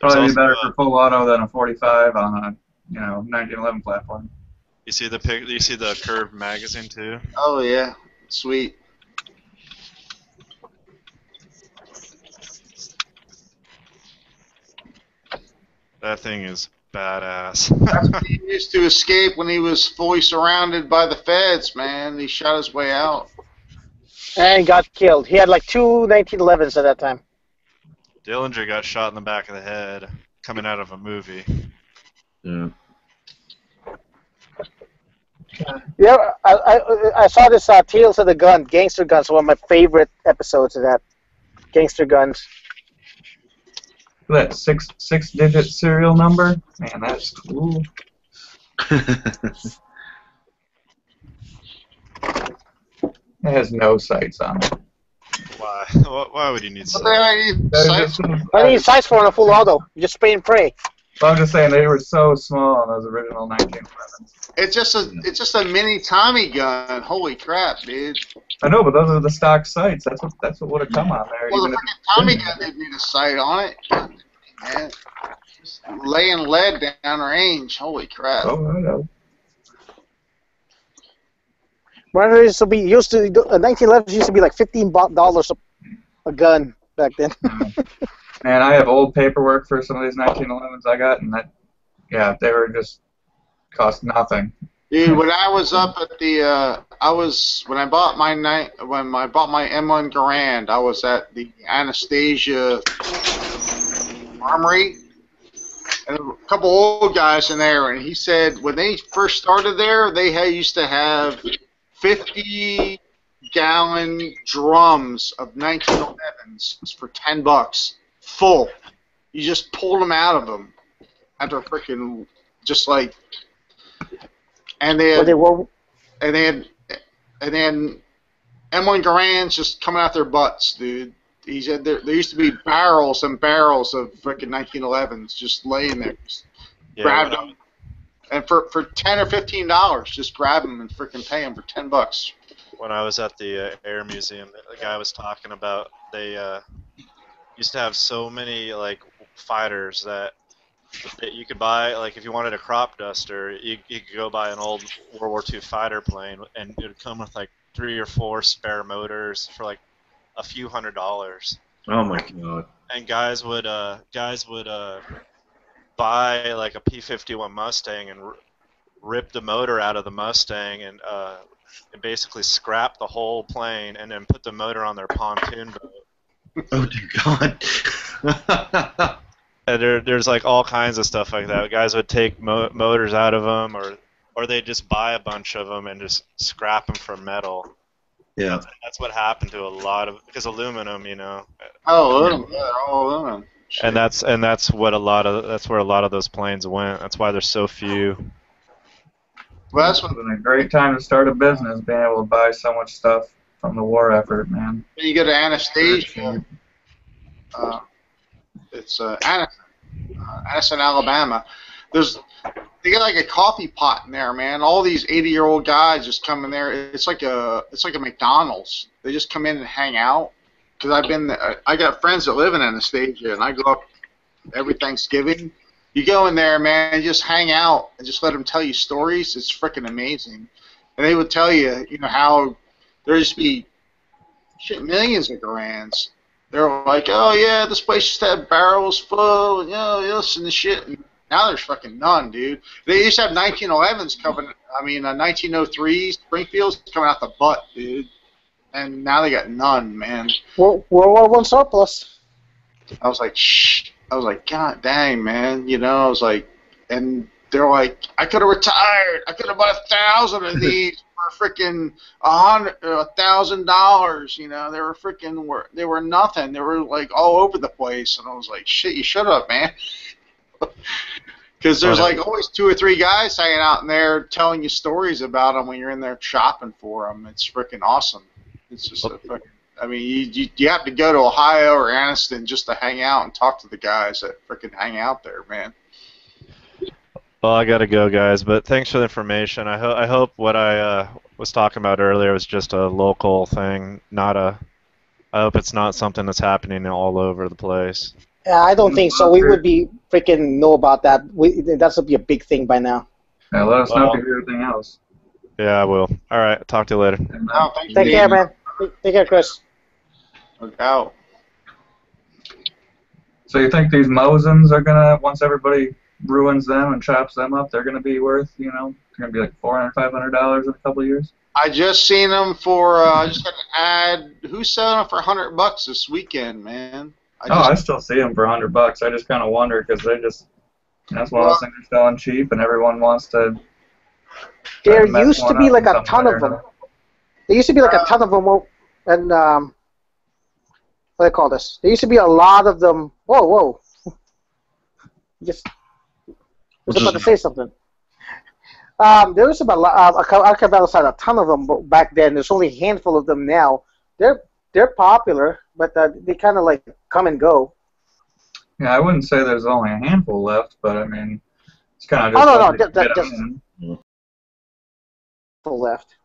There's Probably also better a- for full auto than a 45 on a 1911 platform. you see the curved magazine too. Oh yeah, sweet. That thing is badass. He used to escape when he was fully surrounded by the feds, man. He shot his way out. And got killed. He had like two 1911s at that time. Dillinger got shot in the back of the head coming out of a movie. Yeah. Yeah, I saw this Tales of the Gun, Gangster Guns, one of my favorite episodes of that. Gangster Guns. That six-digit serial number? Man, that's cool. It has no sights on it. Why? Why would you need But sight? I need sights for on a full auto. You just spray and pray. I'm just saying they were so small on those original 1911s. It's just a mini Tommy gun. Holy crap, dude! I know, but those are the stock sights. That's what would have come on there. Well, even the if freaking Tommy gun didn't need a sight on it. Man, just laying lead down range. Holy crap! Oh, I know. Remember, it used to 1911s used to be like $15 a gun back then. Man, I have old paperwork for some of these 1911s I got, and that Yeah, they were just cost nothing. Dude, when I was up at the, when I bought my M1 Garand, I was at the Anastasia Armory, and a couple old guys in there, and he said when they first started there, they used to have 50-gallon drums of 1911s for $10, full. You just pulled them out of them after freaking just like. And they had, M1 Garands just coming out their butts, dude. He said there used to be barrels and barrels of freaking 1911s just laying there. Just grab them, and for $10 or $15, just grab them and freaking pay them for $10. When I was at the Air Museum, the guy was talking about they used to have so many like fighters that you could buy, like if you wanted a crop duster, you could go buy an old World War II fighter plane, and it would come with like 3 or 4 spare motors for like a few $100s. Oh my god! And guys would buy like a P-51 Mustang and rip the motor out of the Mustang and basically scrap the whole plane and then put the motor on their pontoon boat. Oh dear God! And there's like all kinds of stuff like that. Guys would take motors out of them, or they'd just buy a bunch of them and just scrap them for metal. Yeah. That's what happened to a lot of, because aluminum, you know. Oh, aluminum. Yeah, they're all aluminum. And that's where a lot of those planes went. That's why there's so few. Well, that's It's been a great time to start a business, being able to buy so much stuff from the war effort, man. when you go to Anastasia. It's Anniston, Alabama. They got like a coffee pot in there, man. All these 80-year-old guys just come in there. It's like a McDonald's. They just come in and hang out. Cause I got friends that live in Anastasia, and I go up every Thanksgiving. You go in there, man, and just hang out and just let them tell you stories. It's freaking amazing. And they would tell you, how there used to be millions of Garands. They're like, oh yeah, this place used to have barrels full, this and the shit. And now there's fucking none, dude. They used to have 1911s coming. 1903 Springfields coming out the butt, dude. And now they got none, man. World War I surplus. I was like, shh. I was like, God dang, man. I was like, and they're like, I could have retired. I could have bought 1,000 of these for freaking $1,000. They were nothing. They were like all over the place, and I was like, shit, you should have, man. Because there's like always 2 or 3 guys hanging out in there telling you stories about them when you're in there shopping for them. It's freaking awesome. It's just a fucking. You have to go to Ohio or Anniston just to hang out and talk to the guys that freaking hang out there, man. Well, I gotta go, guys. But thanks for the information. I hope what I was talking about earlier was just a local thing, I hope it's not something that's happening all over the place. I don't think so. We would be freaking know about that. That would be a big thing by now. Yeah, let us know if you hear anything else. Yeah, I will. All right, talk to you later. No, thank you, Take care, Dean. man. Take care, Chris. Look out. So you think these Mosins are gonna, once everybody ruins them and chops them up, they're gonna be worth, they're gonna be like $400, $500 in a couple of years? I just seen them for. I just got an ad. Who's selling them for $100 this weekend, man? I still see them for $100. I just kind of wonder because that's one of those things they're selling cheap, and everyone wants to. There used to be like a ton of them. There used to be like a ton of them, and what do they call this? There used to be a lot of them. Whoa! I was about to say something. There was about Arcabella's had a ton of them back then. There's only a handful of them now. They're popular, but they kind of like come and go. Yeah, I wouldn't say there's only a handful left, but I mean, it's kind of just. Left.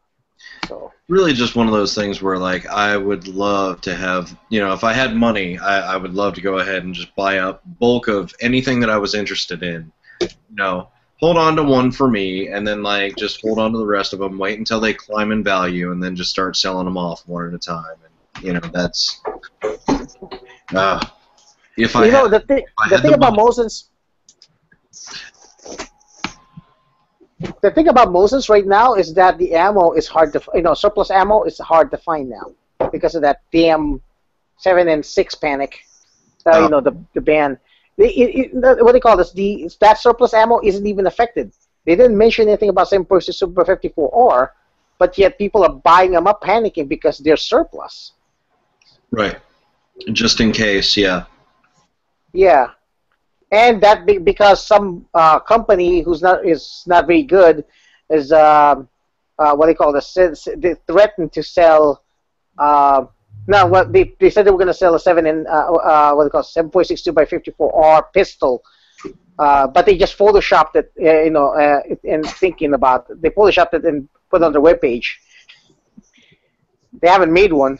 So. Really, just one of those things where, like, I would love to have, if I had money, I would love to go ahead and just buy a bulk of anything that I was interested in. Hold on to one for me, and then like just hold on to the rest of them. Wait until they climb in value, and then just start selling them off one at a time. And that's. The thing about Mosins. The thing about Moses right now is that the ammo is hard to, surplus ammo is hard to find now because of that damn 7 and 6 panic. The ban. What do you call this? That surplus ammo isn't even affected. They didn't mention anything about 7.6 Super 54R, but yet people are buying them up, panicking because they're surplus. Right. Just in case, yeah. Yeah, and that because some company is not very good is what do you call this? They threatened to sell. No, what they said they were going to sell a 7.62 by 54R pistol, but they just photoshopped it, and thinking about it, they photoshopped it and put it on their webpage. They haven't made one.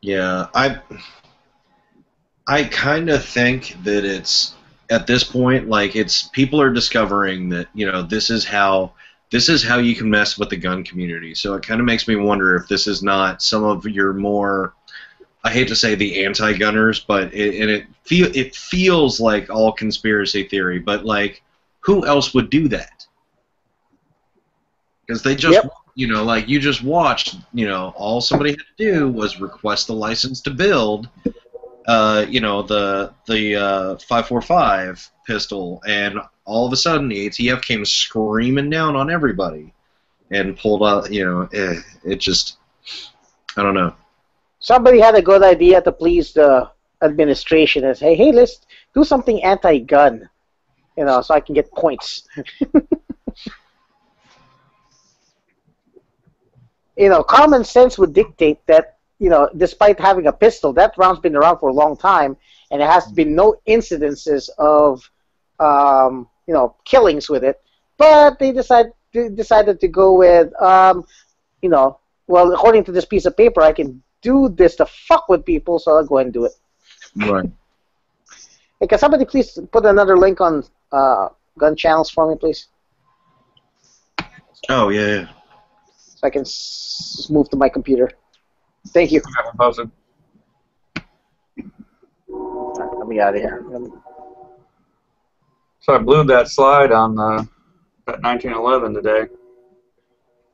Yeah, I kind of think that it's at this point, like, it's people are discovering that this is how you can mess with the gun community. So it kind of makes me wonder if this is not some of your more, I hate to say the anti-gunners, but it feels like all conspiracy theory. But like, who else would do that? Because they just, like you just watched, all somebody had to do was request the license to build. The 545 pistol, and all of a sudden the ATF came screaming down on everybody and pulled out. It just, I don't know. Somebody had a good idea to please the administration and say, "Hey, let's do something anti-gun, so I can get points." Common sense would dictate that. Despite having a pistol, that round's been around for a long time, and there has been no incidences of, killings with it. But they decided to go with, well, according to this piece of paper, I can do this to fuck with people, so I'll go ahead and do it. Right. Hey, can somebody please put another link on gun channels for me, please? Oh, yeah. So I can move to my computer. Thank you. Posted. Let me out of here. So I blew that slide on that 1911 today.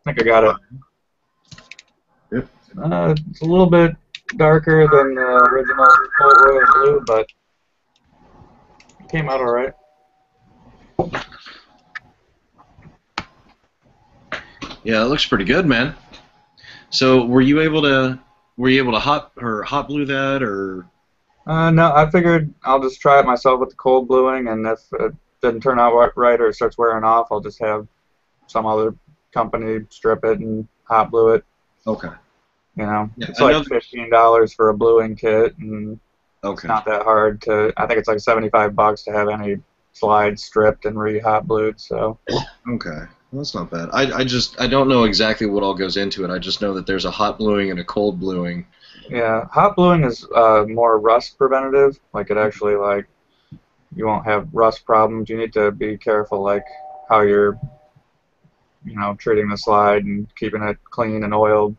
I think I got it. Yep. It's a little bit darker than the original Colt Royal Blue, but it came out all right. Yeah, it looks pretty good, man. So, were you able to hot blue that, or? No, I figured I'll just try it myself with the cold bluing, and if it didn't turn out right or it starts wearing off, I'll just have some other company strip it and hot blue it. Okay. Yeah, it's like $15 for a bluing kit, and it's not that hard to. I think it's like $75 to have any slides stripped and re-hot blued. So. Okay. Well, that's not bad. I don't know exactly what all goes into it. I just know that there's a hot bluing and a cold bluing. Yeah, hot bluing is more rust preventative. Like, it actually, like, you won't have rust problems. You need to be careful, like, how you're, treating the slide and keeping it clean and oiled.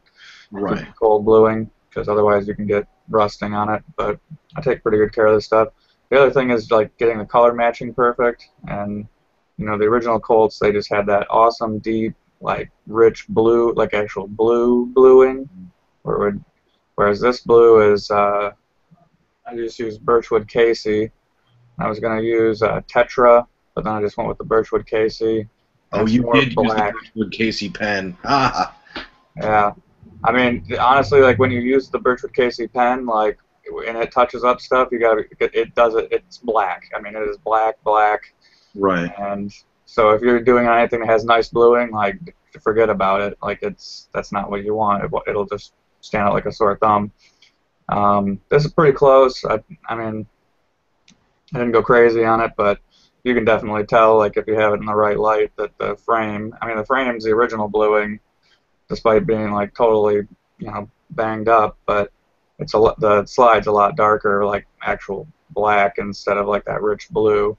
Right. Cold bluing, because otherwise you can get rusting on it. But I take pretty good care of this stuff. The other thing is, like, getting the color matching perfect. And, the original Colts, they just had that awesome, deep, like, rich blue, like actual bluing. Whereas this blue is, I just used Birchwood Casey. I was going to use Tetra, but then I just went with the Birchwood Casey. Oh, you did use the Birchwood Casey pen. Ah. Yeah. I mean, honestly, like, when you use the Birchwood Casey pen, like, and it touches up stuff, it's black. I mean, it is black. Right. And so if you're doing anything that has nice bluing, like, forget about it. Like, that's not what you want. It'll just stand out like a sore thumb. This is pretty close. I mean, I didn't go crazy on it, but you can definitely tell, like, if you have it in the right light, that the frame's the original bluing, despite being, like, totally, banged up, but the slide's a lot darker, like actual black, instead of like that rich blue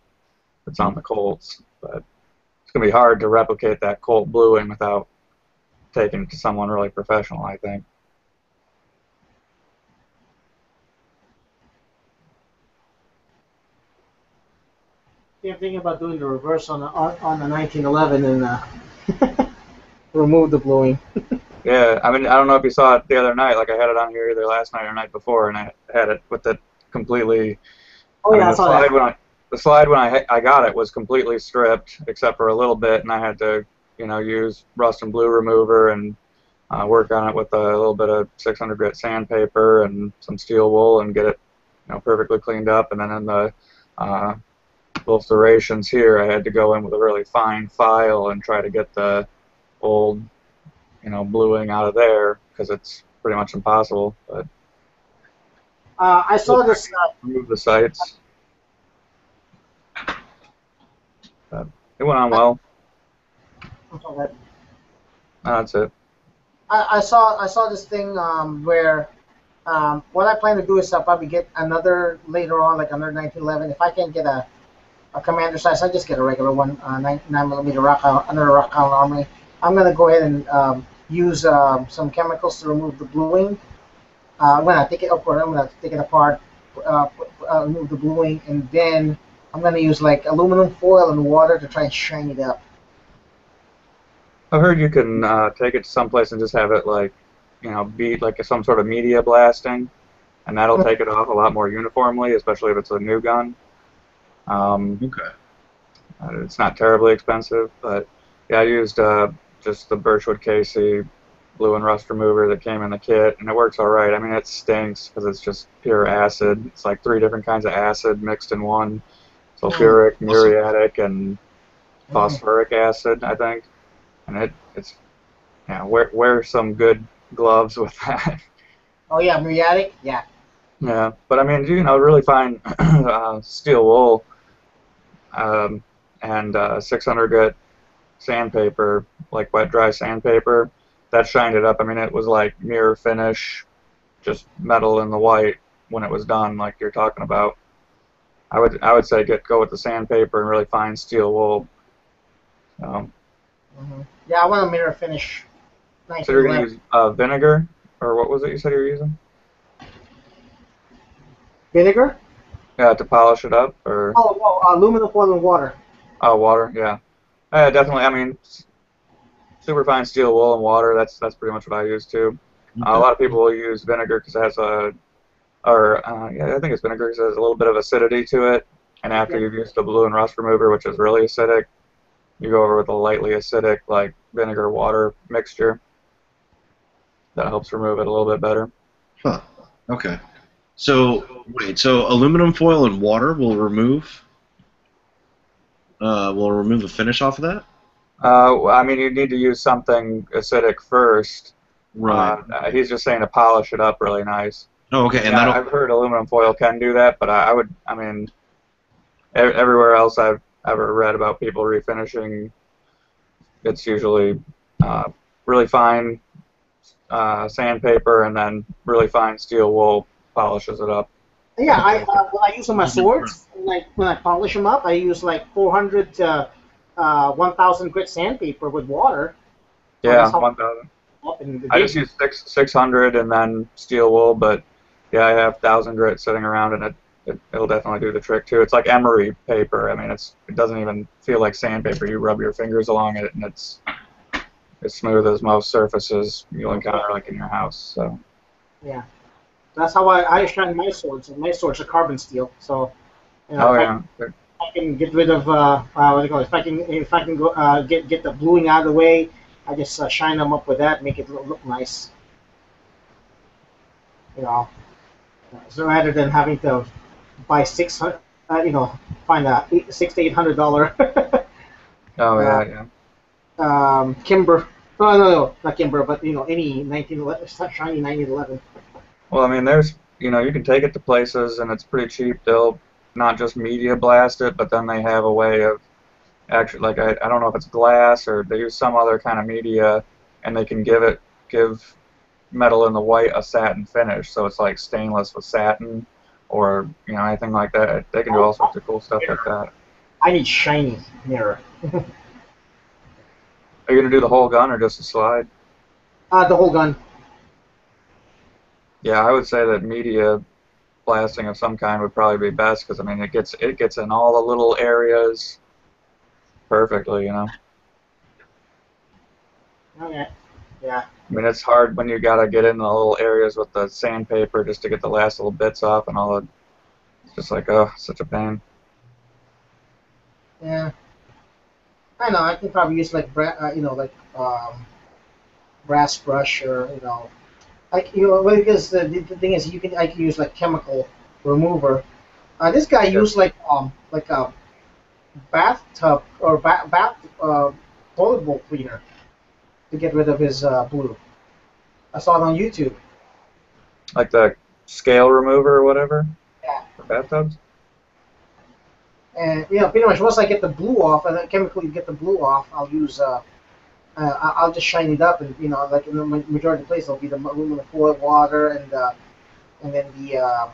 that's on the Colts. But it's going to be hard to replicate that Colt bluing without taking it to someone really professional, I think. I'm thinking about doing the reverse on the 1911 and remove the bluing. Yeah, I mean, I don't know if you saw it the other night. Like I had it on here either last night or night before, and I had it with it completely. Oh I yeah, mean, I saw that. the slide when I got it was completely stripped except for a little bit, and I had to use rust and blue remover and work on it with a little bit of 600 grit sandpaper and some steel wool and get it perfectly cleaned up. And then in the little serrations here, I had to go in with a really fine file and try to get the old bluing out of there because it's pretty much impossible. But I saw this. remove the sights. But it went on well. That's it. I saw this thing where what I plan to do is I'll probably get another later on, like another 1911. If I can get a commander size, I just get a regular one, 9mm another rock count armory. I'm gonna go ahead and use some chemicals to remove the bluing. I'm gonna take it apart. I'm gonna take it apart, remove the bluing, and then I'm gonna use like aluminum foil and water to try and shine it up. I've heard you can take it to someplace and just have it beat like some sort of media blasting, and that'll take it off a lot more uniformly, especially if it's a new gun. Okay. It's not terribly expensive, but yeah, I used just the Birchwood Casey blue and rust remover that came in the kit, and it works all right. I mean, it stinks because it's just pure acid. It's like 3 different kinds of acid mixed in one: sulfuric, muriatic, and phosphoric acid, I think. And it's wear some good gloves with that. Oh yeah, muriatic, yeah. Yeah, but I mean, really fine steel wool and 600 grit sandpaper, like wet dry sandpaper, that shined it up. I mean, it was like mirror finish, just metal in the white when it was done, like you're talking about. I would say go with the sandpaper and really fine steel wool. Yeah, I want a mirror finish. So you're gonna use vinegar, or what was it you said you were using? Vinegar? Yeah, to polish it up, or? Oh, no, aluminum foil and water. Oh, water, yeah. Definitely. I mean, super fine steel wool and water. That's pretty much what I use too. Okay. A lot of people will use vinegar because it has I think it's vinegar because it has a little bit of acidity to it. And after you've used the blue and rust remover, which is really acidic, you go over with a lightly acidic, like vinegar water mixture. That helps remove it a little bit better. Huh. Okay. So wait. So aluminum foil and water will remove the finish off of that. I mean, you need to use something acidic first. Right. He's just saying to polish it up really nice. Oh, okay. And yeah, I've heard aluminum foil can do that, but I mean, everywhere else I've ever read about people refinishing, it's usually really fine sandpaper and then really fine steel wool polishes it up. Yeah, when I use on my swords, like when I polish them up, I use like 400 to 1,000 grit sandpaper with water. Yeah, 1,000. I just use 600 and then steel wool, but yeah, I have 1,000 grit sitting around, and it'll definitely do the trick too. It's like emery paper. I mean, it doesn't even feel like sandpaper. You rub your fingers along it, and it's as smooth as most surfaces you'll encounter like in your house. So. Yeah, that's how I shine my swords. And my swords are carbon steel, so. I can get rid of what do you call it? If I can go get the bluing out of the way, I just shine them up with that, make it look nice. So rather than having to buy $600, find a $600 to $800. Oh yeah. Kimber. Oh no, not Kimber, but any 1911 shiny 1911. Well, I mean, there's you can take it to places and it's pretty cheap. They'll not just media blast it, but then they have a way of actually, like I don't know if it's glass or they use some other kind of media, and they can give metal in the white a satin finish, so it's like stainless with satin, or anything like that. They can do all sorts of cool stuff like that. I need shiny mirror. Are you gonna do the whole gun or just a slide? The whole gun. Yeah, I would say that media blasting of some kind would probably be best because I mean it gets in all the little areas perfectly, you know. Okay. Yeah. I mean it's hard when you gotta get in the little areas with the sandpaper just to get the last little bits off and all the. It's just like such a pain. Yeah. I know. I can probably use like brass brush or like because the thing is I can use like chemical remover. This guy used like a bathtub or bath toilet bowl cleaner to get rid of his blue. I saw it on YouTube. Like the scale remover or whatever. Yeah. For bathtubs. And pretty much once I get the blue off, and then chemically get the blue off, I'll use I'll just shine it up, and like in the majority of the place, it'll be the aluminum foil water and then the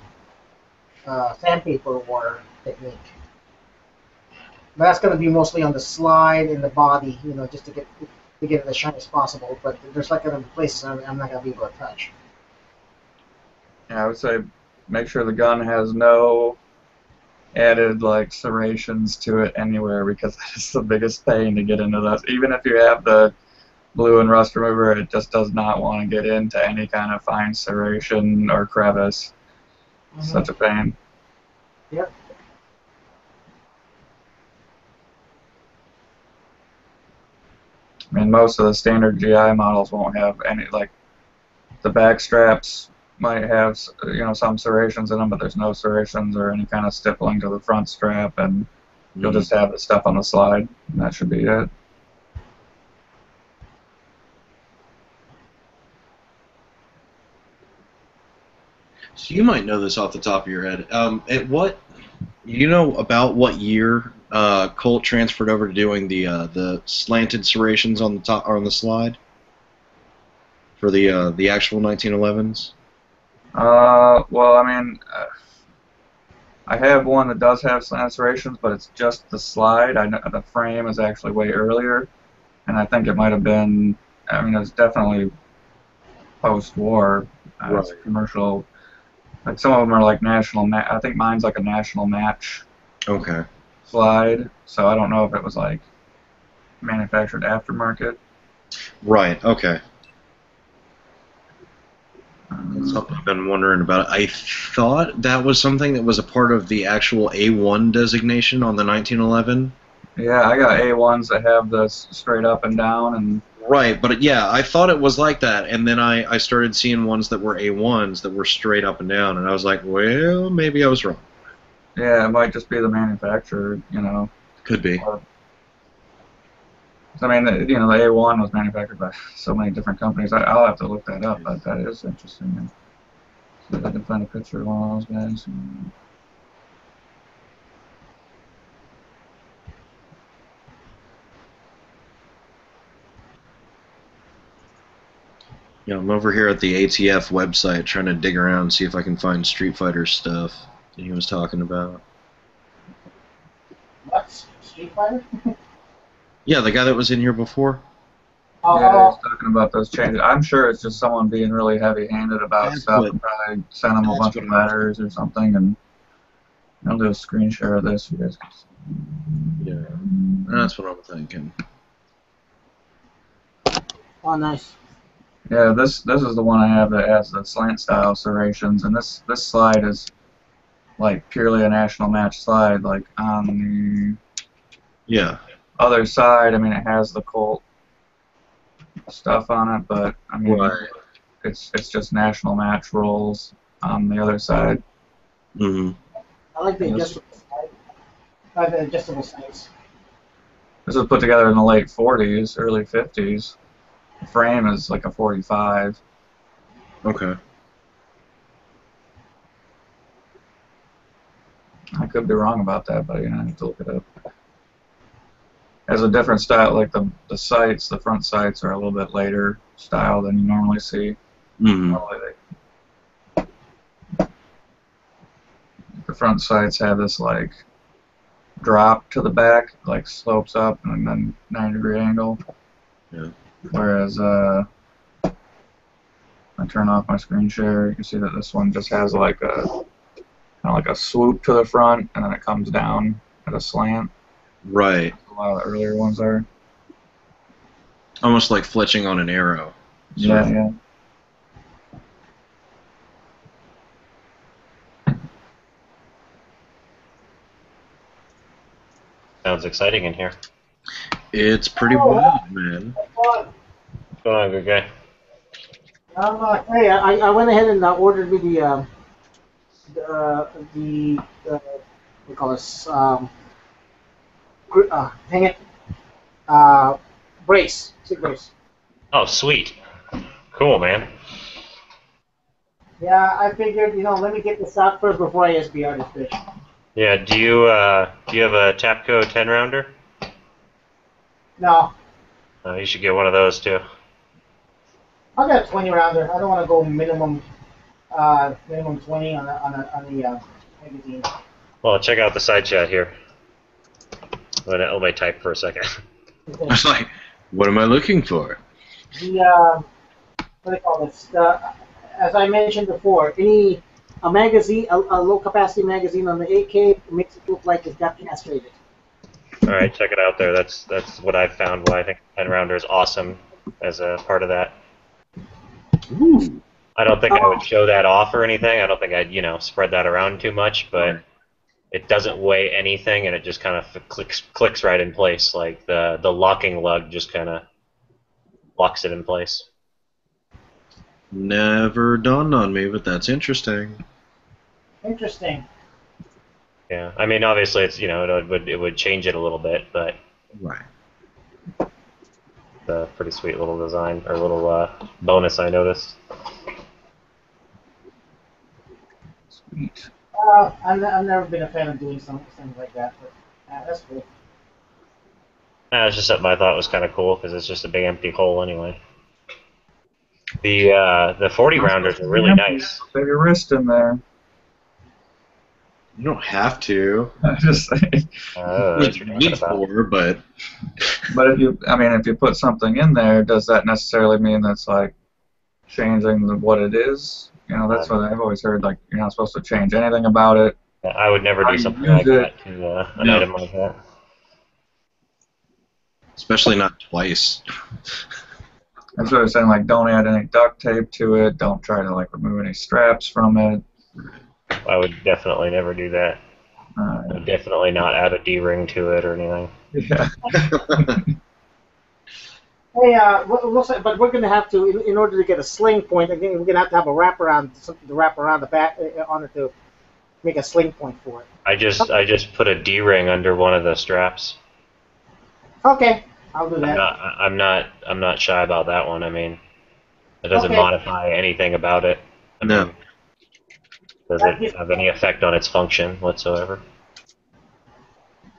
sandpaper water technique. But that's going to be mostly on the slide and the body, just to get it as shiny as possible. But there's like other places I'm not going to be able to touch. Yeah, I would say make sure the gun has no added like serrations to it anywhere because it's the biggest pain to get into those. Even if you have the blue and rust remover, it just does not want to get into any kind of fine serration or crevice. Mm-hmm. Such a pain. Yep. I mean, most of the standard GI models won't have any, like, the back straps might have, some serrations in them, but there's no serrations or any kind of stippling to the front strap, and you'll just have the stuff on the slide, and that should be it. So you might know this off the top of your head. About what year Colt transferred over to doing the slanted serrations on the top or on the slide for the actual 1911s? Well, I mean, I have one that does have slanted serrations, but it's just the slide. I know the frame is actually way earlier, and I think it might have been. I mean, it's definitely post-war. It's a commercial. Like some of them are like national. I think mine's like a national match. Okay. Slide. So I don't know if it was like manufactured aftermarket. Right. Okay. That's something I've been wondering about. I thought that was something that was a part of the actual A1 designation on the 1911. Yeah, I got A1s that have this straight up and down and. Right, but yeah, I thought it was like that, and then I started seeing ones that were A1s that were straight up and down, and I was like, well, maybe I was wrong. Yeah, it might just be the manufacturer, Could be. I mean, the A1 was manufactured by so many different companies. I'll have to look that up, but that is interesting. See if I can find a picture of one of those guys. Yeah, I'm over here at the ATF website trying to dig around and see if I can find Street Fighter stuff that he was talking about. What? Street Fighter? Yeah, the guy that was in here before. Yeah, he's talking about those changes. I'm sure it's just someone being really heavy-handed about stuff and probably sent him a bunch of letters or something, and I'll do a screen share of this. You guys can see. Yeah, that's what I'm thinking. Oh, nice. Yeah, this is the one I have that has the slant style serrations, and this slide is like purely a national match slide. Like on the other side, I mean, it has the Colt stuff on it, but I mean, it's just national match rolls on the other side. Mm-hmm. I like the adjustable side. I like the adjustable sides. This was put together in the late 40s, early 50s. The frame is like a 45. Okay. I could be wrong about that, but I have to look it up. It has a different style, like the sights, the front sights are a little bit later style than you normally see. Mm-hmm. The front sights have this like drop to the back, like slopes up and then 90-degree angle. Yeah. Whereas I turn off my screen share, you can see that this one just has like a kind of like a swoop to the front, and then it comes down at a slant. Right. A lot of the earlier ones are. Almost like fletching on an arrow. Yeah, yeah. Sounds exciting in here. It's pretty wild, man. What's going on, good guy? Hey, I went ahead and ordered me the what do you call this? Hang it. Brace. Stick brace. Oh, sweet. Cool, man. Yeah, I figured, let me get this out first before I SBR this fish. Yeah, do you have a Tapco 10 rounder? No, You should get one of those too. I'll get a 20 rounder. I don't want to go minimum 20 on the magazine. Well, check out the side chat here. Let me type for a second. I was like, what am I looking for? What do they call this? As I mentioned before, a magazine, a low capacity magazine on the 8K makes it look like it's got castrated. All right, check it out there. That's what I've found. Why I think 10 rounder is awesome as a part of that. Ooh. I don't think I would show that off or anything. I don't think I'd spread that around too much, but it doesn't weigh anything, and it just kind of clicks right in place. Like the locking lug just kind of locks it in place. Never dawned on me, but that's interesting. Interesting. Yeah, I mean, obviously, it's it would change it a little bit, but Right. it's a pretty sweet little design or little bonus I noticed. Sweet. I've never been a fan of doing something like that, but that's cool. It's just something I thought was kind of cool because it's just a big empty hole anyway. The 40 rounders are really nice. Put your wrist in there. You don't have to. I'm just saying. It's made for, but But if you put something in there, does that necessarily mean that's like changing what it is? That's what I've always heard. Like you're not supposed to change anything about it. I would never do something like that to an item like that. especially not twice. That's what I was saying. Like, don't add any duct tape to it. Don't try to remove any straps from it. I would definitely never do that. I would definitely not add a D-ring to it or anything. Yeah. Hey, but we're going to have to, in order to get a sling point, again, we're going to have a wraparound, something to wrap around the back on it to make a sling point for it. I just put a D-ring under one of the straps. Okay, I'll do that. I'm not shy about that one. I mean, it doesn't modify anything about it. No. Does it have any effect on its function whatsoever?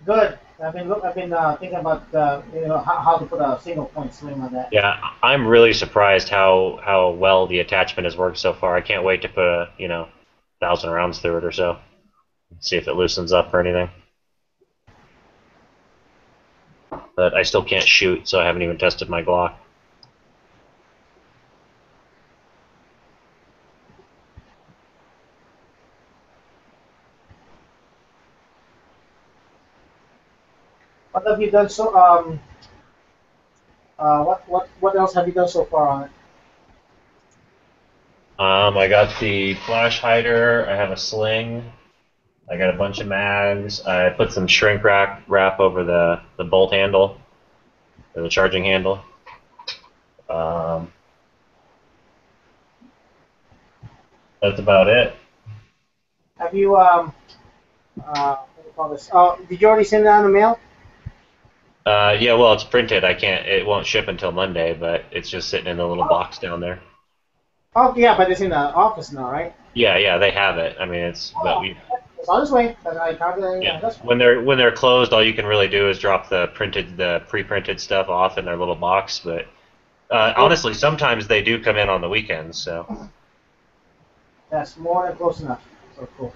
Good. I've been thinking about how to put a single point sling on that. Yeah, I'm really surprised how well the attachment has worked so far. I can't wait to put 1,000 rounds through it or so. See if it loosens up or anything. But I still can't shoot, so I haven't even tested my Glock. What have you done so? What else have you done so far on it? I got the flash hider. I have a sling. I got a bunch of mags. I put some shrink wrap over the bolt handle, or the charging handle. That's about it. Have you what do you call this? Did you already send it out in the mail? Yeah, well, it's printed. It won't ship until Monday, but it's just sitting in a little box down there. Oh yeah, but it's in the office now, right? Yeah, they have it. I mean, it's but we. It's on its way. When they're closed, all you can really do is drop the pre-printed stuff off in their little box. But honestly, sometimes they do come in on the weekends. So. That's more than close enough. So cool.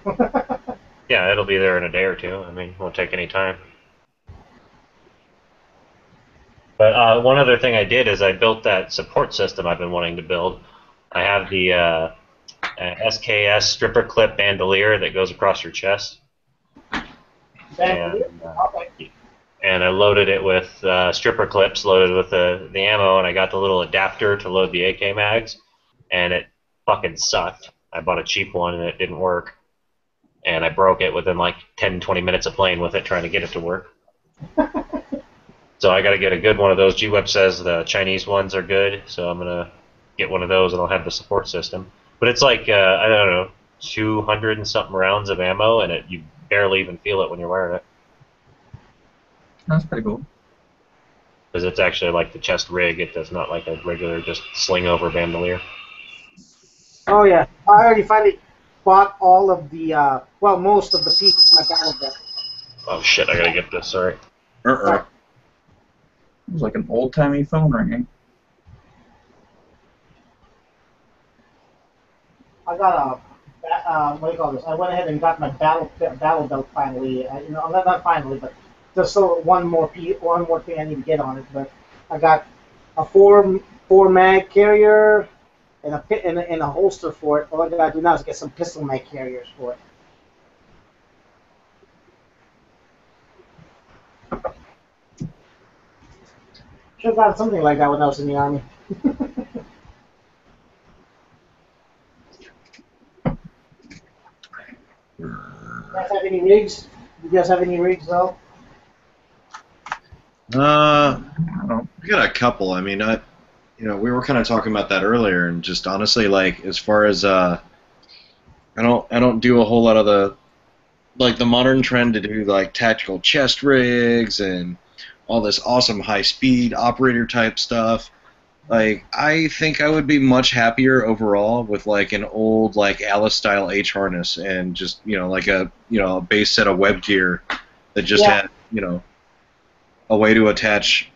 Yeah, it'll be there in a day or two. I mean, it won't take any time. But one other thing I did is I built that support system I've been wanting to build. I have the SKS stripper clip bandolier that goes across your chest. And I loaded it with stripper clips, loaded with the ammo, and I got the little adapter to load the AK mags, and it fucking sucked. I bought a cheap one, and it didn't work. And I broke it within like 10, 20 minutes of playing with it, trying to get it to work. So I got to get a good one of those. GWeb says the Chinese ones are good, so I'm going to get one of those, and I'll have the support system. But it's like, I don't know, 200 and something rounds of ammo, and you barely even feel it when you're wearing it. That's pretty cool. Because it's actually like the chest rig. It does not like a regular just sling over bandolier. Oh yeah, I already finally bought all of the, most of the pieces of my battle deck. Oh shit, I gotta get this, sorry. It was like an old-timey phone ringing. I got what do you call this? I went ahead and got my battle belt finally. Not finally, but just so one more thing I need to get on it. But I got a four mag carrier and a holster for it. All I gotta do now is get some pistol mag carriers for it. Should have gotten something like that when I was in the army. You guys have any rigs? You guys have any rigs though? We got a couple. I mean, we were kind of talking about that earlier, and just honestly, like as far as I don't do a whole lot of the modern trend to do like tactical chest rigs and all this awesome high-speed operator type stuff. Like, I think I would be much happier overall with like an old like Alice style H harness and just like a a base set of web gear that just had a way to attach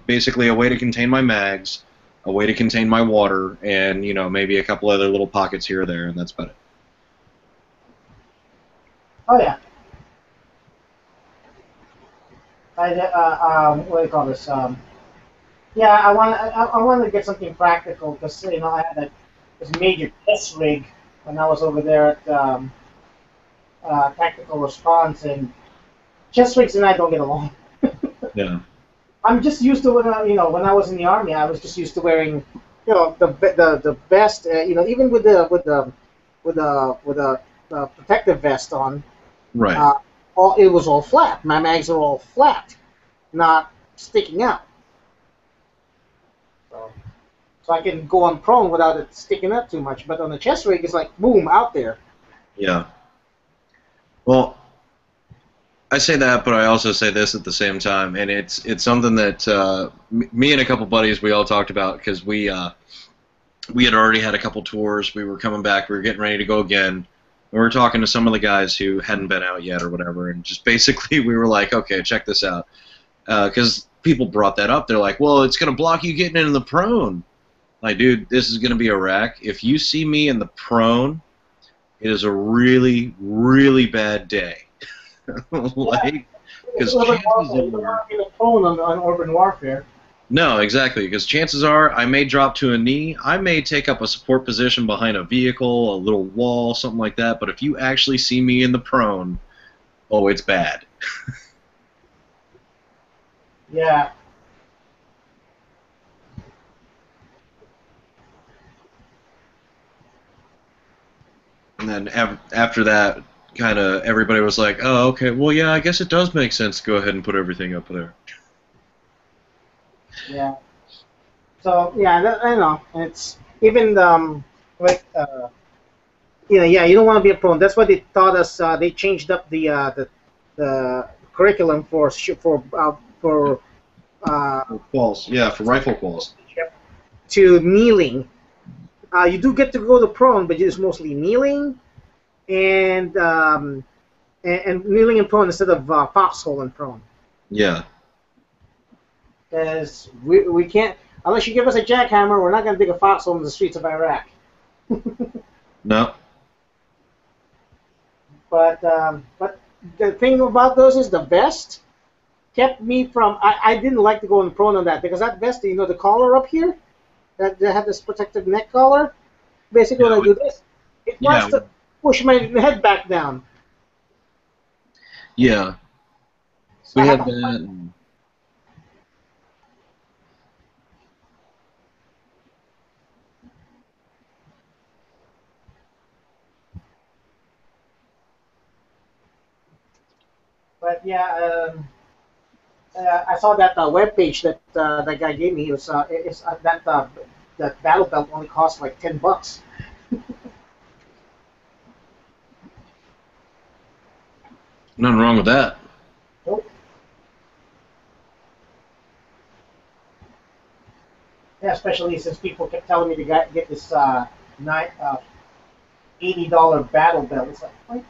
basically a way to contain my mags, a way to contain my water, and maybe a couple other little pockets here or there, and that's about it. Oh yeah. What do you call this? Yeah, I want to get something practical because I had this major test rig when I was over there at Tactical Response, and chest rigs and I don't get along. Yeah. I'm just used to when I was in the army, I was just used to wearing the vest. Even with the protective vest on. Right. It was all flat. My mags are all flat, not sticking out. So I can go on prone without it sticking up too much. But on the chest rig, it's like boom out there. Yeah. Well, I say that, but I also say this at the same time, and it's something that me and a couple buddies we all talked about because we had already had a couple tours. We were coming back. We were getting ready to go again. We were talking to some of the guys who hadn't been out yet or whatever, and just basically we were like, okay, check this out. Because people brought that up. They're like, well, it's going to block you getting into the prone. Like, dude, this is going to be a wreck. If you see me in the prone, it is a really, really bad day. Like, because chances are... in a prone on Urban Warfare. No, exactly, because chances are I may drop to a knee, I may take up a support position behind a vehicle, a little wall, something like that, but if you actually see me in the prone, oh, it's bad. Yeah. And then after that, kind of everybody was like, oh, okay, well, yeah, I guess it does make sense to go ahead and put everything up there. Yeah. So yeah, I know. It's even you don't want to be a prone. That's what they taught us. They changed up the curriculum for quals. Yeah, for rifle quals. To kneeling. You do get to go to prone, but it's mostly kneeling, and kneeling and prone instead of foxhole and prone. Yeah. Because we can't, unless you give us a jackhammer, we're not going to dig a foxhole in the streets of Iraq. No. But the thing about those is the vest kept me from. I didn't like to go in prone on that because that vest, the collar up here, that had this protective neck collar, basically when I do this, it Yeah. wants to push my head back down. Yeah. So We I had have to- that. But yeah, I saw that web page that that guy gave me. It was that battle belt only cost like $10. Nothing wrong with that. Nope. Yeah, especially since people kept telling me to get this $80 battle belt. It's like, what?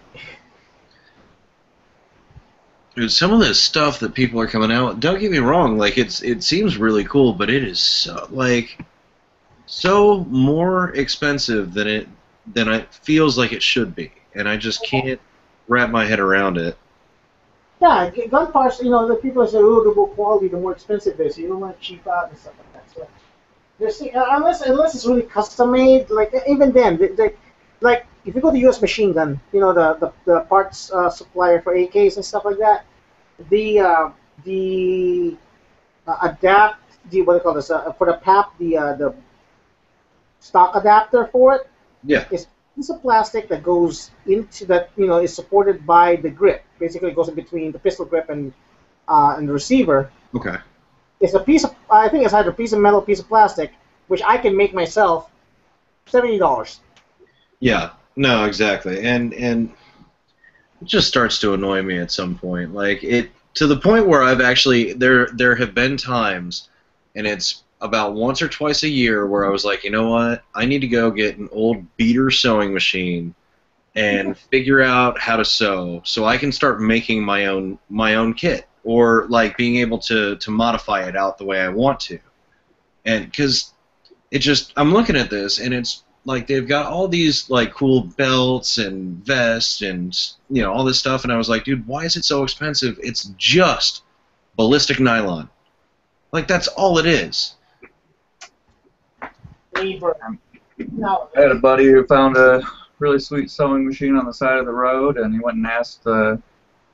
Dude, some of this stuff that people are coming out, don't get me wrong, like it seems really cool, but it is so more expensive than it feels like it should be, and I just can't wrap my head around it. Yeah, gun parts. The people say, "Oh, the more quality, the more expensive it is." You don't want to cheap out and stuff like that. So, unless it's really custom made, like even then, like if you go to U.S. Machine Gun, the parts supplier for AKs and stuff like that, the adapt the what do you call this for the PAP the stock adapter for it. Yeah. It's a piece of plastic that goes into that is supported by the grip. Basically, it goes in between the pistol grip and the receiver. Okay. It's a piece of I think it's either a piece of metal, piece of plastic, which I can make myself. $70. Yeah. No, exactly, and it just starts to annoy me at some point. Like to the point where I've actually there have been times, and it's about once or twice a year where I was like, you know what, I need to go get an old beater sewing machine and figure out how to sew so I can start making my own kit, or like being able to modify it out the way I want to. And because I'm looking at this and it's like they've got all these like cool belts and vests and all this stuff, and I was like, dude, why is it so expensive? It's just ballistic nylon. Like that's all it is. No. I had a buddy who found a really sweet sewing machine on the side of the road, and he went and asked the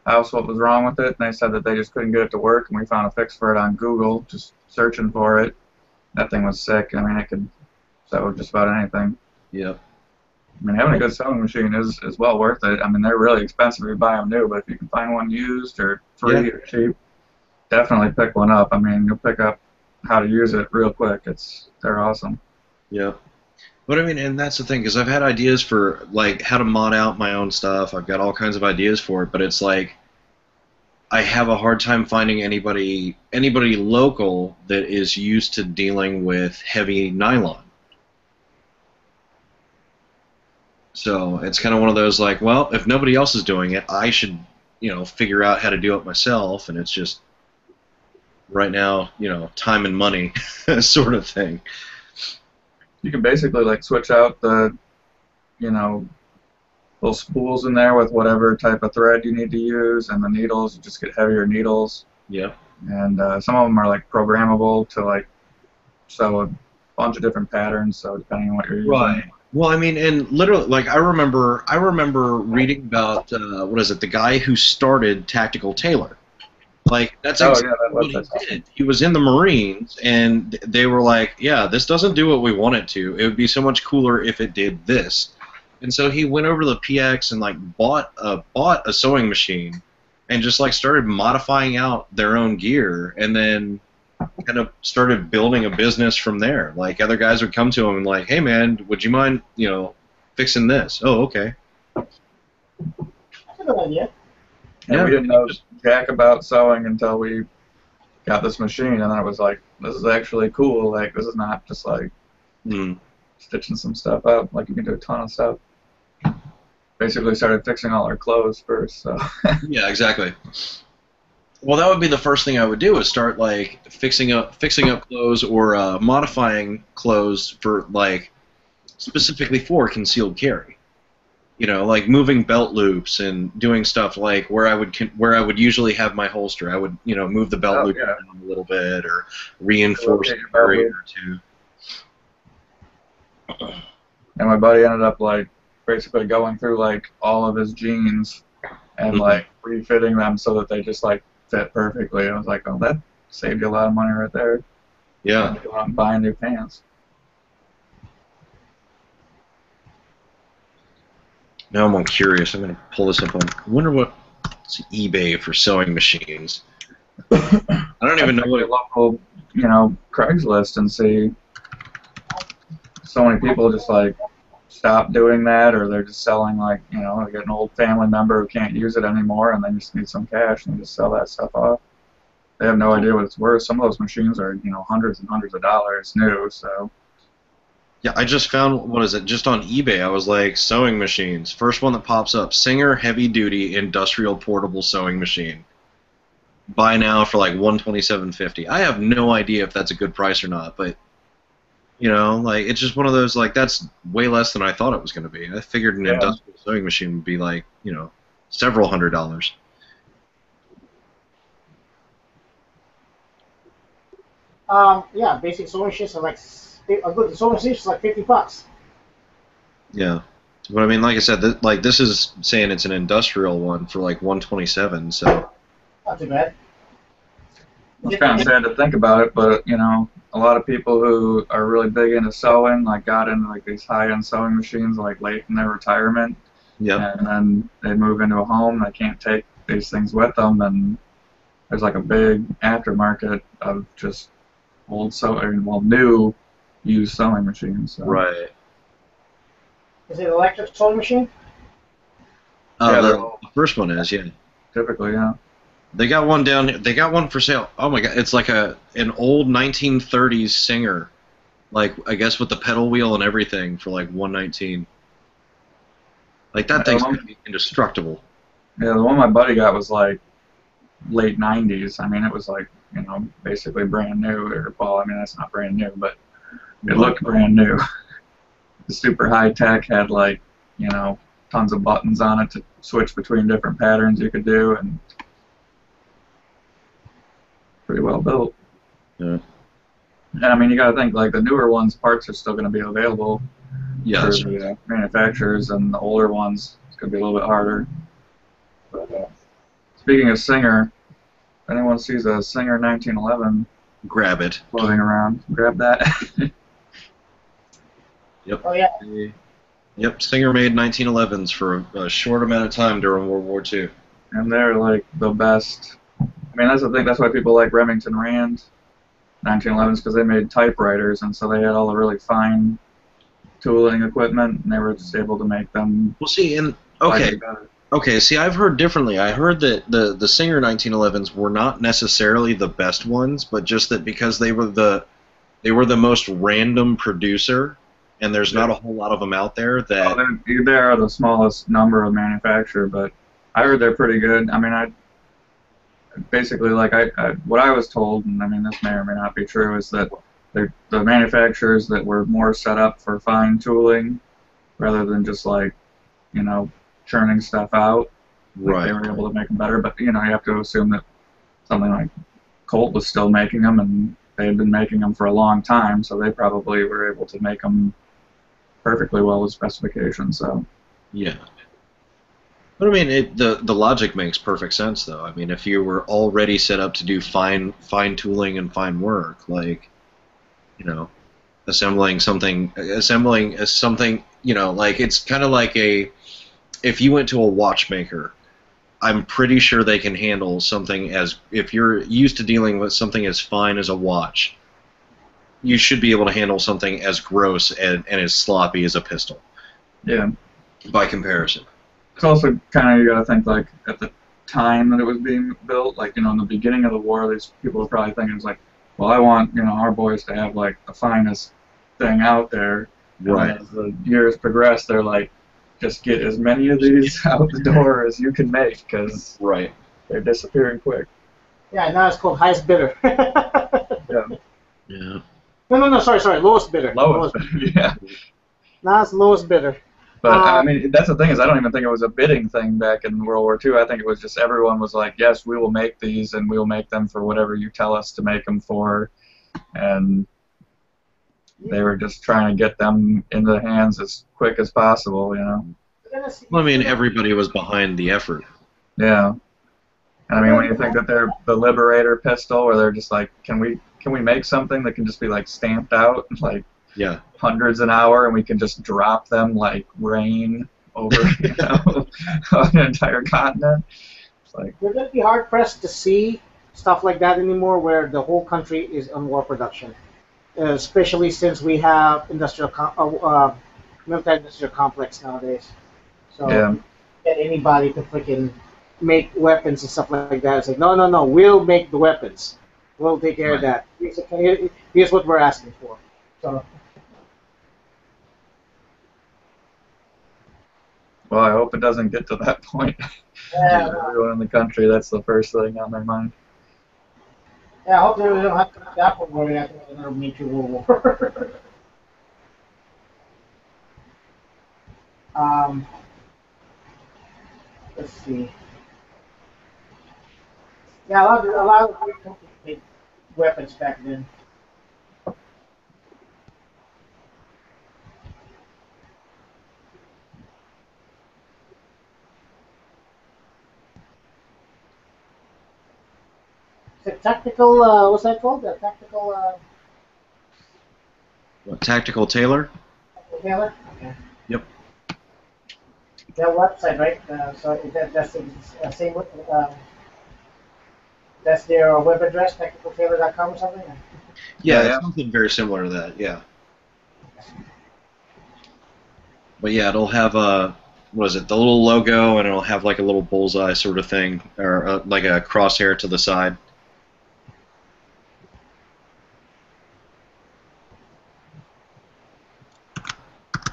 house what was wrong with it, and they said that they just couldn't get it to work, and we found a fix for it on Google, just searching for it. That thing was sick. I mean, it could sew just about anything. Yep. I mean, having a good sewing machine is well worth it. I mean, they're really expensive if you buy them new, but if you can find one used or free or cheap, definitely pick one up. I mean, you'll pick up how to use it real quick. They're awesome. Yeah. But I mean, and that's the thing, because I've had ideas for like how to mod out my own stuff. I've got all kinds of ideas for it, but it's like I have a hard time finding anybody local that is used to dealing with heavy nylon. So it's kind of one of those like, well, if nobody else is doing it, I should, figure out how to do it myself, and it's just right now, time and money sort of thing. You can basically like switch out the, little spools in there with whatever type of thread you need to use, and the needles, you just get heavier needles. Yeah. And some of them are like programmable to like sew a bunch of different patterns. So depending on what you're using. Right. Well, I mean, and literally, like I remember reading about the guy who started Tactical Tailor. Like that's exactly what he did. He was in the Marines, and they were like, "Yeah, this doesn't do what we want it to. It would be so much cooler if it did this." And so he went over to the PX and like bought a sewing machine, and just like started modifying out their own gear, and then kind of started building a business from there. Like other guys would come to him and like, "Hey man, would you mind, fixing this?" "Oh, okay." That's a good idea. And we didn't know jack about sewing until we got this machine, and then it was like, this is actually cool. Like, this is not just like stitching some stuff up. Like, you can do a ton of stuff. Basically started fixing all our clothes first. So. Yeah, exactly. Well, that would be the first thing I would do, is start like fixing up clothes, or modifying clothes for like specifically for concealed carry. Like moving belt loops and doing stuff like where I would usually have my holster. I would move the belt loop around a little bit, or reinforce an area or two. and my buddy ended up like basically going through like all of his jeans and like refitting them so that they just like fit perfectly. I was like, oh, that saved you a lot of money right there. Yeah. Go out and buy new pants. Now I'm curious. I'm going to pull this up on. I wonder what's eBay for sewing machines. I don't even know what it. Local, Craigslist and see. So many people just like stop doing that, or they're just selling like they get an old family member who can't use it anymore, and they just need some cash and they just sell that stuff off. They have no idea what it's worth. Some of those machines are hundreds and hundreds of dollars new. So. Yeah, I just found, what is it, just on eBay, I was like, sewing machines. First one that pops up, Singer Heavy Duty Industrial Portable Sewing Machine. Buy now for like $127.50. I have no idea if that's a good price or not, but, like, it's just one of those, like, that's way less than I thought it was going to be. I figured an industrial sewing machine would be like, several $100s. Yeah, basic sewing machines are like... A good sewing machine is like $50. Yeah, but I mean, like I said, this is saying it's an industrial one for like $127. So not too bad. It's kind of sad to think about it, but a lot of people who are really big into sewing like got into like these high-end sewing machines like late in their retirement. Yeah. And then they move into a home, they can't take these things with them, and there's like a big aftermarket of just new used sewing machines. So. Right. Is it an electric sewing machine? The first one is, yeah. Typically, yeah. They got one down here. They got one for sale. Oh my god, it's like an old 1930s Singer, like I guess with the pedal wheel and everything for like $119. Like that thing's gonna be indestructible. Yeah, the one my buddy got was like late 90s. I mean, it was like basically brand new. That's not brand new, but it looked brand new. The super high tech had like, tons of buttons on it to switch between different patterns you could do, and pretty well built. Yeah. And I mean, you got to think like the newer ones, parts are still going to be available Yeah. for the manufacturers, and the older ones it's going to be a little bit harder. But speaking of Singer, if anyone sees a Singer 1911, grab it. Floating around, grab that. Yep. Oh, yeah. Yep, Singer made 1911s for a short amount of time during World War II. And they're like the best. I mean, that's the thing. That's why people like Remington Rand 1911s, because they made typewriters, and so they had all the really fine tooling equipment, and they were just able to make them. Well, see, okay. See, I've heard differently. I heard that the Singer 1911s were not necessarily the best ones, but just that because they were the most random producer, and there's not a whole lot of them out there. That they are the smallest number of manufacturer, but I heard they're pretty good. I mean, basically what I was told, and I mean this may or may not be true, is that the manufacturers that were more set up for fine tooling rather than just like churning stuff out. Right. They were able to make them better, but you have to assume that something like Colt was still making them, and they had been making them for a long time, so they probably were able to make them perfectly well with specifications. So. Yeah. But I mean, the logic makes perfect sense, though. I mean, if you were already set up to do fine tooling and fine work, like, assembling something, like it's kind of like if you went to a watchmaker, I'm pretty sure they can handle something if you're used to dealing with something as fine as a watch, you should be able to handle something as gross and as sloppy as a pistol. Yeah. By comparison. It's also kind of, you got to think, like, at the time that it was being built, like, in the beginning of the war, these people were probably thinking, it's like, well, I want, our boys to have, like, the finest thing out there. Right. And as the years progress, they're like, just get as many of these out the door as you can make, because they're disappearing quick. Yeah, now it's called highest bidder. Yeah. Yeah. No, sorry, lowest bidder. Lowest bidder, yeah. Now it's lowest bidder. But, I mean, that's the thing, is I don't even think it was a bidding thing back in World War II. I think it was just everyone was like, yes, we will make these, and we will make them for whatever you tell us to make them for. And they were just trying to get them into the hands as quick as possible, you know. Well, I mean, everybody was behind the effort. Yeah. I mean, when you think that they're the Liberator pistol, where they're just like, can we make something that can just be like stamped out like Yeah. hundreds an hour, and we can just drop them like rain over you know on an entire continent? It's like, You're going to be hard pressed to see stuff like that anymore, where the whole country is on war production, especially since we have military-industrial complex nowadays. So yeah. get anybody to freaking make weapons and stuff like that. It's like, no, we'll make the weapons. We'll take care of that. Here's what we're asking for. So. Well, I hope it doesn't get to that point. Yeah. Everyone in the country, that's the first thing on their mind. Yeah, I hope they don't have to that for worry after another major world war. Let's see. Yeah, a lot of people made weapons back then. The tactical, what's that called? The tactical, What, Tactical Tailor? Taylor? Okay. Yep. Their website, right? So that's the same. That's their web address, tacticaltailor.com or something. Yeah, Yeah. it's something very similar to that. Yeah. But yeah, it'll have the little logo, and it'll have like a little bullseye sort of thing, or like a crosshair to the side.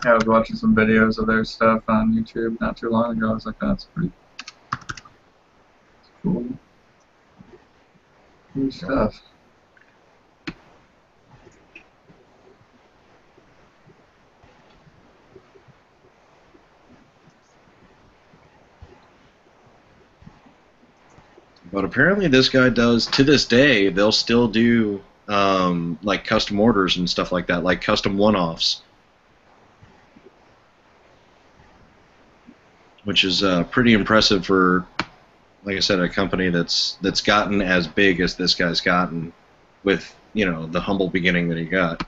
Yeah, I was watching some videos of their stuff on YouTube not too long ago. I was like, that's pretty cool. Good stuff. But apparently, this guy does, to this day, they'll still do like custom orders and stuff like that, like custom one-offs, which is pretty impressive for, like I said, a company that's gotten as big as this guy's gotten, with the humble beginning that he got.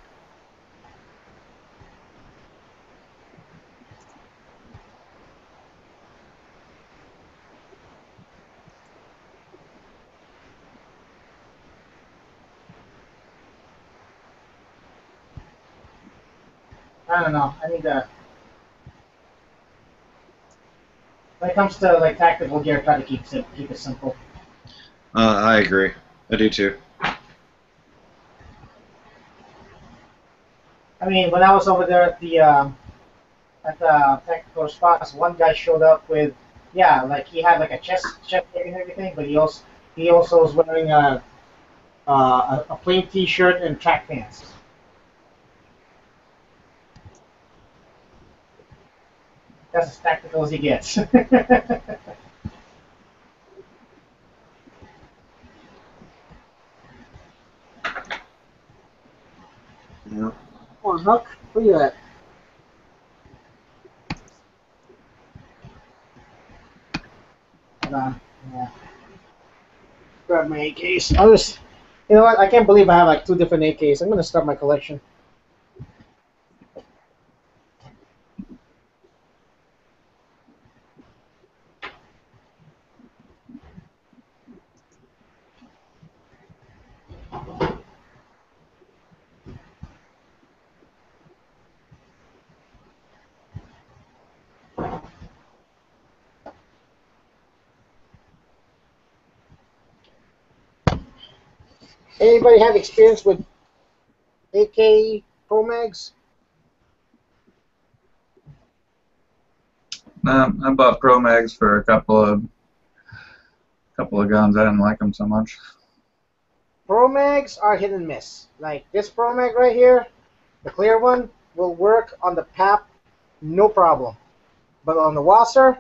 I don't know. I need to. When it comes to like tactical gear, try to keep it simple. I agree. I do too. I mean, when I was over there at the tactical response, one guy showed up with, like he had like a chest tape and everything, but he also was wearing a plain T-shirt and track pants. That's as tactical as he gets. Yeah. Oh, Huck, where you at? Hold on. Yeah. Grab my AKs. You know what? I can't believe I have like 2 different AKs. I'm gonna start my collection. Anybody have experience with AK Pro Mags? I bought Pro Mags for a couple of guns. I didn't like them so much. Pro Mags are hit and miss. Like this Pro Mag right here, the clear one, will work on the PAP, no problem. But on the Wasser,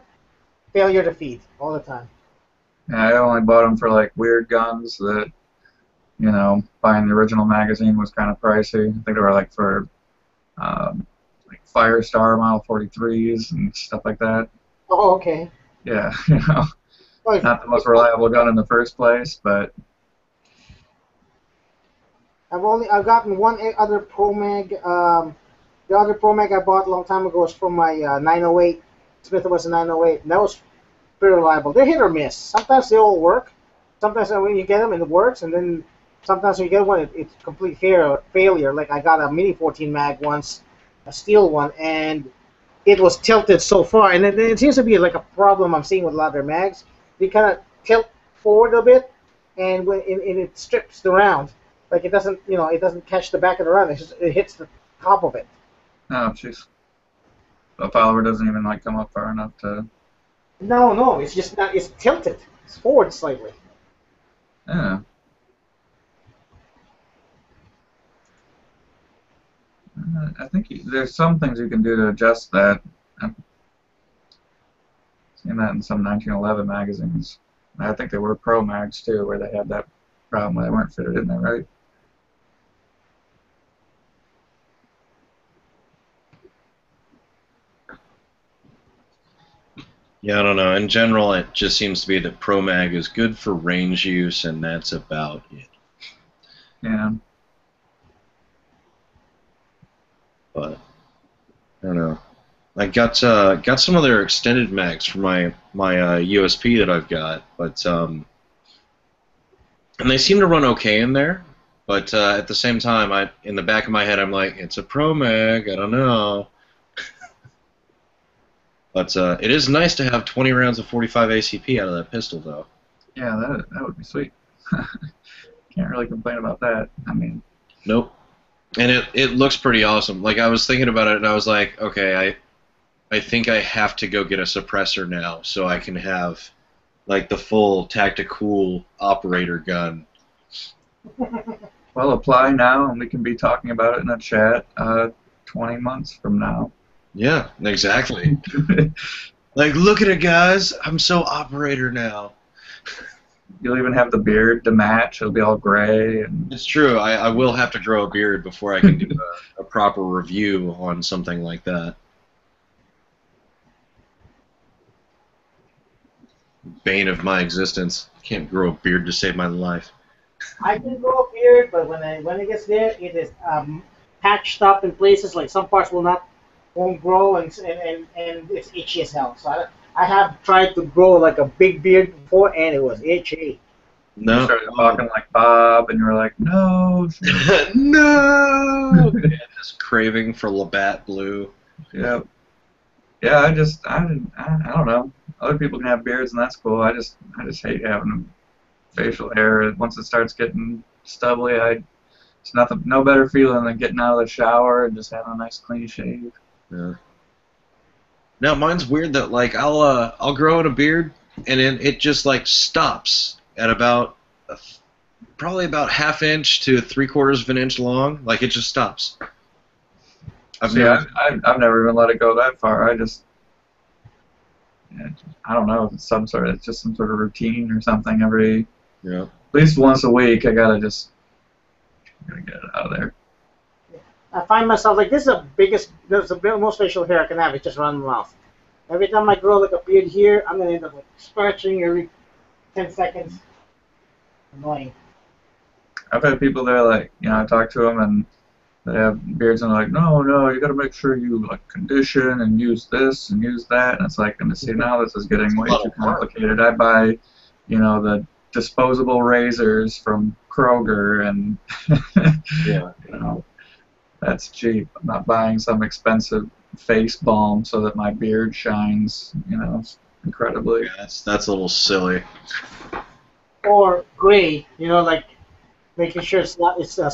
failure to feed all the time. Yeah, I only bought them for like weird guns that you know, buying the original magazine was kind of pricey. I think they were like for like Firestar Model 43s and stuff like that. Oh, okay. Yeah, you know, Well, not the most reliable gun in the first place, but I've gotten one other Pro Mag. The other Pro Mag I bought a long time ago was from my 908 Smith & Wesson 908, and that was pretty reliable. They're hit or miss. Sometimes they all work. Sometimes when you get them and it works, and then sometimes when you get one, it's complete failure. Like I got a Mini 14 mag once, a steel one, and it was tilted so far, and it seems to be like a problem I'm seeing with a lot of their mags. They kind of tilt forward a bit, and when it strips the round, like it doesn't, it doesn't catch the back of the round. It hits the top of it. oh jeez, the follower doesn't even like come up far enough to. No, it's just not. It's tilted. It's forward slightly. Yeah. I think there's some things you can do to adjust that. I've seen that in some 1911 magazines. I think they were Pro Mags too, where they had that problem where they weren't fitted in there right. Yeah, I don't know. In general, it just seems to be that Pro Mag is good for range use, and that's about it. Yeah. But I don't know. I got some of their extended mags for my USP that I've got, but and they seem to run okay in there. But at the same time, in the back of my head, I'm like, it's a Pro Mag. I don't know. But it is nice to have 20 rounds of 45 ACP out of that pistol, though. Yeah, that would be sweet. Can't really complain about that. I mean. Nope. And it looks pretty awesome. Like, I was thinking about it, and I was like, okay, I think I have to go get a suppressor now so I can have, like, the full tactical operator gun. Well, apply now, and we can be talking about it in a chat 20 months from now. Yeah, exactly. Like, look at it, guys. I'm so operator now. You'll even have the beard to match. It'll be all gray. And It's true. I will have to grow a beard before I can do a proper review on something like that. Bane of my existence. Can't grow a beard to save my life. I can grow a beard, but when it gets there, it is patched up in places. Like some parts won't grow, and it's itchy as hell. So I have tried to grow like a big beard before, and it was itchy. No. you started talking like Bob, and you were like, no. No! This craving for Labatt Blue. Yeah. Yeah, I don't know. Other people can have beards, and that's cool. I just hate having facial hair. Once it starts getting stubbly, it's no better feeling than getting out of the shower and just having a nice clean shave. Yeah. Now mine's weird that like I'll grow in a beard and then it just like stops at about probably about ½ inch to 3/4 of an inch long. Like it just stops. I've never even let it go that far. I don't know. It's just some sort of routine or something. At least once a week, I gotta get it out of there. I find myself like this is the most facial hair I can have. It's just around the mouth. Every time I grow like a beard here, I'm gonna end up like scratching every 10 seconds. Annoying. I've had people that are like, I talk to them and they have beards and they're like, no, you got to make sure you like condition and use this and use that. And it's like, and see now this is getting way too complicated. I buy, the disposable razors from Kroger and that's cheap. I'm not buying some expensive face balm so that my beard shines, incredibly. Yeah, that's a little silly. Or gray, like making sure it's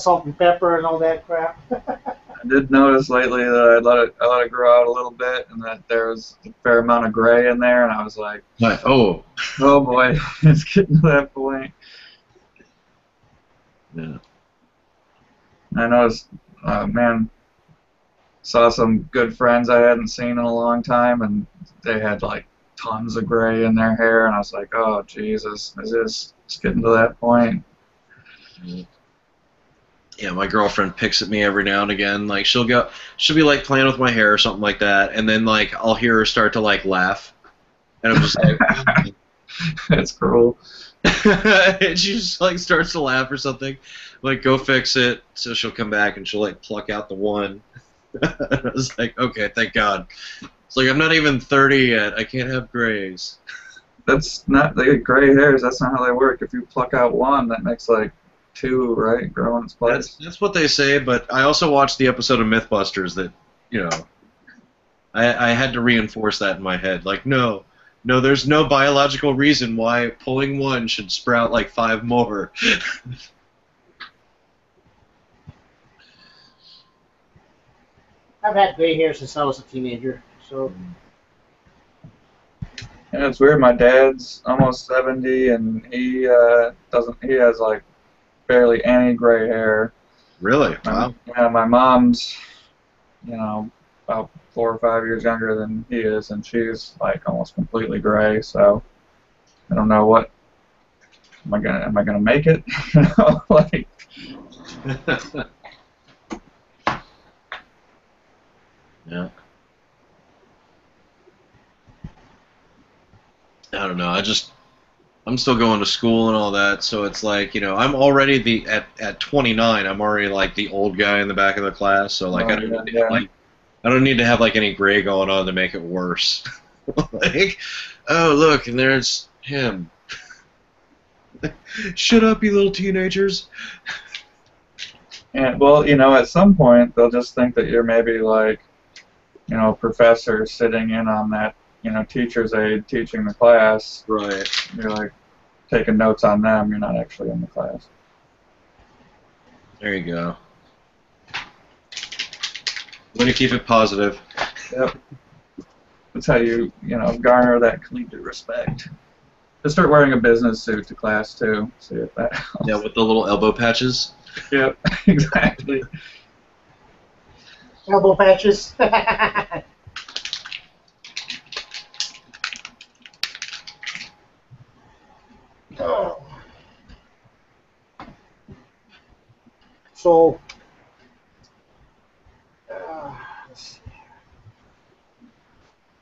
salt and pepper and all that crap. I did notice lately that I let it grow out a little bit and that there was a fair amount of gray in there, and I was like, oh boy, it's getting to that point. Yeah. I noticed, saw some good friends I hadn't seen in a long time, and they had like tons of gray in their hair, and I was like, oh Jesus, it's getting to that point. Yeah, my girlfriend picks at me every now and again. Like she'll be like playing with my hair or something like that, and then like I'll hear her start to like laugh, and I'm just like, That's cruel. and she just like starts to laugh or something. Like go fix it. So she'll come back and she'll like pluck out the one. I was like, okay, thank God. It's like I'm not even 30 yet. I can't have grays. That's not, they get gray hairs. That's not how they work. If you pluck out one, that makes like two, right? Grow in its place. That's what they say, but I also watched the episode of MythBusters that, you know, I had to reinforce that in my head. Like, no, there's no biological reason why pulling one should sprout like 5 more. I've had gray hair since I was a teenager, so. And it's weird. My dad's almost 70, and he doesn't. He has like barely any gray hair. Really? Wow. Yeah, my mom's, you know, about 4 or 5 years younger than he is, and she's like almost completely gray. So I don't know what. Am I gonna make it? You know, like. Yeah. I don't know. I'm still going to school and all that, so it's like, you know, I'm already at 29. I'm already like the old guy in the back of the class. So like, I don't need to have like any gray going on to make it worse. Like, oh look, and there's him. Shut up, you little teenagers. And well, you know, at some point they'll just think that you're maybe like, you know, a professor sitting in on that, you know, teacher's aide teaching the class. Right. You're like taking notes on them. You're not actually in the class. There you go. Way to keep it positive. Yep. That's how you know, garner that collegiate respect. Just start wearing a business suit to class too. See if that helps. Yeah, with the little elbow patches. Yep, exactly. Elbow patches. Oh. So, let's see.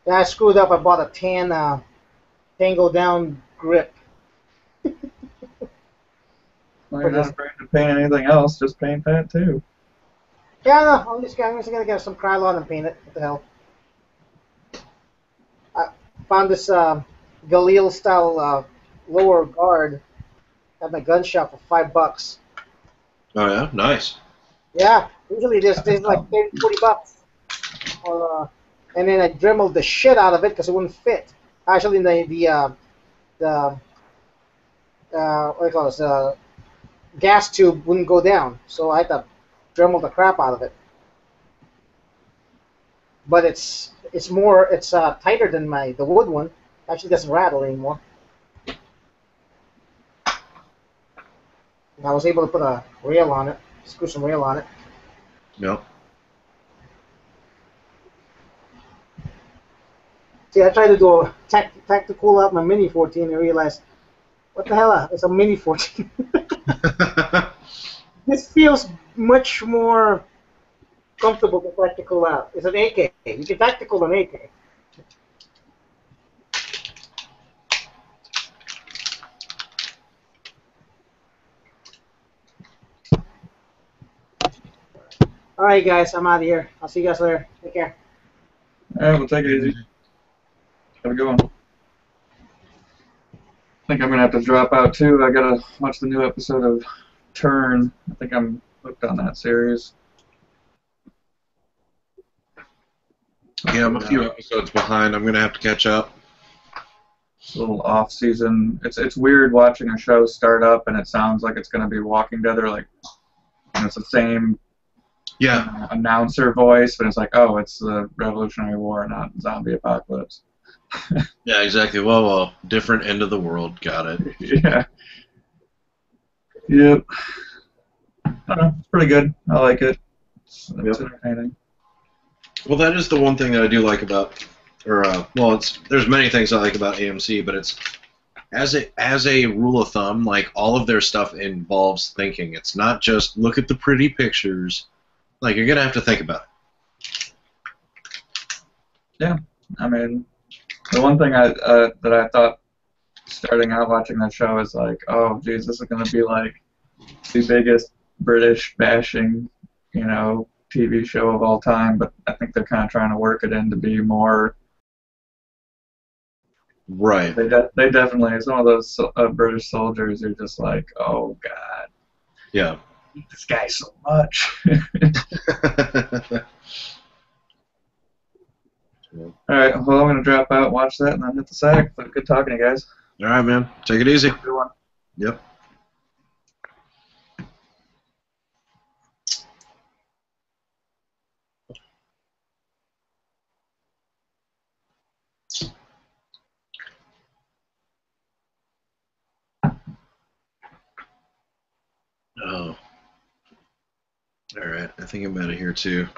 Yeah, I screwed up. I bought a tan Tango Down grip. Well, you're not afraid to paint anything else, just paint that too. Yeah, no, I'm just gonna get some Krylon and paint it. What the hell? I found this Galil style lower guard at my gun shop for $5. Oh yeah, nice. Yeah, usually there's like 30, 40 bucks. And then I dremeled the shit out of it because it wouldn't fit. Actually, the what do you call this? Gas tube wouldn't go down, so I had to Dremel the crap out of it. But it's tighter than the wood one. Actually, doesn't rattle anymore. And I was able to put a rail on it, screw some rail on it. Yep. See, I tried to do a tactical out my Mini 14 and realized, what the hell? It's a Mini 14. This feels much more comfortable to tactical out. It's an AK. You can tactical an AK. All right, guys, I'm out of here. I'll see you guys later. Take care. All right, we'll take it easy. Have a good one. I think I'm gonna have to drop out too. I gotta watch the new episode of Turn. I think I'm hooked on that series. Yeah, I'm a few episodes behind. I'm gonna have to catch up. It's a little off season. It's weird watching a show start up and it sounds like it's gonna be Walking Dead. Like, and it's the same announcer voice, but it's like, oh, it's the Revolutionary War, not zombie apocalypse. Yeah, exactly. Well, different end of the world. Got it. Yeah. Yep. I don't know. It's pretty good. I like it. It's entertaining. Well, that is the one thing that I do like about, there's many things I like about AMC, but it's as a rule of thumb, like all of their stuff involves thinking. It's not just look at the pretty pictures. Like you're gonna have to think about it. Yeah, I mean, the one thing that I thought starting out watching that show is like, oh, geez, this is gonna be like the biggest British bashing, TV show of all time. But I think they're kind of trying to work it in to be more. Right. They definitely, some of those British soldiers are just like, oh God, Yeah. I hate this guy so much. All right, well, I'm gonna drop out, watch that, and then hit the sack. But good talking to you guys. All right, man. Take it easy. Good one. Yep. Oh. All right. I think I'm out of here too.